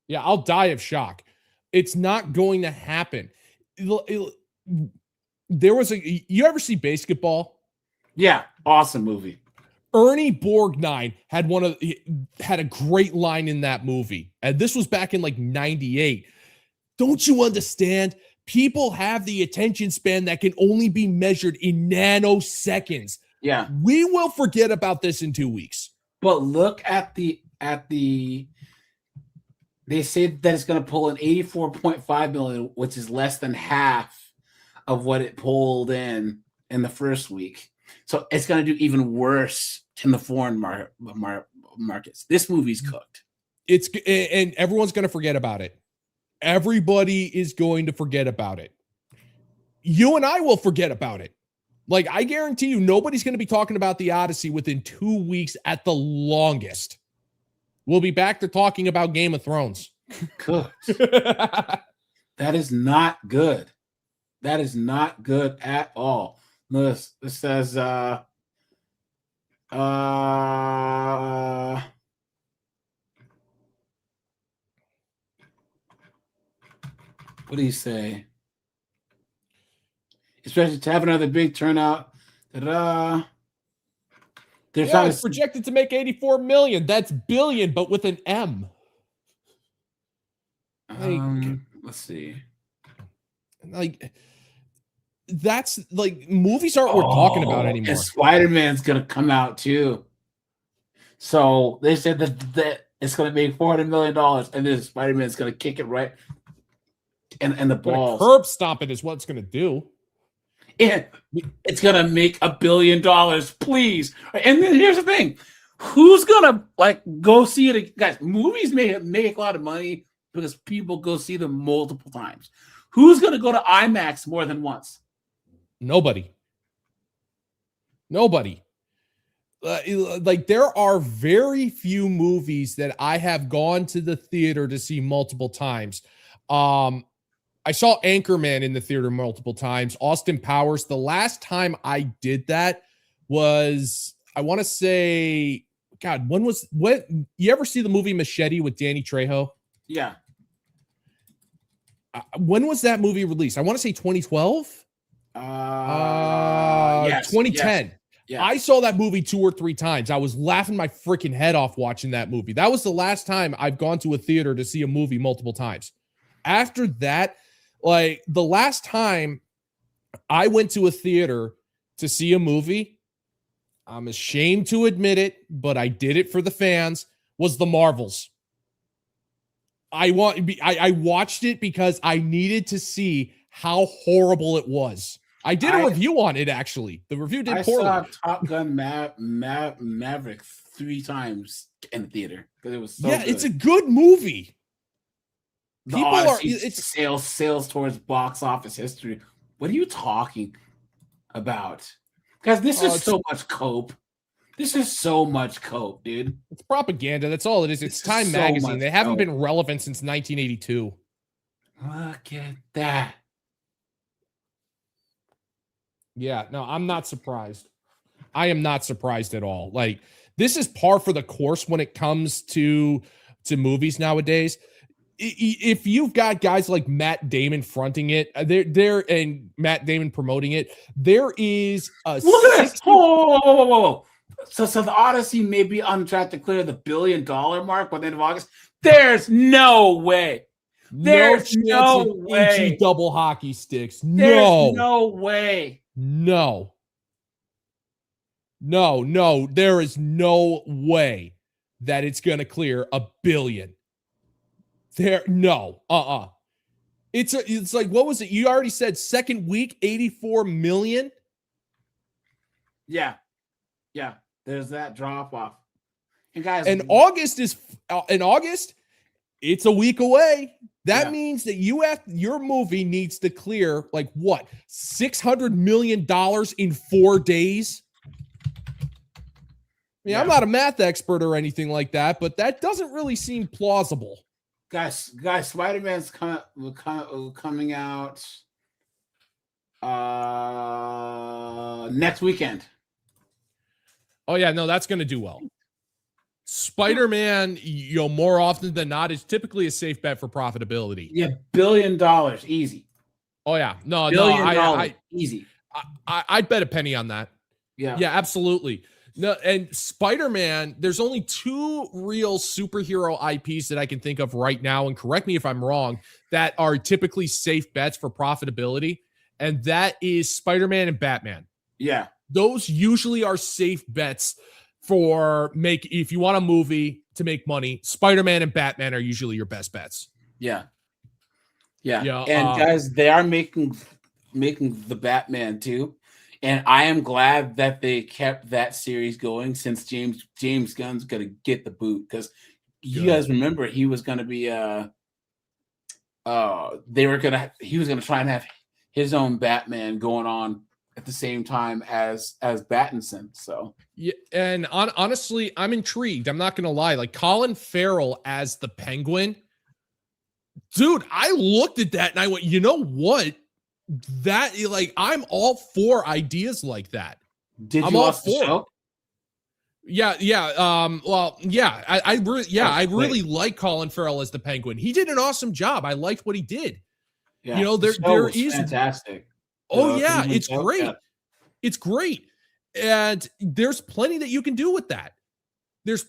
Yeah, I'll die of shock. It's not going to happen. There was you ever see Basketball? Yeah, awesome movie. Ernie Borgnine had a great line in that movie. And this was back in like 98. Don't you understand? People have the attention span that can only be measured in nanoseconds. Yeah. We will forget about this in 2 weeks. But look at the they say that it's going to pull in 84.5 million, which is less than half of what it pulled in the first week. So it's going to do even worse in the foreign markets. This movie's cooked. And everyone's going to forget about it. Everybody is going to forget about it. You and I will forget about it. Like, I guarantee you, nobody's going to be talking about the Odyssey within 2 weeks at the longest. We'll be back to talking about Game of Thrones. Cooked. That is not good. That is not good at all. This says what do you say? Especially to have another big turnout. It's projected to make 84 million. That's billion, but with an M. Let's see. Like, that's like, movies aren't worth talking about anymore. And Spider-Man's gonna come out too. So they said that it's gonna make $400 million, and then Spider-Man's gonna kick it right. and the balls. Curb stomping is what it's going to do. And it's gonna make $1 billion, please. And then here's the thing: who's gonna like go see it? Guys, movies make a lot of money because people go see them multiple times. Who's gonna go to IMAX more than once? Nobody. Like there are very few movies that I have gone to the theater to see multiple times. I saw Anchorman in the theater multiple times. Austin Powers. The last time I did that was, I want to say, God, what? You ever see the movie Machete with Danny Trejo? Yeah. When was that movie released? I want to say 2012. Yes, 2010. Yes. Yeah. I saw that movie 2 or 3 times. I was laughing my freaking head off watching that movie. That was the last time I've gone to a theater to see a movie multiple times. After that, like the last time I went to a theater to see a movie, I'm ashamed to admit it, but I did it for the fans, was The Marvels. I watched it because I needed to see how horrible it was. I did a review on it, actually. The review did poorly. I saw Top Gun Maverick 3 times in the theater because it was so good. It's a good movie. The Odyssey sales towards box office history. What are you talking about? Guys, this is so much cope. This is so much cope, dude. It's propaganda. That's all it is. It's Time Magazine. They haven't been relevant since 1982. Look at that. Yeah, no, I'm not surprised. I am not surprised at all. Like, this is par for the course when it comes to movies nowadays. If you've got guys like Matt Damon fronting it, and Matt Damon promoting it, there is a look at this. Whoa. So the Odyssey may be on track to clear the $1 billion mark by the end of August. There's no way. There's no way. Double hockey sticks. There's no way. No, there is no way that it's going to clear $1 billion. It's like, what was it? You already said second week, 84 million. Yeah. There's that drop off. And guys, in August, it's a week away. That means that your movie needs to clear like what, $600 million in 4 days. I mean, I'm not a math expert or anything like that, but that doesn't really seem plausible. Guys, Spider-Man's coming out next weekend. Oh yeah, no, that's going to do well. Spider-Man, more often than not, is typically a safe bet for profitability. Yeah, $1 billion, easy. Oh yeah, no, easy. I'd bet a penny on that. Yeah, absolutely. No, and Spider-Man, there's only 2 real superhero IPs that I can think of right now, and correct me if I'm wrong, that are typically safe bets for profitability, and that is Spider-Man and Batman. Yeah. Those usually are safe bets for if you want a movie to make money. Spider-Man and Batman are usually your best bets. Yeah. And guys, they are making the Batman too. And I am glad that they kept that series going since James Gunn's gonna get the boot, because you guys remember he was gonna be he was gonna try and have his own Batman going on at the same time as Pattinson. So yeah, and honestly, I'm intrigued. I'm not gonna lie. Like Colin Farrell as the Penguin, dude. I looked at that and I went, you know what? That like I'm all for ideas like that. I'm you watch the show? Yeah. I really like Colin Farrell as the Penguin. He did an awesome job. I liked what he did. Yeah, there is fantastic. Oh yeah, it's great. Yeah. It's great. And there's plenty that you can do with that. And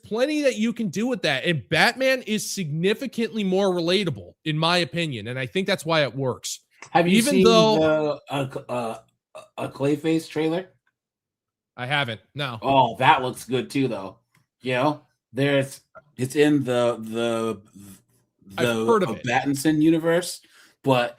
Batman is significantly more relatable, in my opinion. And I think that's why it works. Have you seen a Clayface trailer? I haven't. No. Oh, that looks good too, though. It's in the I've heard of it. Pattinson universe. but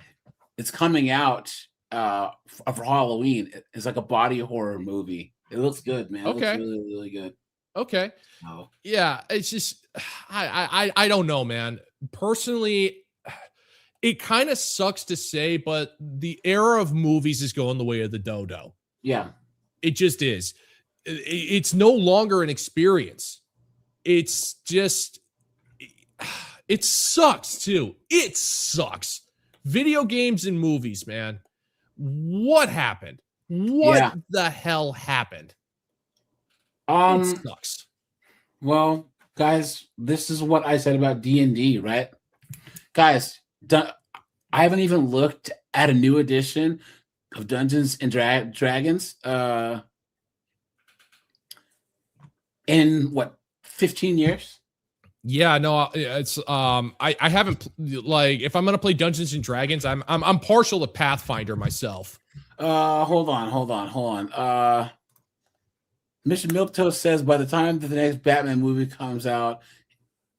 it's coming out for Halloween. It's like a body horror movie. It looks good, man. It looks Okay. really, really good. Okay. Oh. Yeah, it's just I don't know, man. Personally, it kind of sucks to say, but the era of movies is going the way of the dodo. Yeah. It just is. It's no longer an experience. It's just it sucks too. It sucks. Video games and movies, man. What happened? What the hell happened? It sucks. Well, guys, this is what I said about D&D, right? Guys, I haven't even looked at a new edition of Dungeons and Dragons in what, 15 years? Yeah, no, it's I haven't like if I'm gonna play Dungeons and Dragons, I'm partial to Pathfinder myself. Hold on. Mr. Milktoast says by the time that the next Batman movie comes out,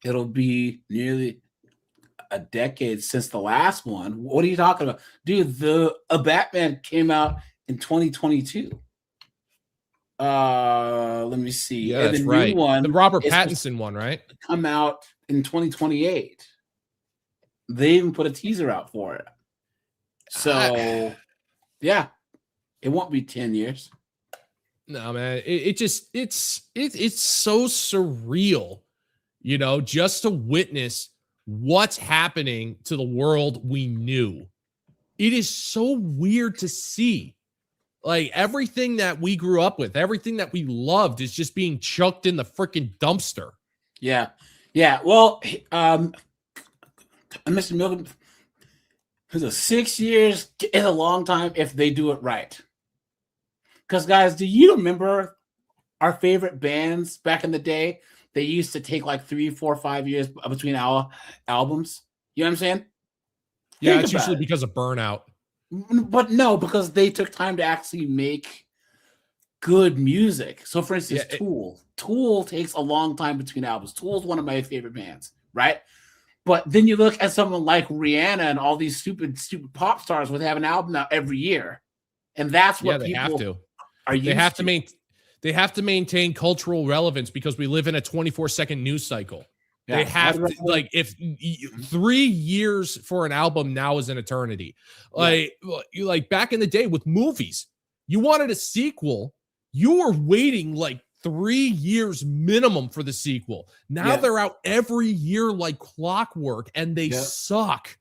it'll be nearly a decade since the last one. What are you talking about? Dude, a Batman came out in 2022. Let me see. Yeah, and that's the right. New one, The Robert Pattinson one, right? Come out in 2028. They even put a teaser out for it. So, yeah, it won't be 10 years. No, man, it's so surreal, you know, just to witness what's happening to the world we knew. It is so weird to see. Like everything that we grew up with, everything that we loved is just being chucked in the freaking dumpster. Yeah. Yeah. Well, Mr. Milton, 6 years is a long time if they do it right. Because, guys, do you remember our favorite bands back in the day? They used to take like 3, 4, 5 years between albums. You know what I'm saying? Yeah, it's usually because of burnout. But no, because they took time to actually make good music. So, for instance, Tool takes a long time between albums. Tool is one of my favorite bands, right? But then you look at someone like Rihanna and all these stupid pop stars would have an album out every year, and that's what they people have to. Are they have to They have to maintain cultural relevance because we live in a 24-second news cycle. Yeah. They have to, like, if 3 years for an album now is an eternity. Like, like back in the day with movies, you wanted a sequel, you were waiting like 3 years minimum for the sequel. Now they're out every year like clockwork, and they suck.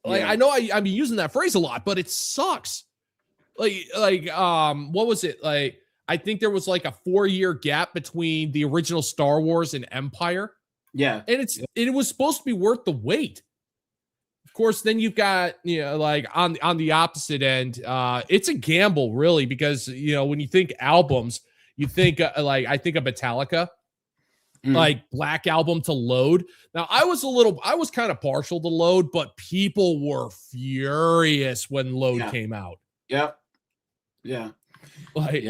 Like, I know I'm using that phrase a lot, but it sucks. What was it? Like, I think there was like a 4-year gap between the original Star Wars and Empire. Yeah. And it was supposed to be worth the wait. Of course, then you've got, you know, like on the opposite end, it's a gamble really, because, you know, when you think albums, you think I think of Metallica, like Black Album to Load. Now I was kind of partial to Load, but people were furious when Load came out. Yep. Yeah. Like,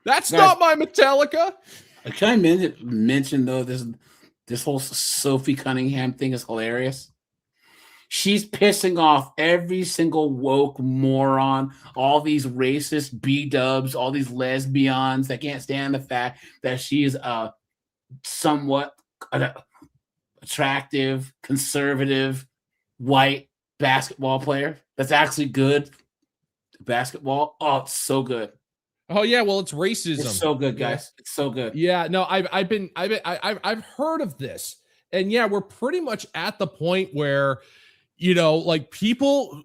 that's not my Metallica. Can I mention though, this whole Sophie Cunningham thing is hilarious. She's pissing off every single woke moron, all these racist B-dubs, all these lesbians that can't stand the fact that she is a somewhat attractive, conservative, white basketball player that's actually good basketball. Oh, it's so good. Oh yeah, well, it's racism. It's so good, guys. It's so good. Yeah, no, I've heard of this, and yeah, we're pretty much at the point where, you know, like people,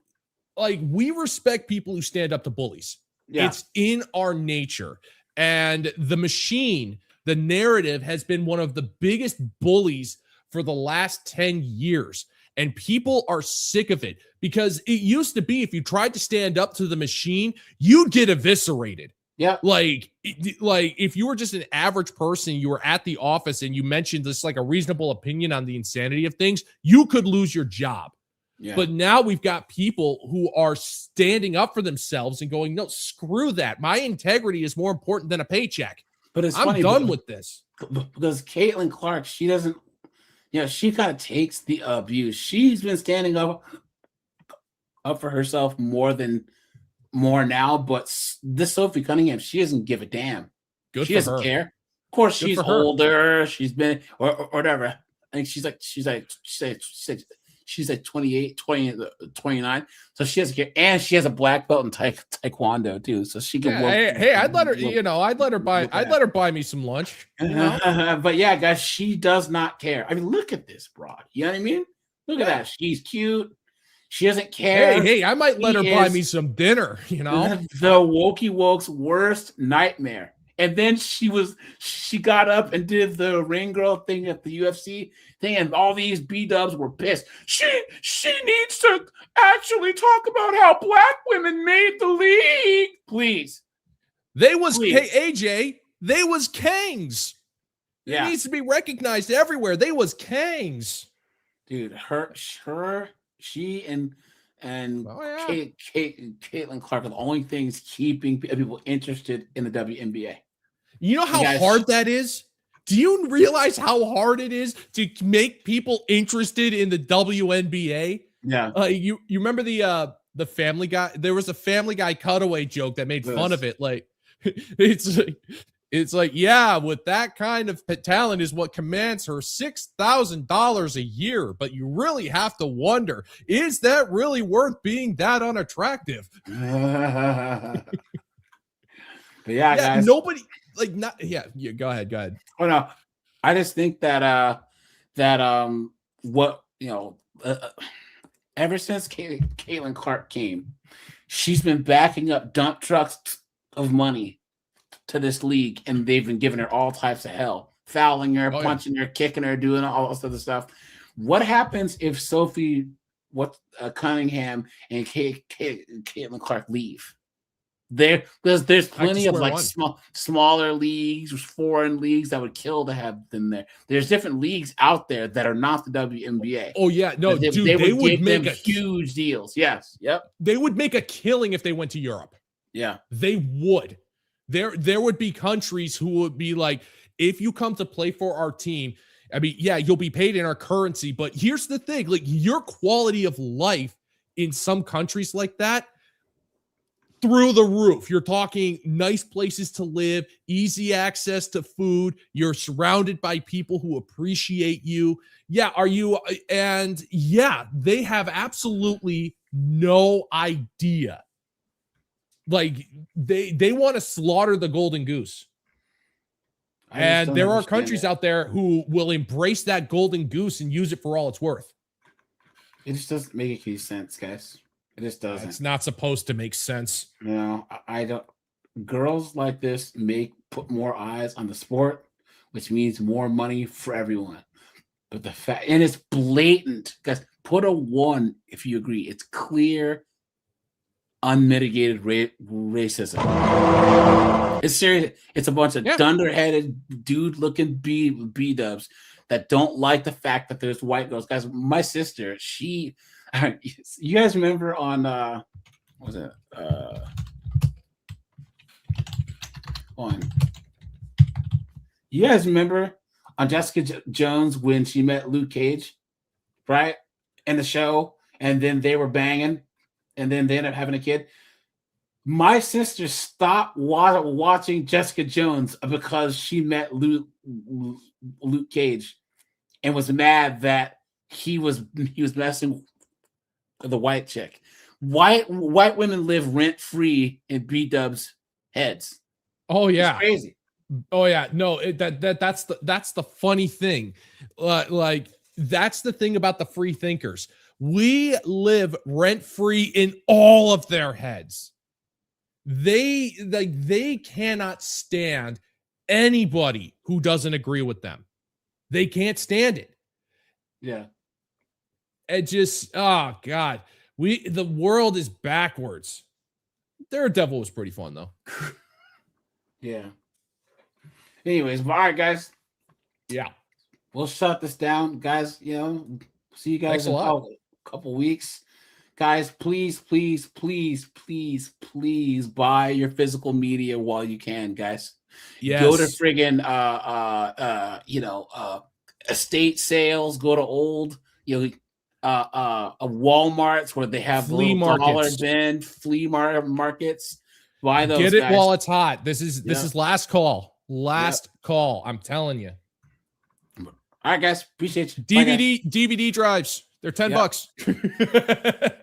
like we respect people who stand up to bullies. Yeah. It's in our nature, and the machine, the narrative, has been one of the biggest bullies for the last 10 years. And people are sick of it, because it used to be if you tried to stand up to the machine, you'd get eviscerated. Yeah. Like if you were just an average person, you were at the office and you mentioned this like a reasonable opinion on the insanity of things, you could lose your job. Yeah. But now we've got people who are standing up for themselves and going, no, screw that. My integrity is more important than a paycheck. But I'm done with this. Because Caitlin Clark, she she kind of takes the abuse. She's been standing up for herself more now, but this Sophie Cunningham, she doesn't give a damn. Good She for doesn't her. care. Of course, Good she's for her. older. She's been or whatever. I think she's like 28, 29. So she has and she has a black belt in taekwondo too. So she can work. Hey, I'd let her buy me some lunch. But yeah, guys, she does not care. I mean, look at this broad. You know what I mean? Look at that. She's cute. She doesn't care. Hey, I might let her buy me some dinner, The wokey woke's worst nightmare. And then she got up and did the ring girl thing at the UFC thing, and all these B-dubs were pissed. She needs to actually talk about how black women made the league. Please. Hey, AJ, they was kings. Yeah. It needs to be recognized everywhere. They was kings. Dude, she and Caitlin Clark are the only things keeping people interested in the WNBA. You know how hard that is? Do you realize how hard it is to make people interested in the WNBA? Yeah. You remember the Family Guy? There was a Family Guy cutaway joke that made fun of it. Like it's like, yeah, with that kind of talent is what commands her $6,000 a year. But you really have to wonder, is that really worth being that unattractive? But yeah, guys. Nobody go ahead. Oh no, I just think that ever since Caitlin Clark came, she's been backing up dump trucks of money to this league, and they've been giving her all types of hell, fouling her, punching her, kicking her, doing all this other stuff. What happens if Cunningham and Caitlin Clark leave? There's plenty of like smaller leagues, foreign leagues that would kill to have them there. There's different leagues out there that are not the WNBA. Oh yeah, no, they would make huge deals. Yes, yep. They would make a killing if they went to Europe. Yeah, they would. There would be countries who would be like, if you come to play for our team, I mean, yeah, you'll be paid in our currency, but here's the thing: like your quality of life in some countries like that. Through the roof. You're talking nice places to live, easy access to food. You're surrounded by people who appreciate you. Yeah, they have absolutely no idea. Like they want to slaughter the golden goose. And there are countries out there who will embrace that golden goose and use it for all it's worth. It just doesn't make any sense, guys. It just doesn't. It's not supposed to make sense. No, I don't. Girls like this put more eyes on the sport, which means more money for everyone. But and it's blatant. Guys, put a 1 if you agree. It's clear, unmitigated racism. It's serious. It's a bunch of dunderheaded, dude-looking B-dubs that don't like the fact that there's white girls. Guys, my sister, you guys remember on what was it? You guys remember on Jessica Jones when she met Luke Cage, right? In the show, and then they were banging, and then they ended up having a kid. My sister stopped watching Jessica Jones because she met Luke Cage and was mad that he was messing the white chick. White women live rent free in B-dubs' heads. Oh yeah, it's crazy. Oh yeah, no, that's the funny thing. Like that's the thing about the free thinkers. We live rent free in all of their heads. They cannot stand anybody who doesn't agree with them. They can't stand it. Yeah. It just, oh God, the world is backwards. Daredevil was pretty fun though. Yeah. Anyways, all right, guys. Yeah. We'll shut this down, guys. See you guys in a couple weeks. Guys, please buy your physical media while you can, guys. Yes. Go to friggin' estate sales, go to old, Walmarts where they have Flea little dollar markets. bin markets. Buy those. Get it guys. while it's hot. This is last call. Last call. I'm telling you. All right, guys. Appreciate you. DVD drives. They're $10.